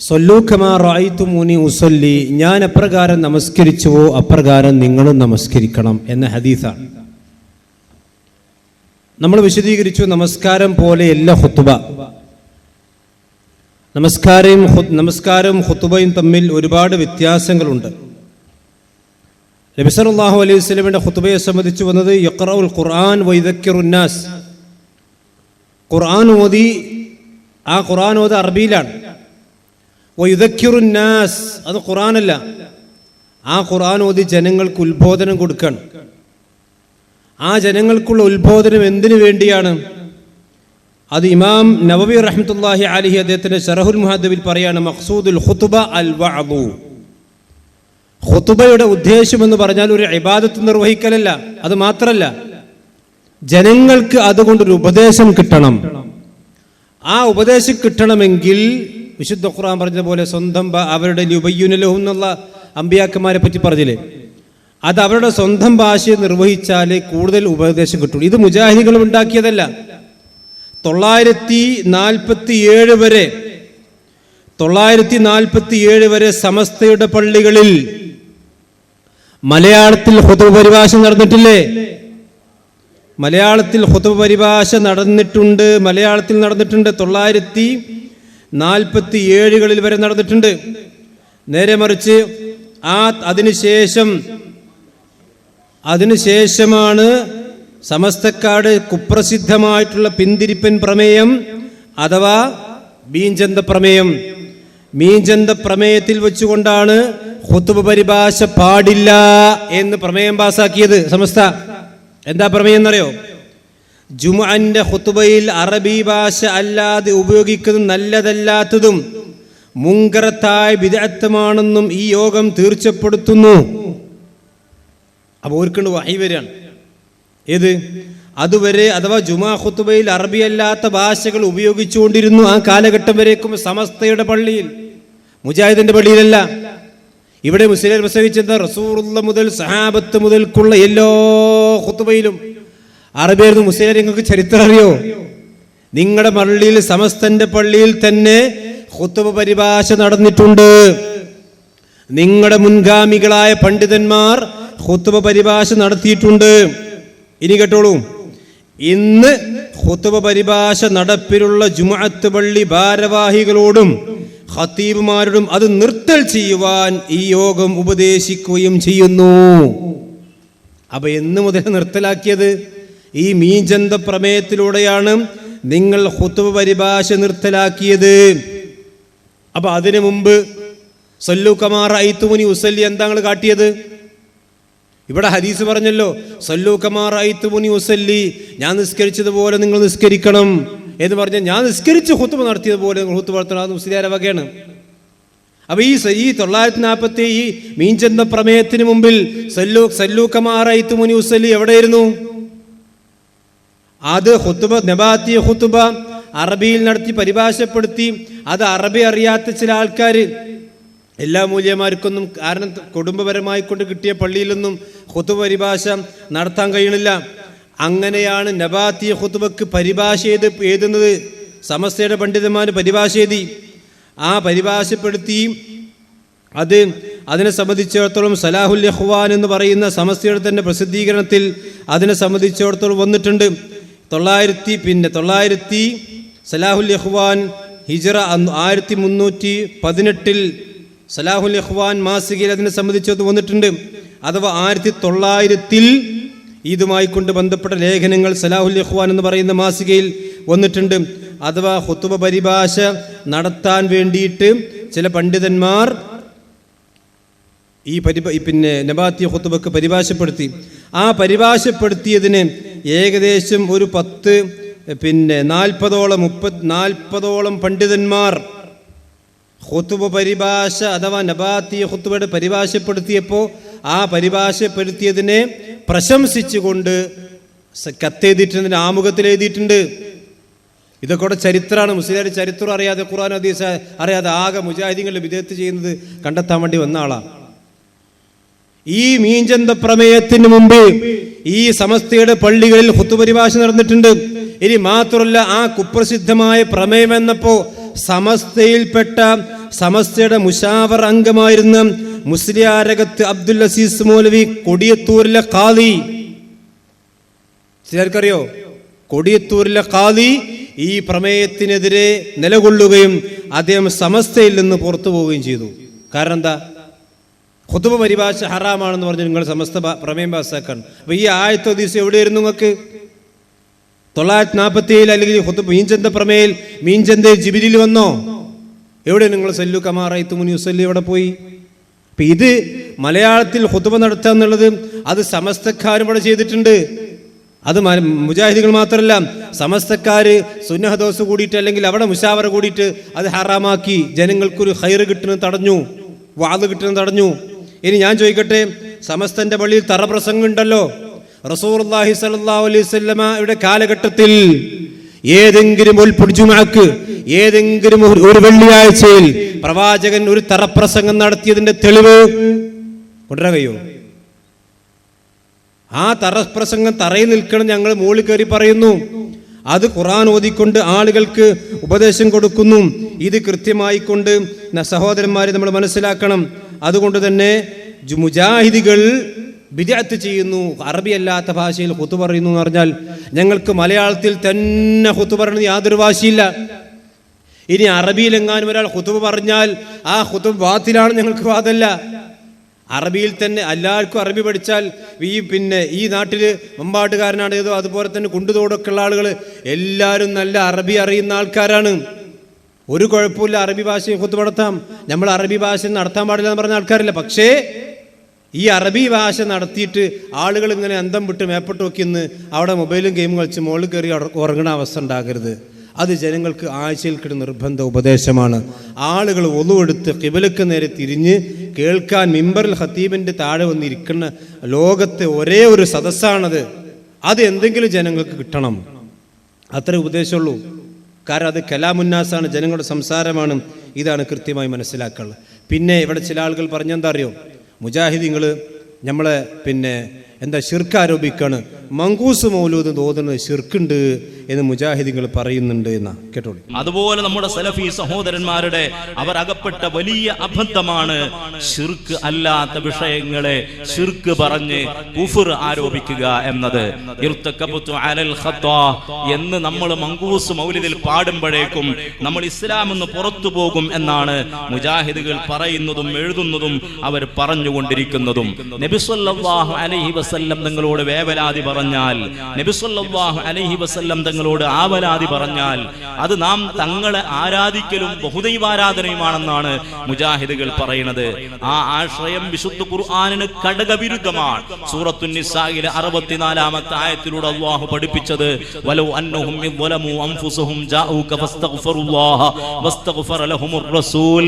സ്വല്ലൂ കമാ റഅയ്തുമൂനി ഉസല്ലി, ഞാൻ എപ്രകാരം നമസ്കരിച്ചുവോ അപ്രകാരം നിങ്ങളും നമസ്കരിക്കണം എന്ന ഹദീസാണ്. നമ്മൾ വിശദീകരിച്ചു, നമസ്കാരം പോലെയല്ല ഖുതുബ. നമസ്കാരവും ഖുതുബയും തമ്മിൽ ഒരുപാട് വ്യത്യാസങ്ങളുണ്ട്. നബി സല്ലല്ലാഹു അലൈഹി വസല്ലമയുടെ ഖുതുബയെ സംബന്ധിച്ച് വന്നത് യഖറഉൽ ഖുർആൻ വയുദക്കിറുൻ നാസ്, ഖുർആൻ ഓതി, ആ ഖുർആൻ ഓത് അറബിയിലാണ്. വയുദക്കിറുൻ നാസ്, അത് ഖുർആനല്ല, ആ ഖുർആൻ ഓതി ജനങ്ങൾക്ക് ഉത്ബോധനം കൊടുക്കണം. ആ ജനങ്ങൾക്കുള്ള ഉത്ബോധനം എന്തിനു വേണ്ടിയാണ്? അത് ഇമാം നവവി റഹ്മത്തുള്ളാഹി അലൈഹി അദ്ദേഹത്തിന്റെ ശറഹുൽ മുഹദ്ദബിൽ പറയാണ്, മഖ്സൂദുൽ ഖുതുബ അൽ വഅദു. ഖുതുബയുടെ ഉദ്ദേശം എന്ന് പറഞ്ഞാൽ ഒരു ഇബാദത്ത് നിർവഹിക്കലല്ല, അത് മാത്രമല്ല, ജനങ്ങൾക്ക് അതുകൊണ്ടൊരു ഉപദേശം കിട്ടണം. ആ ഉപദേശം കിട്ടണമെങ്കിൽ വിശുദ്ധ ഖുർആൻ പറഞ്ഞതുപോലെ സ്വന്തം അവരുടെ ലുബയ്യുന ലഹും എന്നുള്ള അമ്പിയാക്കന്മാരെ പറ്റി പറഞ്ഞില്ലേ, അത് അവരുടെ സ്വന്തം ഭാഷയിൽ നിർവഹിച്ചാലേ കൂടുതൽ ഉപദേശം കിട്ടുള്ളൂ. ഇത് മുജാഹിദുകൾ ഉണ്ടാക്കിയതല്ല. 947 വരെ സമസ്തയുടെ പള്ളികളിൽ മലയാളത്തിൽ ഖുതുബ പരിഭാഷ നടന്നിട്ടില്ലേ? മലയാളത്തിൽ ഖുതുബ പരിഭാഷ നടന്നിട്ടുണ്ട്. 947 വരെ നടന്നിട്ടുണ്ട്. നേരെ മറിച്ച് അതിനുശേഷമാണ് സമസ്തക്കാട് കുപ്രസിദ്ധമായിട്ടുള്ള പിന്തിരിപ്പൻ പ്രമേയം അഥവാ മീഞ്ചന്ത പ്രമേയം. മീഞ്ചന്ത പ്രമേയത്തിൽ വെച്ചുകൊണ്ടാണ് ഖുതുബ പരിഭാഷ പാടില്ല എന്ന് പ്രമേയം പാസാക്കിയത് സമസ്ത. എന്താ പ്രമേയം എന്നറിയോ? ജുമുഅന്റെ ഖുതുബയിൽ അറബി ഭാഷ അല്ലാതെ ഉപയോഗിക്കുന്നത് നല്ലതല്ലാത്തതും മുങ്കറത്തായ ബിദ്അത്തുമാണെന്നും ഈ യോഗം തീർച്ചപ്പെടുത്തുന്നു. അപ്പോൾ ഓർക്കൊണ്ട് വഹി വരികയാണ്. ഏത്? അതുവരെ അഥവാ ജുമാ ഖുതുബയിൽ അറബി അല്ലാത്ത ഭാഷകൾ ഉപയോഗിച്ചുകൊണ്ടിരുന്നു. ആ കാലഘട്ടം വരേക്കും സമസ്തയുടെ പള്ളിയിൽ, മുജാഹിദിന്റെ പള്ളിയിലല്ല. ഇവിടെ മുസ്ലിം പ്രസംഗിച്ചെന്ന റസൂലുള്ള മുതൽ സഹാബത്ത് മുതൽക്കുള്ള എല്ലാ ഖുതുബയിലും അറബിയായിരുന്നു. മുസ്ലിം നിങ്ങൾക്ക് ചരിത്രം അറിയോ? നിങ്ങളുടെ പള്ളിയിൽ, സമസ്തന്റെ പള്ളിയിൽ തന്നെ ഖുതുബ പരിഭാഷ നടന്നിട്ടുണ്ട്. നിങ്ങളുടെ മുൻഗാമികളായ പണ്ഡിതന്മാർ ഖുതുബ പരിഭാഷ നടത്തിയിട്ടുണ്ട്. ഇനി കേട്ടോളൂ, ഇന്ന് ഖുതുബ പരിഭാഷ നടപ്പിലുള്ള ജുമുഅത്ത് പള്ളി ഭാരവാഹികളോടും ഖതീബുമാരോടും അത് നിർത്തൽ ചെയ്യുവാൻ ഈ യോഗം ഉപദേശിക്കുകയും ചെയ്യുന്നു. അപ്പൊ എന്ന് മുതൽ നിർത്തലാക്കിയത്? ഈ മീഞ്ചന്ത പ്രമേയത്തിലൂടെയാണ് നിങ്ങൾ ഖുതുബ പരിഭാഷ നിർത്തലാക്കിയത്. അപ്പൊ അതിനു മുമ്പ് സല്ലു കമാ റഅയ്തുമുനി ഉസല്ലി എന്താ നിങ്ങൾ കാട്ടിയത്? ഇവിടെ ഹദീസ് പറഞ്ഞല്ലോ, സല്ലു കമാ റഅയ്തുമുനി ഉസല്ലി, ഞാൻ നിസ്കരിച്ചതുപോലെ നിങ്ങൾ നിസ്കരിക്കണം എന്ന് പറഞ്ഞാൽ ഞാൻ നിസ്കരിച്ച് ഖുതുബ നടത്തിയതുപോലെ നിങ്ങൾ ഖുതുബ നടത്തണം. അത് മുസ്ലിയാരെ വകയാണ്. അപ്പൊ ഈ 947 ഈ മീഞ്ചന്ത പ്രമേയത്തിന് മുമ്പിൽ സല്ലു കമാ റഅയ്തുമുനി ഉസല്ലി എവിടെയായിരുന്നു? അത് ഖുതുബ, നബാത്തിയ ഖുതുബ അറബിയിൽ നടത്തി പരിഭാഷപ്പെടുത്തി. അത് അറബി അറിയാത്ത ചില ആൾക്കാർ, എല്ലാ മൂല്യമാർക്കൊന്നും, കാരണം കുടുംബപരമായി കൊണ്ട് കിട്ടിയ പള്ളിയിലൊന്നും ഖുതുബ പരിഭാഷ നടത്താൻ കഴിയണില്ല. അങ്ങനെയാണ് നബാത്തിയ ഖുതുബക്ക് പരിഭാഷ എഴുതുന്നത്. സമസ്തയുടെ പണ്ഡിതന്മാർ പരിഭാഷ എഴുതി, ആ പരിഭാഷപ്പെടുത്തി. അതിനെ സംബന്ധിച്ചിടത്തോളം സലാഹുൽ ഇഖ്വാൻ എന്ന് പറയുന്ന സമസ്തയുടെ തന്നെ പ്രസിദ്ധീകരണത്തിൽ അതിനെ സംബന്ധിച്ചിടത്തോളം വന്നിട്ടുണ്ട്. 900 സലാഹുൽ ഇഖ്വാൻ ഹിജ്റ 1318 സലാഹുൽ ഇഖ്വാൻ മാസികയിൽ അതിനെ സംബന്ധിച്ചത് വന്നിട്ടുണ്ട്. അഥവാ 1900 ഇതുമായി കൊണ്ട് ബന്ധപ്പെട്ട ലേഖനങ്ങൾ സലാഹുൽ ഇഖ്വാൻ എന്ന് പറയുന്ന മാസികയിൽ വന്നിട്ടുണ്ട്. അഥവാ ഖുതുബ പരിഭാഷ നടത്താൻ വേണ്ടിയിട്ട് ചില പണ്ഡിതന്മാർ ഈ നബാത്തിയ ഖുതുബക്ക് പരിഭാഷപ്പെടുത്തി. ആ പരിഭാഷപ്പെടുത്തിയതിന് ഏകദേശം ഒരു 40ഓളം പണ്ഡിതന്മാർ ഖുതുബ പരിഭാഷ അഥവാ നബാത്തിയ ഖുതുബയുടെ പരിഭാഷപ്പെടുത്തിയപ്പോൾ ആ പരിഭാഷപ്പെടുത്തിയതിനെ പ്രശംസിച്ചുകൊണ്ട് കത്തെഴുതിയിട്ടുണ്ട്, ആമുഖത്തിൽ എഴുതിയിട്ടുണ്ട്. ഇതൊക്കെ കൂടെ ചരിത്രമാണ്. മുസ്ലിം ചരിത്രം അറിയാതെ, ഖുർആൻ ഹദീസ് അറിയാതെ ആകെ മുജാഹിദീങ്ങൾ വിദഗ്ധ ചെയ്യുന്നത് കണ്ടെത്താൻ വേണ്ടി വന്ന ആളാണ്. ഈ മീഞ്ചന്ത പ്രമേയത്തിന് മുമ്പ് ഈ സമസ്തയുടെ പള്ളികളിൽ ഖുതുബ പരിഭാഷ നടന്നിട്ടുണ്ട്. ഇനി മാത്രമല്ല, ആ കുപ്രസിദ്ധമായ പ്രമേയം എന്നപ്പോ സമസ്തയിൽപ്പെട്ട സമസ്തയുടെ മുശാവർ അംഗമായിരുന്ന മുസ്ലിയാരകത്ത് അബ്ദുൽ അസീസ് മൗലവി, കൊടിയത്തൂരിലെ ഖാദി, ചിലർക്കറിയോ? കൊടിയത്തൂരിലെ ഖാദി ഈ പ്രമേയത്തിനെതിരെ നിലകൊള്ളുകയും അദ്ദേഹം സമസ്തയിൽ നിന്ന് പുറത്തു പോവുകയും ചെയ്തു. കാരണം എന്താ? ഖുതുബ പരിഭാഷ ഹറാമാണെന്ന് പറഞ്ഞ് നിങ്ങൾ സമസ്ത പ്രമേയം പാസ്സാക്കാൻ. അപ്പോൾ ഈ ആയത്ത് ഹദീസ് എവിടെയായിരുന്നു നിങ്ങൾക്ക്? 947 അല്ലെങ്കിൽ ഖുതുബ മീൻചന്ത പ്രമേയിൽ മീൻചന്ത ജിബിലിൽ വന്നോ? എവിടെ നിങ്ങൾ സല്ലു കമാ റഅയ്തുമുനി ഉസല്ലി എവിടെ പോയി? അപ്പം ഇത് മലയാളത്തിൽ ഖുതുബ നടത്തുക എന്നുള്ളത് അത് സമസ്തക്കാരും ഇവിടെ ചെയ്തിട്ടുണ്ട്. അത് മുജാഹിദുകൾ മാത്രമല്ല, സമസ്തക്കാർ സുന്നഹദോസ് കൂടിയിട്ട് അല്ലെങ്കിൽ അവിടെ മുശാവറ കൂടിയിട്ട് അത് ഹറാമാക്കി ജനങ്ങൾക്കൊരു ഖൈറ് കിട്ടുന്നത് തടഞ്ഞു, വാദ് കിട്ടുന്നത് തടഞ്ഞു. ഇനി ഞാൻ ചോദിക്കട്ടെ, സമസ്തന്റെ പള്ളിയിൽ തറപ്രസംഗം ഉണ്ടല്ലോ. റസൂലുള്ളാഹി സ്വല്ലല്ലാഹു അലൈഹി വസല്ലമയുടെ കാലഘട്ടത്തിൽ ഏതെങ്കിലും ഒരു ജുമുഅക്ക് ഏതെങ്കിലും ഒരു വെള്ളിയാഴ്ചയിൽ പ്രവാചകൻ ഒരു തറപ്രസംഗം നടത്തിയതിന്റെ തെളിവ് കൊണ്ടുവരാൻ കഴിയുമോ? ആ തറപ്രസംഗം തറയിൽ നിൽക്കണം, ഞങ്ങൾ മുകളിൽ കയറി പറയുന്നു. അത് ഖുർആൻ ഓതിക്കൊണ്ട് ആളുകൾക്ക് ഉപദേശം കൊടുക്കുന്നു. ഇത് കൃത്യമായിക്കൊണ്ട് സഹോദരന്മാരെ നമ്മൾ മനസ്സിലാക്കണം. അതുകൊണ്ട് തന്നെ മുജാഹിദികൾ ബിദ്അത്ത് ചെയ്യുന്നു, അറബി അല്ലാത്ത ഭാഷയിൽ ഖുതുബ പറയുന്നു എന്ന് പറഞ്ഞാൽ ഞങ്ങൾക്ക് മലയാളത്തിൽ തന്നെ ഖുതുബ പറയുന്നത് യാതൊരു വാശിയില്ല. ഇനി അറബിയിലെങ്ങാനും ഒരാൾ ഖുതുബ പറഞ്ഞാൽ ആ ഖുതുബ ബാത്തിലാണ്, ഞങ്ങൾക്ക് വാദമല്ല. അറബിയിൽ തന്നെ എല്ലാവർക്കും അറബി പഠിച്ചാൽ ഈ നാട്ടിൽ മമ്പാട്ടുകാരനാണ് ഏതോ അതുപോലെ തന്നെ കുണ്ടുതോടൊക്കെ ഉള്ള ആളുകൾ എല്ലാവരും നല്ല അറബി അറിയുന്ന ആൾക്കാരാണ്. ഒരു കുഴപ്പമില്ല, അറബി ഭാഷയും ഖുതുബ നടത്താം. നമ്മൾ അറബി ഭാഷ നടത്താൻ പാടില്ല എന്ന് പറഞ്ഞ ആൾക്കാരില്ല. പക്ഷേ ഈ അറബി ഭാഷ നടത്തിയിട്ട് ആളുകൾ ഇങ്ങനെ അന്തം വിട്ട് മേപ്പെട്ട് നോക്കിന്ന് അവിടെ മൊബൈലും ഗെയിമും കളിച്ച് മുകളിൽ കയറി ഉറങ്ങുന്ന അവസ്ഥ ഉണ്ടാകരുത്. അത് ജനങ്ങൾക്ക് ആഴ്ചയിൽ കിട്ടുന്ന നിർബന്ധ ഉപദേശമാണ്. ആളുകൾ ഒളുവെടുത്ത് ഖിബലക്ക് നേരെ തിരിഞ്ഞ് കേൾക്കാൻ മിമ്പറിൽ ഖത്തീബിൻ്റെ താഴെ വന്നിരിക്കുന്ന ലോകത്തെ ഒരേ ഒരു സദസ്സാണത്. അത് എന്തെങ്കിലും ജനങ്ങൾക്ക് കിട്ടണം, അത്രേ ഉദ്ദേശമുള്ളൂ. കാരണം അത് കലാമുന്നാസാണ്, ജനങ്ങളുടെ സംസാരമാണ്. ഇതാണ് കൃത്യമായി മനസ്സിലാക്കാനുള്ളത്. പിന്നെ ഇവിടെ ചില ആളുകൾ പറഞ്ഞെന്താ അറിയോ, മുജാഹിദീങ്ങൾ നമ്മളെ എന്താ ശിർക്ക് ആരോപിക്കാണ്, മങ്കൂസ് മൗലൂദ് തോന്നുന്നത് ശിർക്കുണ്ട് എന്ന് മുജാഹിദീങ്ങൾ പറയുന്നുണ്ട് എന്നാ കേട്ടോളൂ. അതുപോലെ നമ്മുടെ സലഫി സഹോദരന്മാരുടെ അവർ അകപ്പെട്ട വലിയ അബദ്ധമാണ് ശിർക്ക് അല്ലാത്ത വിഷയങ്ങളെ ശിർക്ക് പറഞ്ഞ് കുഫർ ആരോപിക്കുക എന്നത്. എന്ന് നമ്മൾ മങ്കൂസ് മൗലിദിൽ പാടുമ്പോഴേക്കും നമ്മൾ ഇസ്ലാം എന്ന് പുറത്തു പോകും എന്നാണ് മുജാഹിദുകൾ പറയുന്നതും എഴുതുന്നതും അവർ പറഞ്ഞുകൊണ്ടിരിക്കുന്നതും. നബി സല്ലല്ലാഹു അലൈഹി വസല്ലം തങ്ങളോട് വേവലാതി പറഞ്ഞാൽ, നബി സല്ലല്ലാഹു അലൈഹി വസല്ലം തങ്ങളോട് ആവലാതി പറഞ്ഞാൽ അത് നാം തങ്ങളെ ആരാധിക്കലും ബഹുദൈവാരാധനയുമാണെന്നാണ് മുജാഹിദുകൾ പറയുന്നത്. ആ ആശ്രയം വിശുദ്ധ ഖുർആനിന് ഘടകവിരുദ്ധമാണ്. സൂറത്തുൻ നിസായിലെ 64-ാമത്തെ ആയത്തിലൂടെ അല്ലാഹു പഠിപ്പിച്ചത് വലൗ അന്നഹും യളമു അൻഫുസഹും ജാഊക ഫസ്തഗ്ഫിറുല്ലാഹ വസ്തഗ്ഫറ ലഹുമുർ റസൂൽ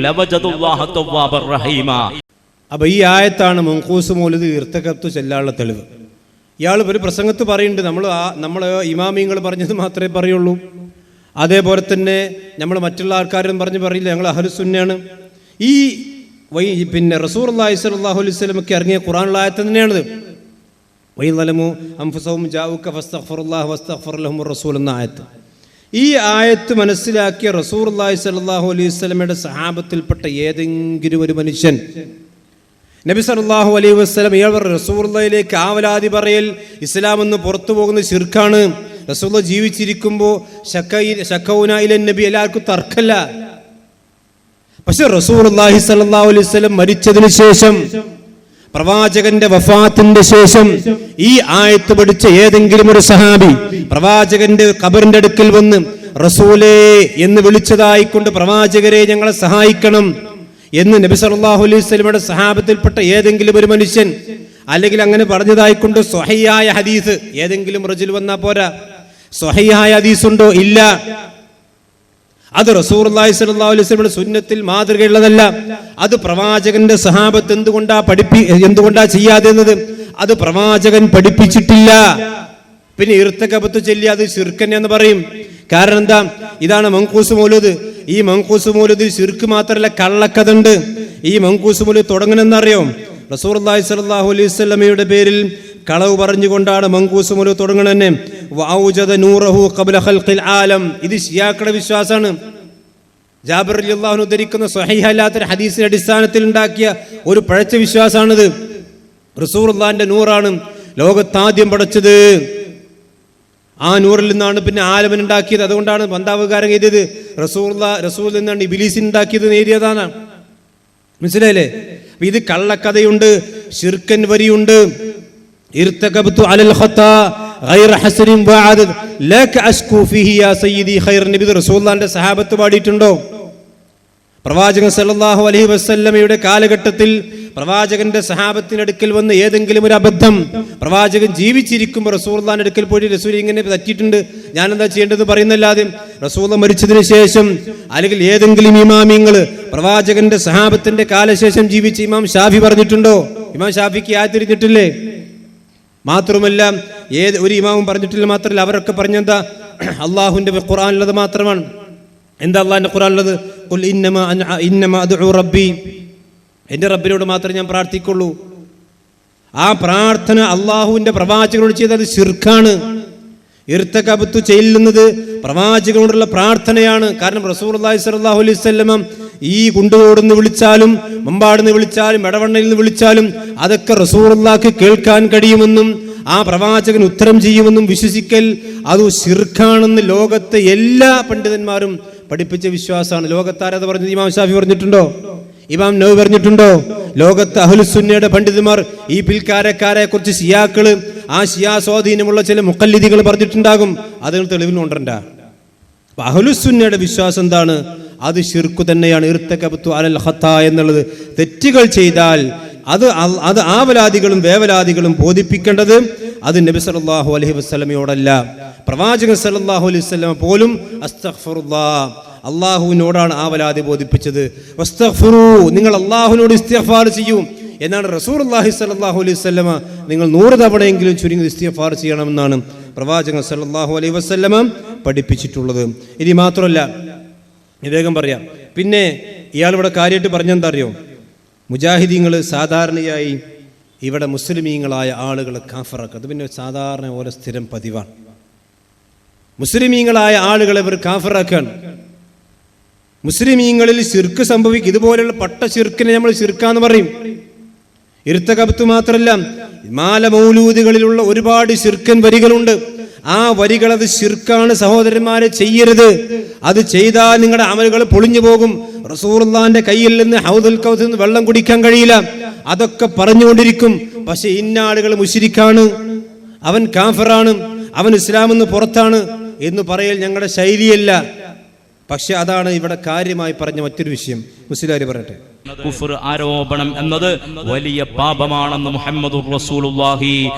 ലവജദുല്ലാഹ തവ്വാബർ റഹീമ. അപ്പോൾ ഈ ആയത്താണ് മങ്കൂസ് മൗലിദ് ഇർത്തകബ്തു ചെല്ലാനുള്ള തെളിവ്. ഇയാൾ ഒരു പ്രസംഗത്ത് പറയുന്നുണ്ട്, നമ്മൾ ഇമാമിങ്ങൾ പറഞ്ഞത് മാത്രമേ പറയുള്ളൂ, അതേപോലെ തന്നെ നമ്മൾ മറ്റുള്ള ആൾക്കാരും പറയില്ല, ഞങ്ങൾ അഹ്ലുസുന്നയാണ്. ഈ റസൂലുള്ളാഹി സ്വല്ലല്ലാഹു അലൈഹി വസല്ലമക്ക് ഇറങ്ങിയ ഖുർആനിലെ ആയത്ത് തന്നെയാണിത്. വയലമു അൻഫുസഹും ജാഊക ഫസ്തഗ്ഫിറുല്ലാഹ വസ്തഗ്ഫറ ലഹുമുർ റസൂൽ എന്ന ആയത്ത്. ഈ ആയത്ത് മനസ്സിലാക്കിയ റസൂലുള്ളാഹി സ്വല്ലല്ലാഹു അലൈഹി വസല്ലമയുടെ സഹാബത്തിൽപ്പെട്ട ഏതെങ്കിലും ഒരു മനുഷ്യൻ നബി സല്ലല്ലാഹു അലൈഹി വസല്ലം ഇയാൾ റസൂലുള്ളാഹിയിലേക്ക് ആവലാതി പറയൽ ഇസ്ലാം എന്ന് പുറത്തു പോകുന്ന ശിർക്കാണ്, റസൂലുള്ളാഹി ജീവിച്ചിരിക്കുമ്പോൾ ശക്കൗന ഇലൻ നബി എല്ലാവർക്കും തർക്കല്ല. പക്ഷെ റസൂലുള്ളാഹി സ്വല്ലല്ലാഹു അലൈഹി വസല്ലം മരിച്ചതിന് ശേഷം, പ്രവാചകന്റെ വഫാത്തിന്റെ ശേഷം ഈ ആയത്ത് പഠിച്ച ഏതെങ്കിലും ഒരു സഹാബി പ്രവാചകന്റെ ഖബറിന്റെ അടുക്കൽ വന്ന് റസൂലേ എന്ന് വിളിച്ചതായിക്കൊണ്ട് പ്രവാചകരെ ഞങ്ങളെ സഹായിക്കണം എന്ന് നബി സല്ലല്ലാഹു അലൈഹി വസല്ലമയുടെ സഹാബത്തിൽപ്പെട്ട ഏതെങ്കിലും ഒരു മനുഷ്യൻ അല്ലെങ്കിൽ അങ്ങനെ പറഞ്ഞതായിക്കൊണ്ട് സ്വഹീഹായ ഹദീസ് ഏതെങ്കിലും റജുൽ വന്നാ പോരാ. സ്വഹീഹായ ഹദീസ് ഉണ്ടോ? ഇല്ല. അത് റസൂലുള്ളാഹി സ്വല്ലല്ലാഹു അലൈഹി വസല്ലമയുടെ സുന്നത്തിൽ മാതൃകയുള്ളതല്ല. അത് പ്രവാചകന്റെ സഹാബത്ത് എന്തുകൊണ്ടാ ചെയ്യാതെ എന്നത് അത് പ്രവാചകൻ പഠിപ്പിച്ചിട്ടില്ല. പിന്നെ ഇർത്തകബത്ത് ചൊല്ലി അത് ശിർക്കന്നെ എന്ന് പറയും. കാരണം എന്താ? ഇതാണ് മങ്കൂസ് മൗലൂദ്. ഈ മങ്കൂസ് മൗലൂദിൽ ശിർക്ക് മാത്രമല്ല കള്ളക്കഥ ഉണ്ട്. ഈ മങ്കൂസ് മൗലൂദ് തുടങ്ങണമെന്നറിയോ? റസൂലുള്ളാഹി സ്വല്ലല്ലാഹു അലൈഹി വസല്ലമയുടെ പേരിൽ കളവ് പറഞ്ഞുകൊണ്ടാണ് മങ്കൂസ് മൗലൂദ് തുടങ്ങണന്നെ. വഔജദ നൂറഹു ഖബ്ല ഖൽഖിൽ ആലം. ഇത് ശിയാക്കളുടെ വിശ്വാസമാണ്. ജാബിർ റളിയല്ലാഹു അൻഹു ധരിക്കുന്ന സ്വഹീഹല്ലാത്ത ഹദീസിന്റെ അടിസ്ഥാനത്തിൽ ഉണ്ടാക്കിയ ഒരു പഴച്ച വിശ്വാസമാണിത്. റസൂലുള്ളാഹിന്റെ നൂറാണ് ലോകത്താദ്യം പടച്ചത്. ആ നൂറിൽ നിന്നാണ് പിന്നെ ആലമൻ ഉണ്ടാക്കിയത്. അതുകൊണ്ടാണ് ബന്ധാവുകാരൻ എഴുതിയത് റസൂൽ നിന്നാണ് ഇബ്ലീസിനെ ഉണ്ടാക്കിയത് എഴുതിയതാണ്. മനസ്സിലായില്ലേ? അപ്പൊ ഇത് കള്ളക്കഥയുണ്ട്, ശിർക്കൻ വരിയുണ്ട്. ഇർതകബ്തു അലൽ ഖത്താ ഗൈറ ഹസനിൻ വഅദദ് ലക അസ്കു ഫീഹി യാ സയ്യിദി ഖൈർ. നബി റസൂലുള്ളാഹിന്റെ സഹാബത്ത് പാടിയിട്ടുണ്ടോ? പ്രവാചകൻ സല്ലല്ലാഹു അലൈഹി വസല്ലമയുടെ കാലഘട്ടത്തിൽ പ്രവാചകന്റെ സഹാബത്തിന്റെ അടുക്കൽ വന്ന് ഏതെങ്കിലും ഒരു അബദ്ധം പ്രവാചകൻ ജീവിച്ചിരിക്കുമ്പോൾ റസൂലുള്ളാഹിന്റെ അടുക്കൽ പോയിട്ട് റസൂൽ ഇങ്ങനെ തെറ്റിയിട്ടുണ്ട്, ഞാൻ എന്താ ചെയ്യേണ്ടത് പറയുന്നല്ലാതെ റസൂൽ മരിച്ചതിന് ശേഷം അല്ലെങ്കിൽ ഏതെങ്കിലും ഇമാമിങ്ങൾ പ്രവാചകന്റെ സഹാബത്തിന്റെ കാലശേഷം ജീവിച്ച ഇമാം ഷാഫി പറഞ്ഞിട്ടുണ്ടോ? ഇമാം ഷാഫിക്ക് ആതിരിഞ്ഞിട്ടില്ലേ? മാത്രമല്ല ഒരു ഇമാമും പറഞ്ഞിട്ടില്ല. മാത്രമല്ല അവരൊക്കെ പറഞ്ഞെന്താ? അള്ളാഹുവിന്റെ ഖുർആനിലുള്ളത് മാത്രമാണ്. എന്താ അള്ളാഹിന്റെ ഖുർആനിലുള്ളത്? ഖുൽ ഇന്നമാ അദ്ഉ റബ്ബി, എൻ്റെ റബ്ബിനോട് മാത്രമേ ഞാൻ പ്രാർത്ഥിക്കുള്ളൂ. ആ പ്രാർത്ഥന അള്ളാഹുവിന്റെ പ്രവാചകനോട് ചെയ്തത് ശിർക്കാണ്. ഇർതകബ്തു ചെല്ലുന്നത് പ്രവാചകനോടുള്ള പ്രാർത്ഥനയാണ്. കാരണം റസൂലുള്ളാഹി സ്വല്ലല്ലാഹു അലൈഹി വസല്ലം ഈ കുണ്ടുകോടുന്ന് വിളിച്ചാലും മമ്പാടുന്ന് വിളിച്ചാലും എടവണ്ണയിൽ നിന്ന് വിളിച്ചാലും അതൊക്കെ റസൂലുള്ളാഹിക്ക് കേൾക്കാൻ കഴിയുമെന്നും ആ പ്രവാചകൻ ഉത്തരം ചെയ്യുമെന്നും വിശ്വസിക്കൽ അത് ശിർക്കാണെന്ന് ലോകത്തെ എല്ലാ പണ്ഡിതന്മാരും പഠിപ്പിച്ച വിശ്വാസമാണ്. ലോകത്താരത് പറഞ്ഞത് ഇമാം ഷാഫി പറഞ്ഞിട്ടുണ്ടോ? ഇമാം നവവി പറഞ്ഞിട്ടുണ്ടോ? ലോകത്ത് അഹ്ലുസുന്നയുടെ പണ്ഡിതന്മാർ ഈ പിൽക്കാരക്കാരെ കുറിച്ച് ഷിയാക്കള്, ആ ഷിയാ സ്വാധീനമുള്ള ചില മുഖല്ലിദികൾ പറഞ്ഞിട്ടുണ്ടാകും. അതിന് തെളിവിനുണ്ടണ്ട. അപ്പൊ അഹ്ലുസുന്നയുടെ വിശ്വാസം എന്താണ്? അത് ശിർക്ക് തന്നെയാണ്. ഇർതകബ്തു അലൽ ഖത്താ എന്നുള്ളത് തെറ്റുകൾ ചെയ്താൽ അത് ആവലാദികളും വേവലാദികളും ബോധിപ്പിക്കേണ്ടത് അത് നബി സല്ലല്ലാഹു അലൈഹി വസല്ലമയോടല്ല, പ്രവാചകൻ സല്ലല്ലാഹു അലൈഹി വസല്ലമ പോലും അസ്തഗ്ഫിറുല്ലാഹ് അള്ളാഹുവിനോടാണ് ആവലാതി ബോധിപ്പിച്ചത്. വസ്തഗ്ഫിറൂ, നിങ്ങൾ അള്ളാഹുവിനോട് ഇസ്തിഗ്ഫാർ ചെയ്യൂ എന്നാണ് റസൂലുള്ളാഹി സ്വല്ലല്ലാഹു അലൈഹി വസല്ലമ നിങ്ങൾ 100 തവണയെങ്കിലും ചുരുങ്ങി ഇസ്തിഗ്ഫാർ ചെയ്യണമെന്നാണ് പ്രവാചകൻ സല്ലല്ലാഹു അലൈഹി വസല്ലമ പഠിപ്പിച്ചിട്ടുള്ളത്. ഇനി മാത്രമല്ല, വേഗം പറയാം, പിന്നെ ഇയാൾ ഇവിടെ കാര്യമായിട്ട് പറഞ്ഞെന്താ അറിയോ? മുജാഹിദീങ്ങൾ സാധാരണയായി ഇവിടെ മുസ്ലിമീങ്ങളായ ആളുകളെ കാഫറാക്കുക. അത് പിന്നെ സാധാരണ ഓരോ സ്ഥിരം പതിവാണ്. മുസ്ലിമീങ്ങളായ ആളുകളെ ഇവർ കാഫറാക്കാണ്. മുസ്ലിമീങ്ങളിൽ ശിർക്ക് സംഭവിക്കും. ഇതുപോലെയുള്ള പട്ട ശിർക്കിനെ നമ്മൾ ശിർക്കാന്ന് പറയും. ഇർതകബ്തു മാത്രമല്ല, മാല മൗലൂദുകളിലുള്ള ഒരുപാട് ശിർക്കൻ വരികളുണ്ട്. ആ വരികൾ അത് ശിർക്കാണ്. സഹോദരന്മാരെ, ചെയ്യരുത്. അത് ചെയ്താൽ നിങ്ങളുടെ അമലുകൾ പൊളിഞ്ഞു പോകും. റസൂലുള്ളാഹിന്റെ കയ്യിൽ നിന്ന് ഹൗദുൽ കൗസറിൽ നിന്ന് വെള്ളം കുടിക്കാൻ കഴിയില്ല. അതൊക്കെ പറഞ്ഞുകൊണ്ടിരിക്കും. പക്ഷെ ഇന്ന ആളുകൾ മുശ്രിക്കാണ്, അവൻ കാഫിറാണ്, അവൻ ഇസ്ലാമിൽ നിന്ന് പുറത്താണ് എന്ന് പറയൽ ഞങ്ങളുടെ ശൈലിയല്ല. പക്ഷെ അതാണ് ഇവിടെ കാര്യമായി പറഞ്ഞ മറ്റൊരു വിഷയം. മുസ്ലിയാർ പറയട്ടെ, കുഫർ ആരോപണം എന്നത് വലിയ പാപമാണെന്ന് മുഹമ്മദുർ റസൂലുള്ളാഹി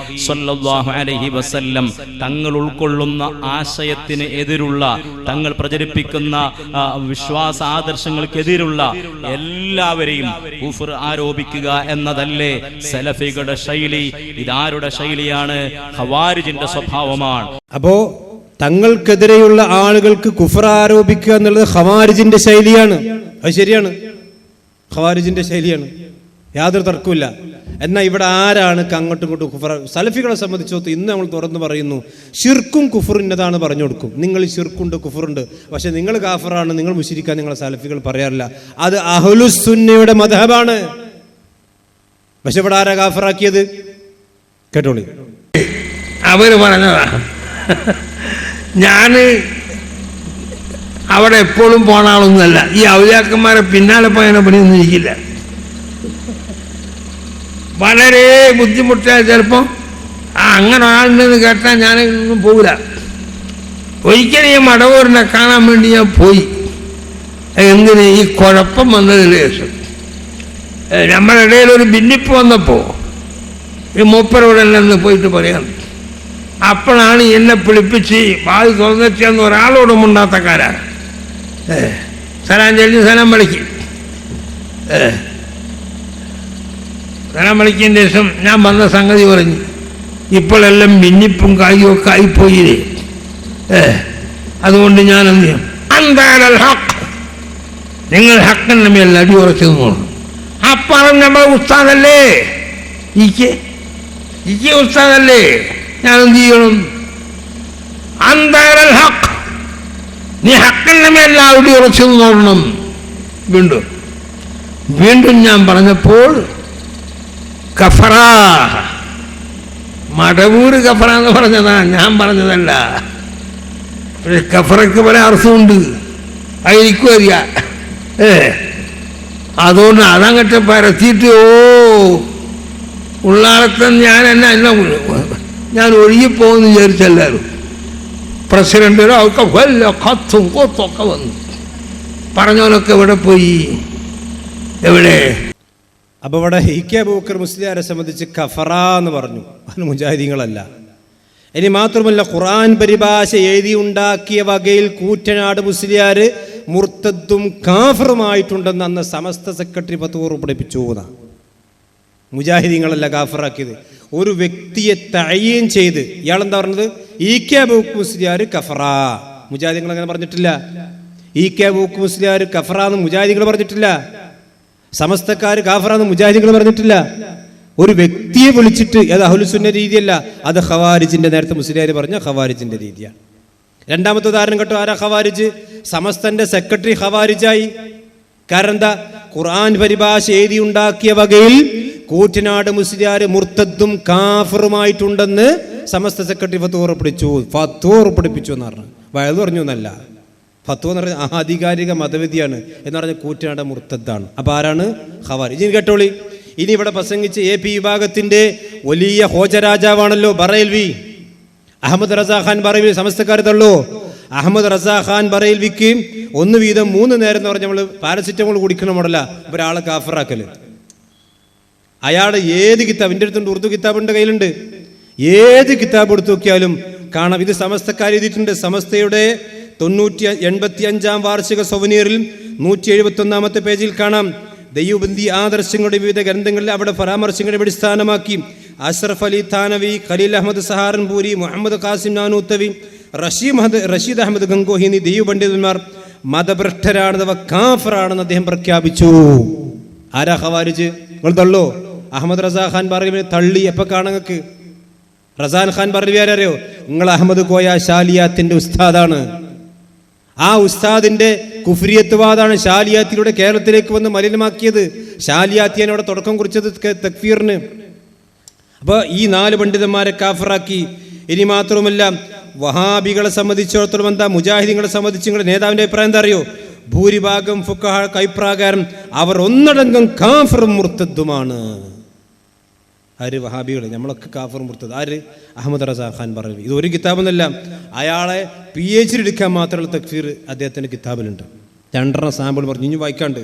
സ്വല്ലല്ലാഹു അലൈഹി വസല്ലം തങ്ങൾ ഉൾക്കൊള്ളുന്ന ആശയത്തിന് എതിരുള്ള, തങ്ങൾ പ്രചരിപ്പിക്കുന്ന വിശ്വാസ ആദർശങ്ങൾക്കെതിരുള്ള എല്ലാവരെയും കുഫർ ആരോപിക്കുക എന്നതല്ലേ സലഫികളുടെ ശൈലി? ഇതാരുടെ ശൈലിയാണ്? ഖവാരിജിന്റെ സ്വഭാവമാണ്. അപ്പോ തങ്ങൾക്കെതിരെയുള്ള ആളുകൾക്ക് കുഫർ ആരോപിക്കുക എന്നുള്ളത് ഖവാരിജിന്റെ ശൈലിയാണ്. അത് ശരിയാണ്, ഖവാരിജിന്റെ ശൈലിയാണ്, യാതൊരു തർക്കമില്ല. എന്നാൽ ഇവിടെ ആരാണ് അങ്ങോട്ടും ഇങ്ങോട്ടും കുഫർ? സലഫികളെ സംബന്ധിച്ചോത്ത് ഇന്ന് നമ്മൾ തുറന്നു പറയുന്നു, ഷിർക്കും കുഫറിൻ്റെതാണ് പറഞ്ഞു കൊടുക്കും. നിങ്ങൾ ഷിർക്കുണ്ട്, കുഫറുണ്ട്, പക്ഷെ നിങ്ങൾ കാഫറാണ്, നിങ്ങൾ മുശ്രിക്കാൻ നിങ്ങളെ സലഫികൾ പറയാറില്ല. അത് അഹ്ലുസുന്നയുടെ മദ്ഹബാണ്. പക്ഷെ ഇവിടെ ആരാ കാഫറാക്കിയത്? കേട്ടോളി, അവര് പറഞ്ഞതാ. ഞാന് അവിടെ എപ്പോഴും പോണ ആളൊന്നുമല്ല. ഈ ഔലിയാക്കന്മാരെ പിന്നാലെ പോയതിനെ പണിയൊന്നും ഇരിക്കില്ല. വളരെ ബുദ്ധിമുട്ടായ ചിലപ്പോൾ അങ്ങനെ ഒരാളുണ്ടെന്ന് കേട്ടാൽ ഞാനൊന്നും പോകില്ല. ഒരിക്കലും ഈ മടവൂരിനെ കാണാൻ വേണ്ടി ഞാൻ പോയി. എന്തിന്? ഈ കുഴപ്പം വന്നതിന് ശേഷം നമ്മുടെ ഇടയിൽ ഒരു ഭിന്നിപ്പ് വന്നപ്പോൾ ഈ മൂപ്പരോടെല്ലാം പോയിട്ട് പറയാം. അപ്പോഴാണ് എന്നെ പിടിപ്പിച്ച് വാതി തുറന്നെത്തിയെന്ന് ഒരാളോടും ഉണ്ടാത്തക്കാരാണ്. സലാം ചൊല്ലി സലാം വിളിക്കും. സലാം വിളിക്കുന്നതിന് ശേഷം ഞാൻ വന്ന സംഗതി പറഞ്ഞു. ഇപ്പോഴെല്ലാം ഭിന്നിപ്പും കായും ഒക്കെ ആയിപ്പോയില്ലേ, അതുകൊണ്ട് ഞാൻ എന്ത് ചെയ്യും? അന്താരൽ ഹക്ക്, നിങ്ങൾ ഹക്കിൻ്റെ മേൽ അടി ഉറച്ചു നോക്കണം. അപ്പറം നമ്മൾ ഉസ്താദല്ലേ, ഇക്ക് ഉസ്താദല്ലേ, ഞാൻ എന്ത് ചെയ്യണം? അന്താരൽ ഹക്ക്, നീ ഹക്കിൻ്റെ മേൽ അടി ഉറച്ചു നോക്കണം. വീണ്ടും ഞാൻ പറഞ്ഞപ്പോൾ കഫറ, മടവൂര് കഫറ എന്ന് പറഞ്ഞതാ, ഞാൻ പറഞ്ഞതല്ല. പക്ഷെ കഫറയ്ക്ക് പല അർത്ഥമുണ്ട്, അതെനിക്കും അറിയാം. അതുകൊണ്ട് അതങ്ങട്ട് പരത്തിയിട്ട് ഉള്ളാളത്തെ ഞാൻ ഒഴുകിപ്പോകുമെന്ന് വിചാരിച്ചെല്ലാവരും. പ്രസിഡന്റ് അവർക്ക് വല്ല കത്തും കൊത്തൊക്കെ വന്നു. പറഞ്ഞവനൊക്കെ എവിടെ പോയി? എവിടെ? അപ്പോൾ ഇവിടെ ഇ.കെ. അബൂബക്കർ മുസ്ലിയാരെ സംബന്ധിച്ച് കഫറ എന്ന് പറഞ്ഞു, അതിന് മുജാഹിദീങ്ങളല്ല. ഇനി മാത്രമല്ല, ഖുർആൻ പരിഭാഷ എഴുതി ഉണ്ടാക്കിയ വകയിൽ കൂറ്റനാട് മുസ്ലിയാർ മുർത്തദ്ദും കാഫറുമായിട്ടുണ്ടെന്ന് അന്ന് സമസ്ത സെക്രട്ടറി ഫത്വ പുറപ്പെടുവിച്ചു. മുജാഹിദീങ്ങളല്ല കാഫറാക്കിയത്, ഒരു വ്യക്തിയെ തഅയീൻ ചെയ്ത്. ഇയാളെന്താ പറഞ്ഞത്? ഇ.കെ. അബൂബക്കർ മുസ്ലിയാർ കഫറ. മുജാഹിദീങ്ങൾ അങ്ങനെ പറഞ്ഞിട്ടില്ല. ഇ.കെ. അബൂബക്കർ മുസ്ലിയാർ കഫറാന്ന് മുജാഹിദീങ്ങൾ പറഞ്ഞിട്ടില്ല. സമസ്തക്കാർ കാഫറാന്ന് മുജാഹിദീങ്ങൾ പറഞ്ഞിട്ടില്ല. ഒരു വ്യക്തിയെ വിളിച്ചിട്ട് അത് അഹ്ലുസുന്ന രീതിയല്ല, അത് ഖവാരിജിന്റെ, നേരത്തെ മുസ്ലിയാർ പറഞ്ഞ ഖവാരിജിന്റെ രീതിയാണ്. രണ്ടാമത്തെ ഉദാഹരണം കേട്ടോ, ആരാ ഖവാരിജ്? സമസ്തന്റെ സെക്രട്ടറി ഖവാരിജായി. കാരണം എന്താ? ഖുർആൻ പരിഭാഷ എഴുതി ഉണ്ടാക്കിയ വകയിൽ കൂറ്റനാട് മുസ്ലിയാർ മുർത്തദ്ദും കാഫറുമായിട്ടുണ്ടെന്ന് സമസ്ത സെക്രട്ടറി ഫത്വ പുറപ്പെടുപ്പിച്ചു എന്ന് പറഞ്ഞു. വയത് പറഞ്ഞു എന്നല്ല. ഫത്വ എന്ന് പറഞ്ഞാൽ ആധികാരിക മതവിധിയാണ് എന്ന് പറഞ്ഞാൽ കൂറ്റനാട് മുർത്തദ്ദാണ്. അപ്പൊ ആരാണ്? ഖവാരിജ്. ഇനി കേട്ടോളി, ഇനി ഇവിടെ പ്രസംഗിച്ച് AP വിഭാഗത്തിന്റെ വലിയ ഹോജരാജാവാണല്ലോ ബറേൽവി, അഹമ്മദ് റസാ ഖാൻ ബറേൽവി. സമസ്തക്കാർ തള്ളോ? അഹമ്മദ് റസാ ഖാൻ ബറേൽവിക്ക് 1 വീതം 3 നേരം എന്ന് പറഞ്ഞാൽ നമ്മൾ പാരസിറ്റമോൾ കുടിക്കണം മോഡല ഒരാളെ കാഫറാക്കല്. അയാൾ ഏത് കിതാബ്, എൻ്റെ അടുത്തുണ്ട്, ഉറുദു കിതാബ് എൻ്റെ കയ്യിലുണ്ട്, ഏത് കിതാബ് എടുത്തു നോക്കിയാലും കാണാം ഇത് സമസ്തക്കാർ എഴുതിയിട്ടുണ്ട്. സമസ്തയുടെ 85-ാം വാർഷിക സൊവനീറിൽ 171-ാമത്തെ പേജിൽ കാണാം. ദൈവബന്ദി ആദർശങ്ങളുടെ വിവിധ ഗ്രന്ഥങ്ങളിൽ അവിടെ പരാമർശങ്ങളെ അടിസ്ഥാനമാക്കി അഷ്റഫ് അലി താനവി, ഖലീൽ അഹമ്മദ് സഹാറൻപൂരി, മുഹമ്മദ് ഖാസിം നാനൂത്തവി, റഷീദ് അഹമ്മദ് ഗംഗോഹി എന്നീ ദൈവ പണ്ഡിതന്മാർ മതഭ്രഷ്ടരാണെന്നവ കാഫറാണെന്ന് അദ്ദേഹം പ്രഖ്യാപിച്ചു. ആരാ ഖവാരിജ്? നിങ്ങൾ തള്ളോ? അഹമ്മദ് റസാ ഖാൻ ബറേൽവി തള്ളി. എപ്പോ കാണങ്ങൾക്ക്? റസാൻ ഖാൻ ബറേൽവി ആരറിയോ? നിങ്ങൾ അഹമ്മദ് കോയ ഷാലിയാത്തിന്റെ ഉസ്താദാണ്. ആ ഉസ്താദിന്റെ കുഫ്രിയത്വാദാണ് ഷാലിയാത്തിലൂടെ കേരളത്തിലേക്ക് വന്ന് മലിനമാക്കിയത്. ഷാലിയാത്തിയാണ് അവിടെ തുടക്കം കുറിച്ചത് തക്ഫീറിന്. അപ്പോൾ ഈ 4 പണ്ഡിതന്മാരെ കാഫറാക്കി. ഇനി മാത്രമല്ല, വഹാബികളെ സംബന്ധിച്ചിടത്തോളം എന്താ, മുജാഹിദീങ്ങളെ സംബന്ധിച്ച് നിങ്ങളുടെ നേതാവിന്റെ അഭിപ്രായം എന്താ അറിയോ? ഭൂരിഭാഗം ഫുഖഹാ അഭിപ്രായക്കാരും അവർ ഒന്നടങ്കം കാഫറും മുർത്തദ്ദുമാണ്. ആര്? വഹാബികൾ. നമ്മളൊക്കെ കാഫർ മുർത്തദ്. ആര്? അഹമ്മദ് റസാ ഖാൻ ബറേൽവി. ഇത് ഒരു കിതാബെന്നല്ല, അയാളെ PhD എടുക്കാൻ മാത്രമുള്ള തക്ഫീർ അദ്ദേഹത്തിൻ്റെ കിതാബിലുണ്ട്. 2 സാമ്പിൾ പറഞ്ഞു, ഇനി വായിക്കാണ്ട്.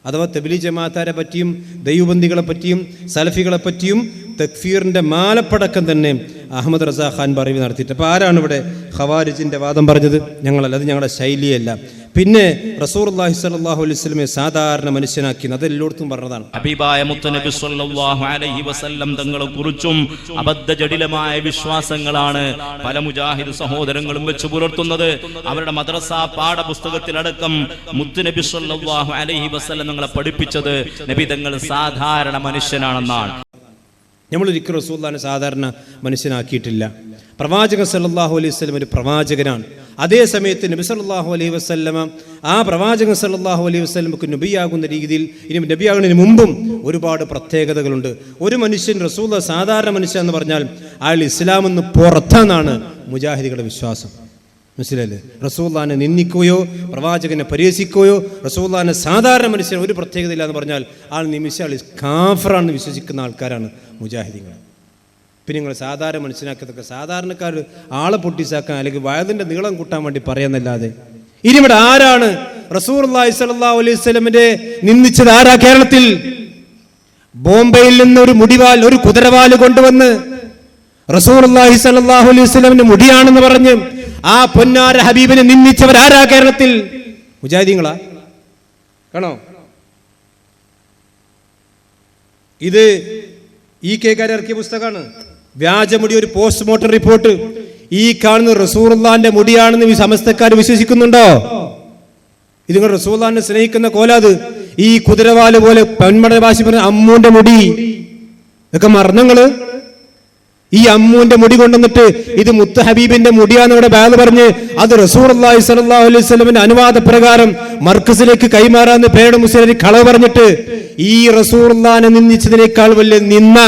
അഥവാ തബ്ലീഗ് ജമാഅത്താരെ പറ്റിയും ദൈവബന്ദികളെ പറ്റിയും സലഫികളെ പറ്റിയും തക്ഫീറിന്റെ മാലപ്പടക്കം തന്നെ അഹമ്മദ് റസാ ഖാൻ ബറേൽവി നടത്തിയിട്ട്. അപ്പോൾ ആരാണ് ഇവിടെ ഖവാരിജിന്റെ വാദം പറഞ്ഞത്? ഞങ്ങളല്ല, അത് ഞങ്ങളുടെ ശൈലിയല്ല. പിന്നെ റസൂലുള്ളാഹി സ്വല്ലല്ലാഹു അലൈഹി വസല്ലമയെ സാധാരണ മനുഷ്യനാക്കി, അത് എല്ലായിടത്തും പറഞ്ഞതാണ്. ഹബീബായ മുത്തുനബി സ്വല്ലല്ലാഹു അലൈഹി വസല്ലം തങ്ങളെ കുറിച്ചും അബദ്ധജടിലമായ വിശ്വാസങ്ങളാണ് പല മുജാഹിദ് സഹോദരങ്ങളും വെച്ച് പുലർത്തുന്നത്. അവരുടെ മദ്രസ പാഠപുസ്തകത്തിലടക്കം മുത്തുനബി സ്വല്ലല്ലാഹു അലൈഹി വസല്ലം തങ്ങളെ പഠിപ്പിച്ചത് നബി തങ്ങൾ സാധാരണ മനുഷ്യനാണെന്നാണ്. നമ്മളൊരിക്കലും റസൂലുള്ളാഹിനെ സാധാരണ മനുഷ്യനാക്കിയിട്ടില്ല. പ്രവാചകൻ സല്ലല്ലാഹു അലൈഹി വസല്ലം ഒരു പ്രവാചകനാണ്. അതേ സമയത്ത് നബി സല്ലല്ലാഹു അലൈഹി വസല്ലമ ആ പ്രവാചകൻ സല്ലല്ലാഹു അലൈഹി വസല്ലമക്ക് നബിയാകുന്ന രീതിയിൽ, ഇനി നബിയാകുന്നതിന് മുമ്പും ഒരുപാട് പ്രത്യേകതകളുണ്ട്. ഒരു മനുഷ്യൻ റസൂലുള്ളാഹി സാധാരണ മനുഷ്യൻ എന്ന് പറഞ്ഞാൽ അയാൾ ഇസ്ലാമെന്ന് പുറത്താണെന്നാണ് മുജാഹിദികളുടെ വിശ്വാസം. മനസ്സിലല്ലേ? റസൂലുള്ളാഹിനെ നിന്ദിക്കുകയോ പ്രവാചകനെ പരിഹസിക്കുകയോ റസൂലുള്ളാഹിനെ സാധാരണ മനുഷ്യൻ ഒരു പ്രത്യേകതയില്ല എന്ന് പറഞ്ഞാൽ ആൾ നിമിഷം കാഫറാണെന്ന് വിശ്വസിക്കുന്ന ആൾക്കാരാണ് മുജാഹിദികൾ. പിന്നെ നിങ്ങൾ സാധാരണ മനസ്സിലാക്കത്തൊക്കെ സാധാരണക്കാർ ആളെ പൊട്ടിച്ചാക്കാൻ അല്ലെങ്കിൽ വയതിൻ്റെ നീളം കൂട്ടാൻ വേണ്ടി പറയാന്നല്ലാതെ. ഇനി ഇവിടെ ആരാണ് റസൂലുള്ളാഹി സ്വല്ലല്ലാഹു അലൈഹി വസല്ലമയെ നിന്ദിച്ചത്? ആരാ കേരളത്തിൽ? ബോംബെയിൽ നിന്ന് ഒരു മുടിവാൽ, ഒരു കുതിരവാല് കൊണ്ടുവന്ന് റസൂലുള്ളാഹി സ്വല്ലല്ലാഹു അലൈഹി വസല്ലമയുടെ മുടിയാണെന്ന് പറഞ്ഞ് ആ പൊന്നാര ഹബീബിനെ നിന്ദിച്ചവർ ആരാ കേരളത്തിൽ? മുജാഹിദീങ്ങളാ? കാണോ? ഇത് E.K. ഇറക്കിയ പുസ്തകമാണ്. വ്യാജമുടി, ഒരു പോസ്റ്റ്മോർട്ടം റിപ്പോർട്ട്. ഈ കാണുന്ന റസൂലുള്ളാഹിന്റെ മുടിയാണെന്ന് സമസ്തക്കാർ വിശ്വസിക്കുന്നുണ്ടോ? ഇത് നിങ്ങൾ റസൂലുള്ളാഹിനെ സ്നേഹിക്കുന്ന കോലാത്. ഈ കുതിരവാല് പോലെ പെൺമട ഭാഷ പറഞ്ഞ അമ്മൂന്റെ മുടി ഇതൊക്കെ മറന്നങ്ങള്. ഈ അമ്മൂന്റെ മുടി കൊണ്ടുവന്നിട്ട് ഇത് മുത്ത് ഹബീബിന്റെ മുടിയാന്ന് ഇവിടെ ബാഗ് പറഞ്ഞ് അത് റസൂലുള്ളാഹി സ്വല്ലല്ലാഹു അലൈഹി വസല്ലമിന്റെ അനുവാദപ്രകാരം മർക്കസിലേക്ക് കൈമാറാന്ന് പേരുടെ മുസ്ലിം കളവ് പറഞ്ഞിട്ട് ഈ റസൂലുള്ളാഹിനെ നിന്ദിച്ചതിനേക്കാൾ വലിയ നിന്ന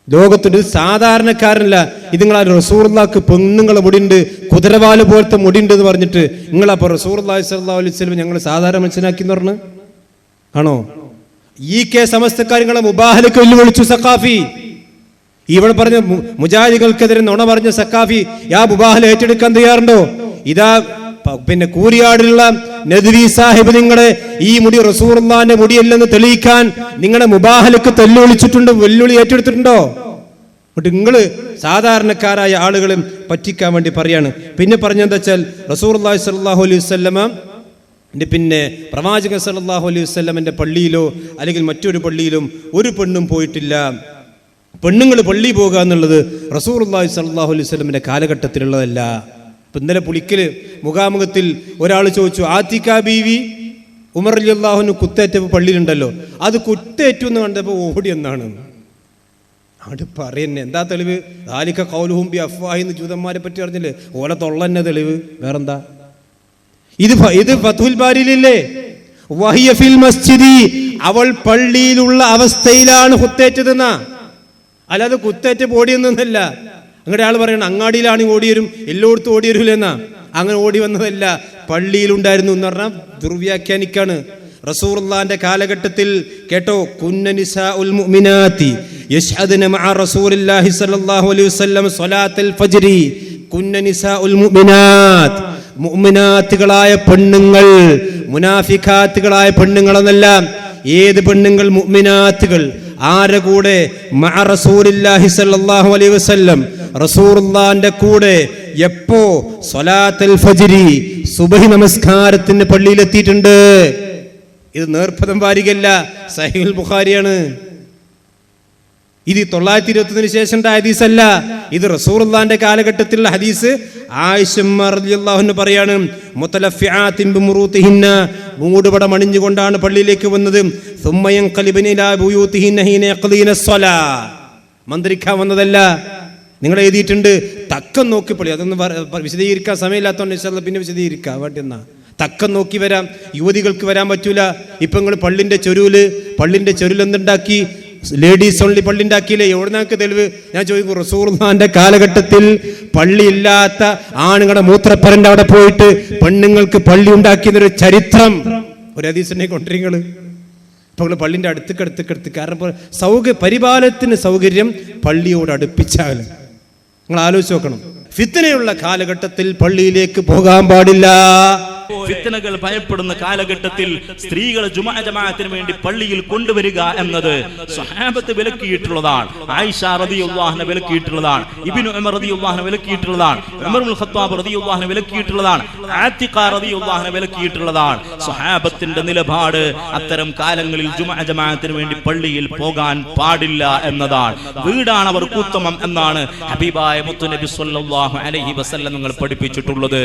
ലോകത്തൊരു സാധാരണക്കാരനല്ല. നിങ്ങളാ റസൂലുള്ളാഹിക്ക് പെണ്ണുങ്ങളെ മുടിയുണ്ട്, കുതിരവാല് പോലത്തെ മുടിയുണ്ട് എന്ന് പറഞ്ഞിട്ട് നിങ്ങളപ്പോൾ റസൂലുള്ളാഹി സ്വല്ലല്ലാഹു അലൈഹി വസല്ലം ഞങ്ങൾ സാധാരണ മനുഷ്യനാക്കി എന്ന് പറഞ്ഞു ആണോ? ഈ സമസ്തക്കാര്യങ്ങളെ മുബാഹലക്ക് വെല്ലുവിളിച്ചു സഖാഫി. ഇവിടെ പറഞ്ഞ മുജാഹിദികൾക്കെതിരെ നുണ പറഞ്ഞ സഖാഫി യാ മുബാഹല ഏറ്റെടുക്കാൻ തയ്യാറുണ്ടോ? ഇതാ പിന്നെ കൂരിയാടിലുള്ള നദ്വി സാഹിബ് നിങ്ങളുടെ ഈ മുടി റസൂലുള്ളാഹിന്റെ മുടിയല്ലെന്ന് തെളിയിക്കാൻ നിങ്ങളുടെ മുബാഹലക്ക് വെല്ലുവിളിച്ചിട്ടുണ്ട്, വെല്ലുവിളി ഏറ്റെടുത്തിട്ടുണ്ടോ? എന്നിട്ട് നിങ്ങൾ സാധാരണക്കാരായ ആളുകളെ പറ്റിക്കാൻ വേണ്ടി പറയാണ്. പിന്നെ പറഞ്ഞെന്താ വെച്ചാൽ റസൂലുള്ളാഹി സ്വല്ലല്ലാഹു അലൈഹി വസല്ലമ പിന്നെ പ്രവാചകൻ സല്ലല്ലാഹു അലൈഹി വസല്ലമന്റെ പള്ളിയിലോ അല്ലെങ്കിൽ മറ്റൊരു പള്ളിയിലും ഒരു പെണ്ണും പോയിട്ടില്ല. പെണ്ണുങ്ങൾ പള്ളി പോകുക എന്നുള്ളത് റസൂലുള്ളാഹി സ്വല്ലല്ലാഹു അലൈഹി വസല്ലമന്റെ കാലഘട്ടത്തിലുള്ളതല്ല. ഇപ്പം ഇന്നലെ പുളിക്കല് മുഖാമുഖത്തിൽ ഒരാൾ ചോദിച്ചു, ആത്തിക ബീവി ഉമർ റളിയല്ലാഹു അൻഹു കുത്തേറ്റപ്പോൾ പള്ളിയിലുണ്ടല്ലോ, അത് കുത്തേറ്റു എന്ന് കണ്ടപ്പോൾ ഓടി എന്നാണ്. അവിടെ പറയുന്നേ എന്താ തെളിവ്? ദാലിക ഖൗലുഹും ബി അഫ്വാഹി എന്ന് ജൂതന്മാരെ പറ്റി പറഞ്ഞില്ലേ, ഓല തൊള്ളന്നെ തെളിവ്, വേറെന്താ? ഇത് ഫത്ഹുൽ ബാരിയിലില്ലേ, വഹിയ ഫിൽ മസ്ജിദി, അവൾ പള്ളിയിലുള്ള അവസ്ഥയിലാണ് കുത്തേറ്റതെന്നാ, അല്ലാതെ കുത്തേറ്റ് ഓടിയെന്നല്ല. അങ്ങടെ ആൾ പറയണം അങ്ങാടിയിലാണ് ഓടി വരും, എല്ലായിടത്തും ഓടി വരൂലെന്നാ. അങ്ങനെ ഓടി വന്നതല്ല, പള്ളിയിലുണ്ടായിരുന്നു എന്ന് പറഞ്ഞാൽ ദുർവ്യാഖ്യാനിക്കാണ്. റസൂലുള്ളാഹിന്റെ കാലഘട്ടത്തിൽ കേട്ടോ, കുന്ന നിസാഉൽ മുഅ്മിനാത്തി യശ്ഹദന മഅ റസൂലില്ലാഹി സ്വല്ലല്ലാഹു അലൈഹി വസല്ലം സ്വലാത്തുൽ ഫജ്രി. കുന്ന നിസാഉൽ മുഅ്മിനാത്ത്, മുഅ്മിനാത്തുകളായ പെണ്ണുങ്ങൾ, മുനാഫിഖാത്തുകളായ പെണ്ണുങ്ങളെന്നല്ല. ഏത് പെണ്ണുങ്ങൾ? മുഅ്മിനാത്തുകൾ. ആരുടെ കൂടെ? മഅ റസൂലില്ലാഹി സ്വല്ലല്ലാഹു അലൈഹി വസല്ലം, റസൂലുള്ളാഹിന്റെ കൂടെ. എപ്പോ? സ്വലാത്തുൽ ഫജ്രി, സുബ്ഹി നമസ്കാരത്തിന് പള്ളിയിലെത്തിയിട്ടുണ്ട്. ഇത് നേർപ്പദം വാരികല്ല, സഹീഹുൽ ബുഖാരിയാണ്. ഇത് 921 ശേഷം ഹദീസല്ല, ഇത് റസൂലുള്ളാഹിന്റെ കാലഘട്ടത്തിലുള്ള ഹദീസ്. ആയിഷ റളിയല്ലാഹു അൻഹ പറയാണ്, മുതലഫിആത്തിൻ ബിമുറൂതിഹിന്ന, മൂടുപടം അണിഞ്ഞുകൊണ്ടാണ് പള്ളിയിലേക്ക് വന്നത്. സുമ്മ യൻഖലിബന ഇലാ ബുയൂതിഹിന്ന ഹീന യഖ്ദീന സ്വലാ, മന്ത്രിക്കാൻ വന്നതല്ല. നിങ്ങൾ എഴുതിയിട്ടുണ്ട് തക്കം നോക്കി പള്ളി. അതൊന്നും വിശദീകരിക്കാൻ സമയമില്ലാത്തതുകൊണ്ട് ഇൻഷാ അല്ലാഹ് പിന്നെ വിശദീകരിക്കാം വേണ്ടി എന്നാ. തക്കം നോക്കി വരാം, യുവതികൾക്ക് വരാൻ പറ്റൂല. ഇപ്പൊ നിങ്ങൾ പള്ളിന്റെ ചൊരുൽ എന്തുണ്ടാക്കി? ലേഡീസ് ഓൺലി പള്ളി ഉണ്ടാക്കിയില്ലേ? എവിടെ നിന്നൊക്കെ തെളിവ്? ഞാൻ ചോദിക്കും, റസൂലുള്ളാഹിന്റെ കാലഘട്ടത്തിൽ പള്ളിയില്ലാത്ത ആണുങ്ങളുടെ മൂത്രപ്പരന്റെ അവിടെ പോയിട്ട് പെണ്ണുങ്ങൾക്ക് പള്ളി ഉണ്ടാക്കിയെന്നൊരു ചരിത്രം ഒരു ഹദീസിനെ കൊണ്ടിരിങ്ങൾ. ഇപ്പൊ പള്ളിന്റെ അടുത്തേക്ക് കാരണം പരിപാലനത്തിന് സൗകര്യം പള്ളിയോട് അടുപ്പിച്ചാൽ നിങ്ങൾ ആലോചിച്ച് നോക്കണം. ഫിത്നയുള്ള കാലഘട്ടത്തിൽ പള്ളിയിലേക്ക് പോകാൻ പാടില്ല. ഫിത്നകൾ ഭയപ്പെടുന്ന കാലഘട്ടത്തിൽ സ്ത്രീകളെ ജുമാ ജമാഅത്തിന് വേണ്ടി പള്ളിയിൽ കൊണ്ടുവരിക എന്നത് സ്വഹാബത്ത് വിലക്കിയിട്ടുള്ളതാണ്. ആയിഷ റളിയല്ലാഹു അൻഹ വിലക്കിയിട്ടുള്ളതാണ്. ഇബ്നു ഉമർ റളിയല്ലാഹു അൻഹു വിലക്കിയിട്ടുള്ളതാണ്. ഉമർ ഇബ്നുൽ ഖത്താബ് റളിയല്ലാഹു അൻഹു വിലക്കിയിട്ടുള്ളതാണ്. ആതിഖ റളിയല്ലാഹു അൻഹ വിലക്കിയിട്ടുള്ളതാണ്. സ്വഹാബത്തിന്റെ നിലപാട് അത്തരം കാലങ്ങളിൽ ജുമാ ജമാഅത്തിന് വേണ്ടി പള്ളിയിൽ പോകാൻ പാടില്ല എന്നതാണ്. വീടാണ് അവർക്ക് ഉത്തമം എന്നാണ് ഹബീബായ മുത്തുനബി സ്വല്ലല്ലാഹു അലൈഹി വസല്ലം നിങ്ങൾ പഠിപ്പിച്ചിട്ടുള്ളത്.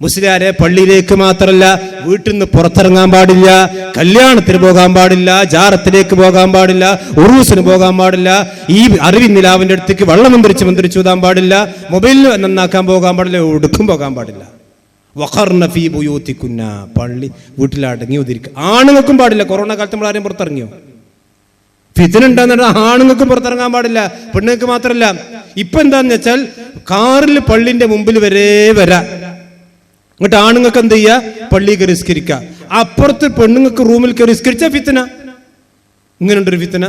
മുസ്ലിയാരെ പള്ളിയിലേക്ക് മാത്രമല്ല വീട്ടിൽ നിന്ന് പുറത്തിറങ്ങാൻ പാടില്ല, കല്യാണത്തിന് പോകാൻ പാടില്ല, ജാറത്തിലേക്ക് പോകാൻ പാടില്ല, ഉറൂസിന് പോകാൻ പാടില്ല, ഈ അറിവിൻ നിലാവിന്റെ അടുത്തേക്ക് വെള്ളം മന്ത്രിച്ച് ഊതാൻ പാടില്ല, മൊബൈലിൽ നന്നാക്കാൻ പോകാൻ പാടില്ല, ഒടുക്കും പോകാൻ പാടില്ല. വഖർന ഫീ ബുയൂതികുന്ന, പള്ളി വീട്ടിലടങ്ങി ഒതുരിക്കുക. ആണുങ്ങൾക്കും പാടില്ല. കൊറോണ കാലത്ത് നമ്മൾ ആരെയും പുറത്തിറങ്ങിയോ? ഫിത്ന ഉണ്ടാകുന്ന ആണുങ്ങൾക്കും പുറത്തിറങ്ങാൻ പാടില്ല, പെണ്ണുങ്ങൾക്ക് മാത്രമല്ല. ഇപ്പൊ എന്താന്ന് വെച്ചാൽ കാറിൽ പള്ളിന്റെ മുമ്പിൽ വരെ വരാ, എന്നിട്ട് ആണുങ്ങൾക്ക് എന്ത് ചെയ്യുക? പള്ളി കയറി നിസ്കരിക്കുക. അപ്പുറത്ത് പെണ്ണുങ്ങൾക്ക് റൂമിൽ കയറി നിസ്കരിച്ച ഫിത്ന. ഇങ്ങനെയുണ്ടൊരു ഫിത്ന.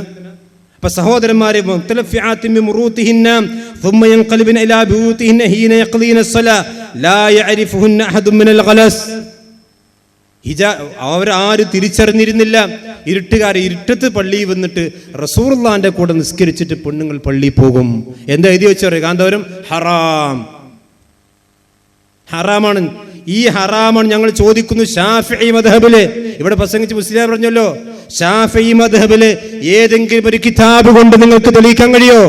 അപ്പൊ സഹോദരന്മാരെ, അവരാരും തിരിച്ചറിഞ്ഞിരുന്നില്ല. ഇരുട്ടത്ത് പള്ളിയിൽ വന്നിട്ട് റസൂലുള്ളാഹിന്റെ കൂടെ നിസ്കരിച്ചിട്ട് പെണ്ണുങ്ങൾ പള്ളിയിൽ പോകും. എന്താ എഴുതി വെച്ചോ? കാന്തപുരം ഹറാമാണ്. ഈ ഹറാമാണ് ഞങ്ങൾ ചോദിക്കുന്നു. ശാഫിഈ മദ്ഹബില്, ഇവിടെ പ്രസംഗിച്ച് മുസ്ലിം പറഞ്ഞല്ലോ, ശാഫിഈ മദ്ഹബില് ഏതെങ്കിലും ഒരു കിതാബ് കൊണ്ട് നിങ്ങൾക്ക് തെളിയിക്കാൻ കഴിയോ?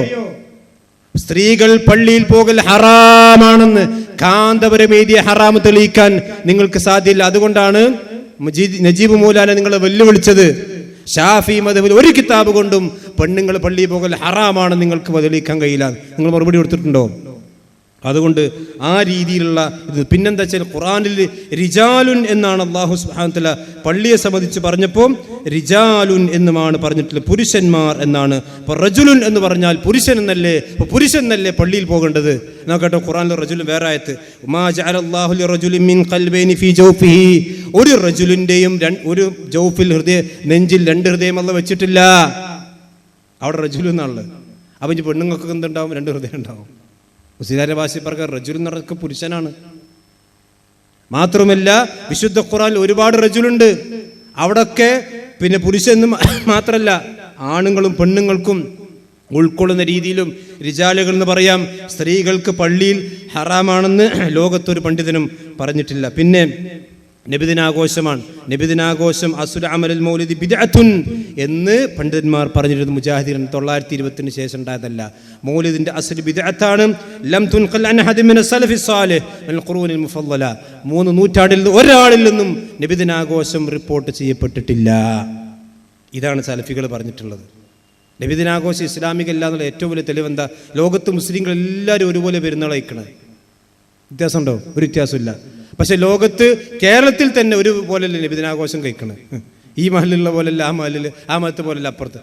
സ്ത്രീകൾ പള്ളിയിൽ പോകൽ ഹറാമാണെന്ന് കാന്തപുരം എഴുതിയ ഹറാം തെളിയിക്കാൻ നിങ്ങൾക്ക് സാധ്യമില്ല. അതുകൊണ്ടാണ് നജീബ് മൗലാന നിങ്ങളെ വെല്ലുവിളിച്ചത്. ശാഫിഈ മദ്ഹബിൽ ഒരു കിതാബ് കൊണ്ടും പെണ്ണുങ്ങൾ പള്ളിയിൽ പോകൽ ഹറാമാണെന്ന് നിങ്ങൾക്ക് തെളിയിക്കാൻ കഴിയില്ല. നിങ്ങൾ മറുപടി കൊടുത്തിട്ടുണ്ടോ? അതുകൊണ്ട് ആ രീതിയിലുള്ള ഇത്. പിന്നെന്താ വെച്ചാൽ ഖുർആനിൽ റിജാലുൻ എന്നാണ് അല്ലാഹു സുബ്ഹാനഹു വ തആല പള്ളിയെ സംബന്ധിച്ച് പറഞ്ഞപ്പോൾ റിജാലുൻ എന്നുമാണ് പറഞ്ഞിട്ടുള്ളത്, പുരുഷന്മാർ എന്നാണ്. അപ്പോൾ റജുലുൻ എന്ന് പറഞ്ഞാൽ പുരുഷൻ എന്നല്ലേ, അപ്പോൾ പുരുഷൻ എന്നല്ലേ പള്ളിയിൽ പോകേണ്ടത്. നോക്കട്ടെ, ഖുർആനിൽ റജുലുൻ വേറെ ആയത്ത്, മാ ജഅലല്ലാഹു ലിറജുലിൻ മിൻ ഖൽബൈനി ഫീ ജൗഫിഹി, ഒരു റജുലിൻ്റെയും ഒരു ജൗഫിൽ നെഞ്ചിൽ രണ്ട് ഹൃദയം അല്ലാഹു വെച്ചിട്ടില്ല. അവിടെ റജുലു എന്നാണുള്ളത്. അപ്പം ഇനി പെണ്ണുങ്ങൾക്ക് എന്തുണ്ടാവും? രണ്ട് ഹൃദയം ഉണ്ടാവും. മുസ്ലിംകാരുടെ ഭാഷ പ്രകാരം റജുൽ എന്ന് പറഞ്ഞ പുരുഷനാണ്. മാത്രമല്ല വിശുദ്ധ ഖുർആനിൽ ഒരുപാട് റജുലുണ്ട്. അവിടൊക്കെ പിന്നെ പുരുഷന് മാത്രമല്ല ആണുങ്ങളും പെണ്ണുങ്ങൾക്കും ഉൾക്കൊള്ളുന്ന രീതിയിലും റിജാലുകൾ എന്ന് പറയാം. സ്ത്രീകൾക്ക് പള്ളിയിൽ ഹറാമാണെന്ന് ലോകത്തൊരു പണ്ഡിതനും പറഞ്ഞിട്ടില്ല. പിന്നെ നബിദിനാഘോഷമാണ്. നബിദിനാഘോഷം അസുര അമലുൽ മൗലിദി ബിദ്അത്തുൻ എന്ന് പണ്ഡിതന്മാർ പറഞ്ഞിരുന്നു. മുജാഹിദീൻ 920 ശേഷം ഉണ്ടായതല്ല. മൗലിദിന്റെ അസ്ൽ ബിദ്അത്താണ്. ലം തുൻഖൽ അൻ അഹദി മിന സലഫി സാലിഹ് മിനൽ ഖുറൂനിൽ മുഫദ്ദല, 3 നൂറ്റാണ്ടിൽ ഒരാളിൽ നിന്നും നബിദിനാഘോഷം റിപ്പോർട്ട് ചെയ്യപ്പെട്ടിട്ടില്ല. ഇതാണ് സലഫികൾ പറഞ്ഞിട്ടുള്ളത്. നബിദിനാഘോഷം ഇസ്ലാമികല്ല എന്നുള്ള ഏറ്റവും വലിയ തെളിവെന്താ? ലോകത്ത് മുസ്ലിങ്ങൾ എല്ലാവരും ഒരുപോലെ പെരുന്നാൾ കഴിക്കണത്. വ്യത്യാസമുണ്ടോ? ഒരു വ്യത്യാസമില്ല. പക്ഷെ ലോകത്ത് കേരളത്തിൽ തന്നെ ഒരുപോലെയല്ല നബിദിനാഘോഷം കഴിക്കണത്. ഈ മഹലിലുള്ള പോലെയല്ല ആ മഹലിൽ, ആ മതത്തെ പോലെയല്ല അപ്പുറത്ത്.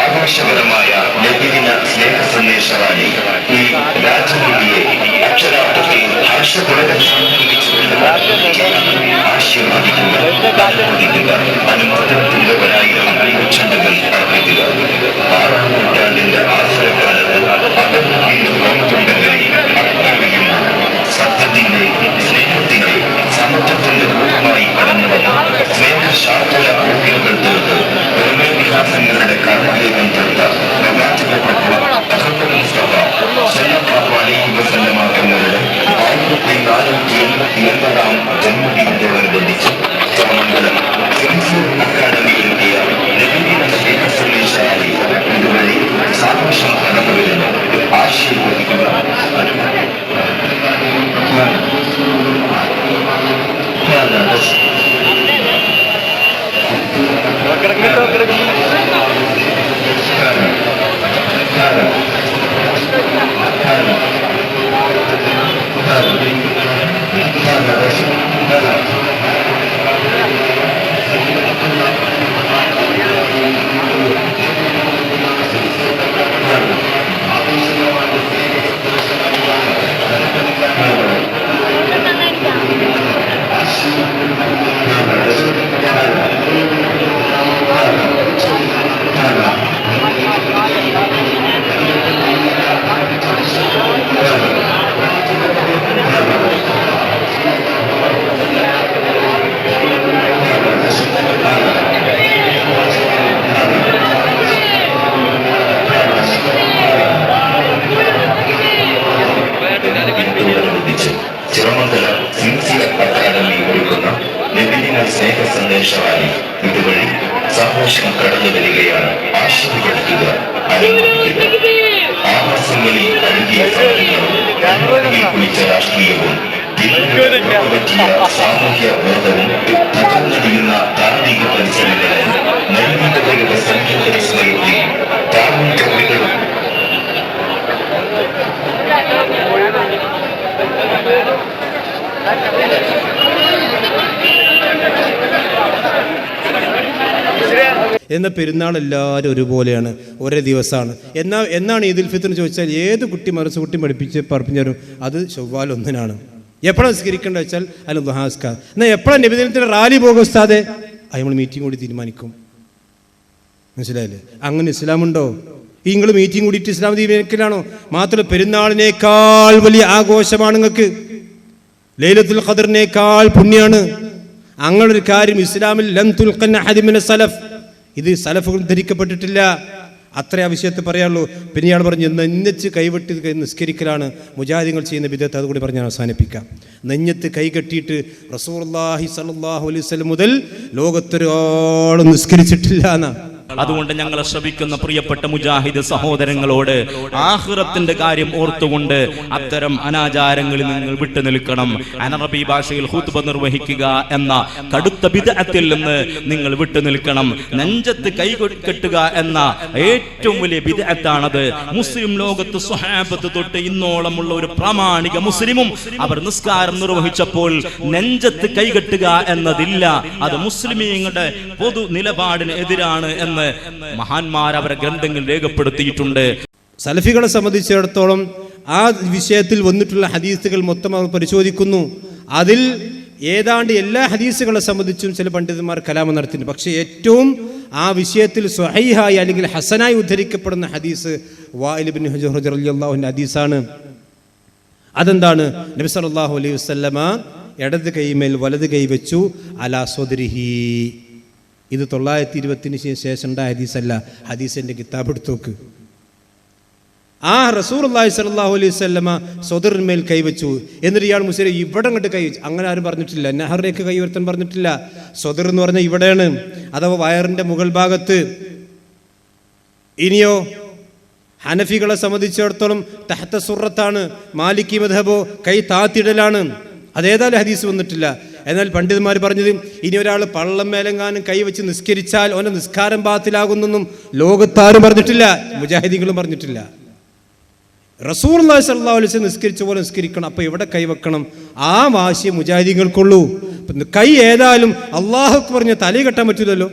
ആഘോഷപരമായ നബിദിന സ്നേഹ സന്ദേശമായി ഈ രാജനീതിയെ അക്ഷരാർത്ഥത്തിൽ ആശീർവദിക്കുക, അനുമോദനത്തിൻ്റെവരായിരം ചണ്ടകൾ അർപ്പിക്കുക. 6ാം നൂറ്റാണ്ടിന്റെ ആശ്രയകാലത്ത് സത്യത്തിന്റെ, സ്നേഹത്തിന്റെ, സമത്വത്തിന്റെ രൂപമായി കടന്നു വന്ന സ്നേഹശാസ്ത്ര പൂർത്തികൾ തീർത്ത് വിഹാസങ്ങളുടെ കർമ്മയോഗം തീർത്ത പ്രവാചകപ്പെട്ട തങ്ങളുടെ 1480 ജന്മദിനത്തോടനുബന്ധിച്ച് കോമംഗലം അക്കാദമിയിലെത്തിയ നബിദിന സ്നേഹ സന്ദേശമായി ഇതുവഴി സാഘോഷം കടന്നു വരുന്നു. ആശീർവദിക്കുക. സ്നേഹ സന്ദേശമായി ഇതുവഴി സാഘോഷം കടന്നു വരികയാണ്. ആശീർവദിക്കുക, അനുമോദിക്കുക. ആവാസങ്ങളിൽ അഴുകിയ സമരങ്ങളും കുളിച്ച രാഷ്ട്രീയവും പറ്റിയ സാമൂഹ്യ ബോധവും തകർന്നടിയുന്ന ധാർമ്മിക പരിസരങ്ങളെ നൈതികതയുടെ സംഗീത വിസ്മയത്തിൽ ധാർമ്മിക വികളും എന്ന പെരുന്നാൾ എല്ലാവരും ഒരുപോലെയാണ്, ഒരേ ദിവസമാണ്. എന്നാണ് ഈദുൽ ഫിത്ർ എന്ന് ചോദിച്ചാൽ ഏത് കുട്ടി മറസ് കുട്ടി പഠിപ്പിച്ചാലും അത് ചൊവ്വാൽ 1-നാണ്. എപ്പോഴാണ് നിസ്കരിക്കേണ്ടത് വെച്ചാൽ അല്ല ദുഹാസ്കാർ. എന്നാൽ എപ്പോഴാണ് നബിദിനത്തിന് റാലി പോകും ഉസ്താദെ? അത് നമ്മൾ മീറ്റിംഗ് കൂടി തീരുമാനിക്കും. മനസ്സിലായില്ലേ? അങ്ങനെ ഇസ്ലാമുണ്ടോ? ഈ നിങ്ങൾ മീറ്റിംഗ് കൂടിയിട്ട് ഇസ്ലാം തീരുമാനിക്കലാണോ? മാത്രമല്ല പെരുന്നാളിനേക്കാൾ വലിയ ആഘോഷമാണ് നിങ്ങൾക്ക്. ലൈലത്തുൽ ഖദറിനേക്കാൾ പുണ്യാണ്. അങ്ങനൊരു കാര്യം ഇസ്ലാമിൽ ലം തുൽഖൻ അഹദി മിന സലഫ്, ഇത് സലഫുകൾ ധരിക്കപ്പെട്ടിട്ടില്ല. അത്ര ആ വിഷയത്തെ പറയാനുള്ളൂ. പിന്നെ ഇയാൾ പറഞ്ഞു നെഞ്ഞത്ത് കൈവെട്ടി നിസ്കരിക്കലാണ് മുജാഹിദീങ്ങൾ ചെയ്യുന്ന ബിദഅത്ത്. അതുകൂടി പറഞ്ഞ് ഞാൻ അവസാനിപ്പിക്കാം. നെഞ്ഞത്ത് കൈകെട്ടിയിട്ട് റസൂലുള്ളാഹി സ്വല്ലല്ലാഹു അലൈഹി വസല്ലം മുതൽ ലോകത്തൊരാളും നിസ്കരിച്ചിട്ടില്ല എന്നാ. അതുകൊണ്ട് ഞങ്ങളെ ശ്രമിക്കുന്ന പ്രിയപ്പെട്ട മുജാഹിദ് സഹോദരങ്ങളോട് ആഖിറത്തിന്റെ കാര്യം ഓർത്തുകൊണ്ട് അത്തരം അനാചാരങ്ങളിൽ നിങ്ങൾ വിട്ടുനിൽക്കണം. അനറബി ഭാഷയിൽ ഖുത്ബ നിർവഹിക്കുക എന്ന കടുത്ത ബിദ്അത്തിൽ നിന്ന് നിങ്ങൾ വിട്ടുനിൽക്കണം. നെഞ്ചത്ത് കൈകെട്ടുക എന്ന ഏറ്റവും വലിയ ബിദ്അത്താണത്. മുസ്ലിം ലോകത്ത് സ്വഹാബത്ത് തൊട്ട് ഇന്നോളമുള്ള ഒരു പ്രാമാണിക മുസ്ലിമും അവർ നിസ്കാരം നിർവഹിച്ചപ്പോൾ നെഞ്ചത്ത് കൈകെട്ടുക എന്നതില്ല. അത് മുസ്ലിമീങ്ങളുടെ പൊതു നിലപാടിന് എതിരാണ് എന്ന് മഹാന്മാർ അവരുടെ ഗ്രന്ഥങ്ങൾ രേഖപ്പെടുത്തിയിട്ടുണ്ട്. സലഫികളെ സംബന്ധിച്ചിടത്തോളം ആ വിഷയത്തിൽ വന്നിട്ടുള്ള ഹദീസുകൾ മൊത്തം അവർ പരിശോധിക്കുന്നു. അതിൽ ഏതാണ്ട് എല്ലാ ഹദീസുകളെ സംബന്ധിച്ചും ചില പണ്ഡിതന്മാർ കലാമം നടത്തിയിട്ടുണ്ട്. പക്ഷേ ഏറ്റവും ആ വിഷയത്തിൽ സ്വഹീഹായി അല്ലെങ്കിൽ ഹസനായി ഉദ്ധരിക്കപ്പെടുന്ന ഹദീസ് വാഇൽ ഇബ്നു ഹുജർ റളിയല്ലാഹു അൻഹു ഹദീസാണ്. അതെന്താണ്? നബി സല്ലല്ലാഹു അലൈഹി വസല്ലമ ഇടത് കൈമേൽ വലത് കൈ വെച്ചു അലാ സ്വദ്രിഹി. ഇത് 920 ശേഷം ഉണ്ടായ ഹദീസല്ല. ഹദീസിന്റെ കിതാബ് എടുത്തു നോക്ക്. ആ റസൂലുള്ളാഹി സ്വല്ലല്ലാഹു അലൈഹി വസല്ലമ സ്വദറിന്മേൽ കൈവച്ചു. എന്നിട്ട് ഇയാൾ മുസ്ലിം ഇവിടെ അങ്ങോട്ട് കൈവച്ചു. അങ്ങനെ ആരും പറഞ്ഞിട്ടില്ല. നഹറിലേക്ക് കൈവർത്താൻ പറഞ്ഞിട്ടില്ല. സ്വദർ എന്ന് പറഞ്ഞാൽ ഇവിടെയാണ്, അഥവാ വയറിന്റെ മുകൾ ഭാഗത്ത്. ഇനിയോ ഹനഫികളെ സംബന്ധിച്ചിടത്തോളം തഹ്ത സുറത്താണ്. മാലിക്കി മദ്ഹബോ കൈ താത്തിടലാണ്. അതേതായാലും ഹദീസ് വന്നിട്ടില്ല. എന്നാൽ പണ്ഡിതന്മാർ പറഞ്ഞത് ഇനി ഒരാൾ പള്ളം മേലെങ്ങാനും കൈവച്ച് നിസ്കരിച്ചാൽ അവൻ്റെ നിസ്കാരം ബാത്തിലാകുന്നൊന്നും ലോകത്താരും പറഞ്ഞിട്ടില്ല, മുജാഹിദീങ്ങളും പറഞ്ഞിട്ടില്ല. റസൂലുള്ളാഹി സ്വല്ലല്ലാഹു അലൈഹി വസല്ലം നിസ്കരിച്ച പോലെ നിസ്കരിക്കണം. അപ്പോൾ എവിടെ കൈവെക്കണം? ആ വാശിയെ മുജാഹിദീങ്ങൾക്കുള്ളൂ. കൈ ഏതായാലും അള്ളാഹു പറഞ്ഞ തല കെട്ടാൻ പറ്റില്ലല്ലോ.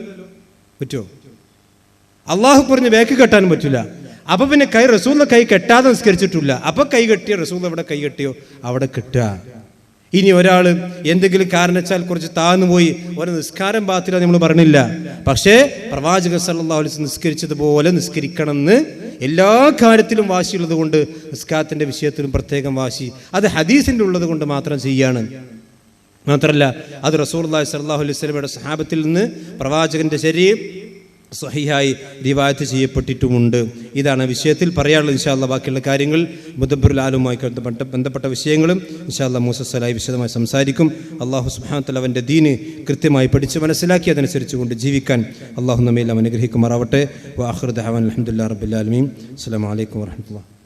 പറ്റുമോ? അള്ളാഹു പറഞ്ഞ് വേക്ക് കെട്ടാനും പറ്റില്ല. അപ്പൊ പിന്നെ കൈ റസൂലിന്റെ കൈ കെട്ടാതെ നിസ്കരിച്ചിട്ടില്ല. അപ്പൊ കൈ കെട്ടിയ റസൂൽ എവിടെ കൈ കെട്ടിയോ അവിടെ കെട്ടുക. ഇനി ഒരാൾ എന്തെങ്കിലും കാരണച്ചാൽ കുറച്ച് താഴ്ന്നുപോയി ഒരു നിസ്കാരം ബാത്തില നമ്മൾ പറഞ്ഞില്ല. പക്ഷേ പ്രവാചകൻ സല്ലല്ലാഹു അലൈഹി വസല്ലം നിസ്കരിച്ചതുപോലെ നിസ്കരിക്കണമെന്ന് എല്ലാ കാര്യത്തിലും വാശിയുള്ളത് കൊണ്ട് നിസ്കാരത്തിന്റെ വിഷയത്തിലും പ്രത്യേകം വാശി. അത് ഹദീസിന്റെ ഉള്ളത് കൊണ്ട് മാത്രം ചെയ്യാണ്. മാത്രമല്ല അത് റസൂലുള്ളാഹി സ്വല്ലല്ലാഹു അലൈഹി വസല്ലമയുടെ സഹാബത്തിൽ നിന്ന് പ്രവാചകന്റെ ശരീരം സ്വഹീഹായി റിവായത്ത് ചെയ്യപ്പെട്ടിട്ടുമുണ്ട്. ഇതാണ് വിഷയത്തിൽ പറയാനുള്ളത്. ഇൻഷാ അല്ലാഹ് ബാക്കിയുള്ള കാര്യങ്ങൾ മുദബ്ബിറുൽ ആലുമായി ബന്ധപ്പെട്ട വിഷയങ്ങളും ഇൻഷാ അല്ലാഹ് മൂസസ്സലായി വിശദമായി സംസാരിക്കും. അല്ലാഹു സുബ്ഹാനഹു വ തആല അവൻ്റെ ദീന് കൃത്യമായി പഠിച്ച് മനസ്സിലാക്കി അതനുസരിച്ച് കൊണ്ട് ജീവിക്കാൻ അല്ലാഹു നമ്മെ എല്ലാം അനുഗ്രഹിക്കുമാറാവട്ടെ. വ ആഖിറു ദഅവാന അൽഹംദുലില്ലാഹി റബ്ബിൽ ആലമീൻ. അസ്സലാമു അലൈക്കും വറഹ്മത്തുള്ളാഹി.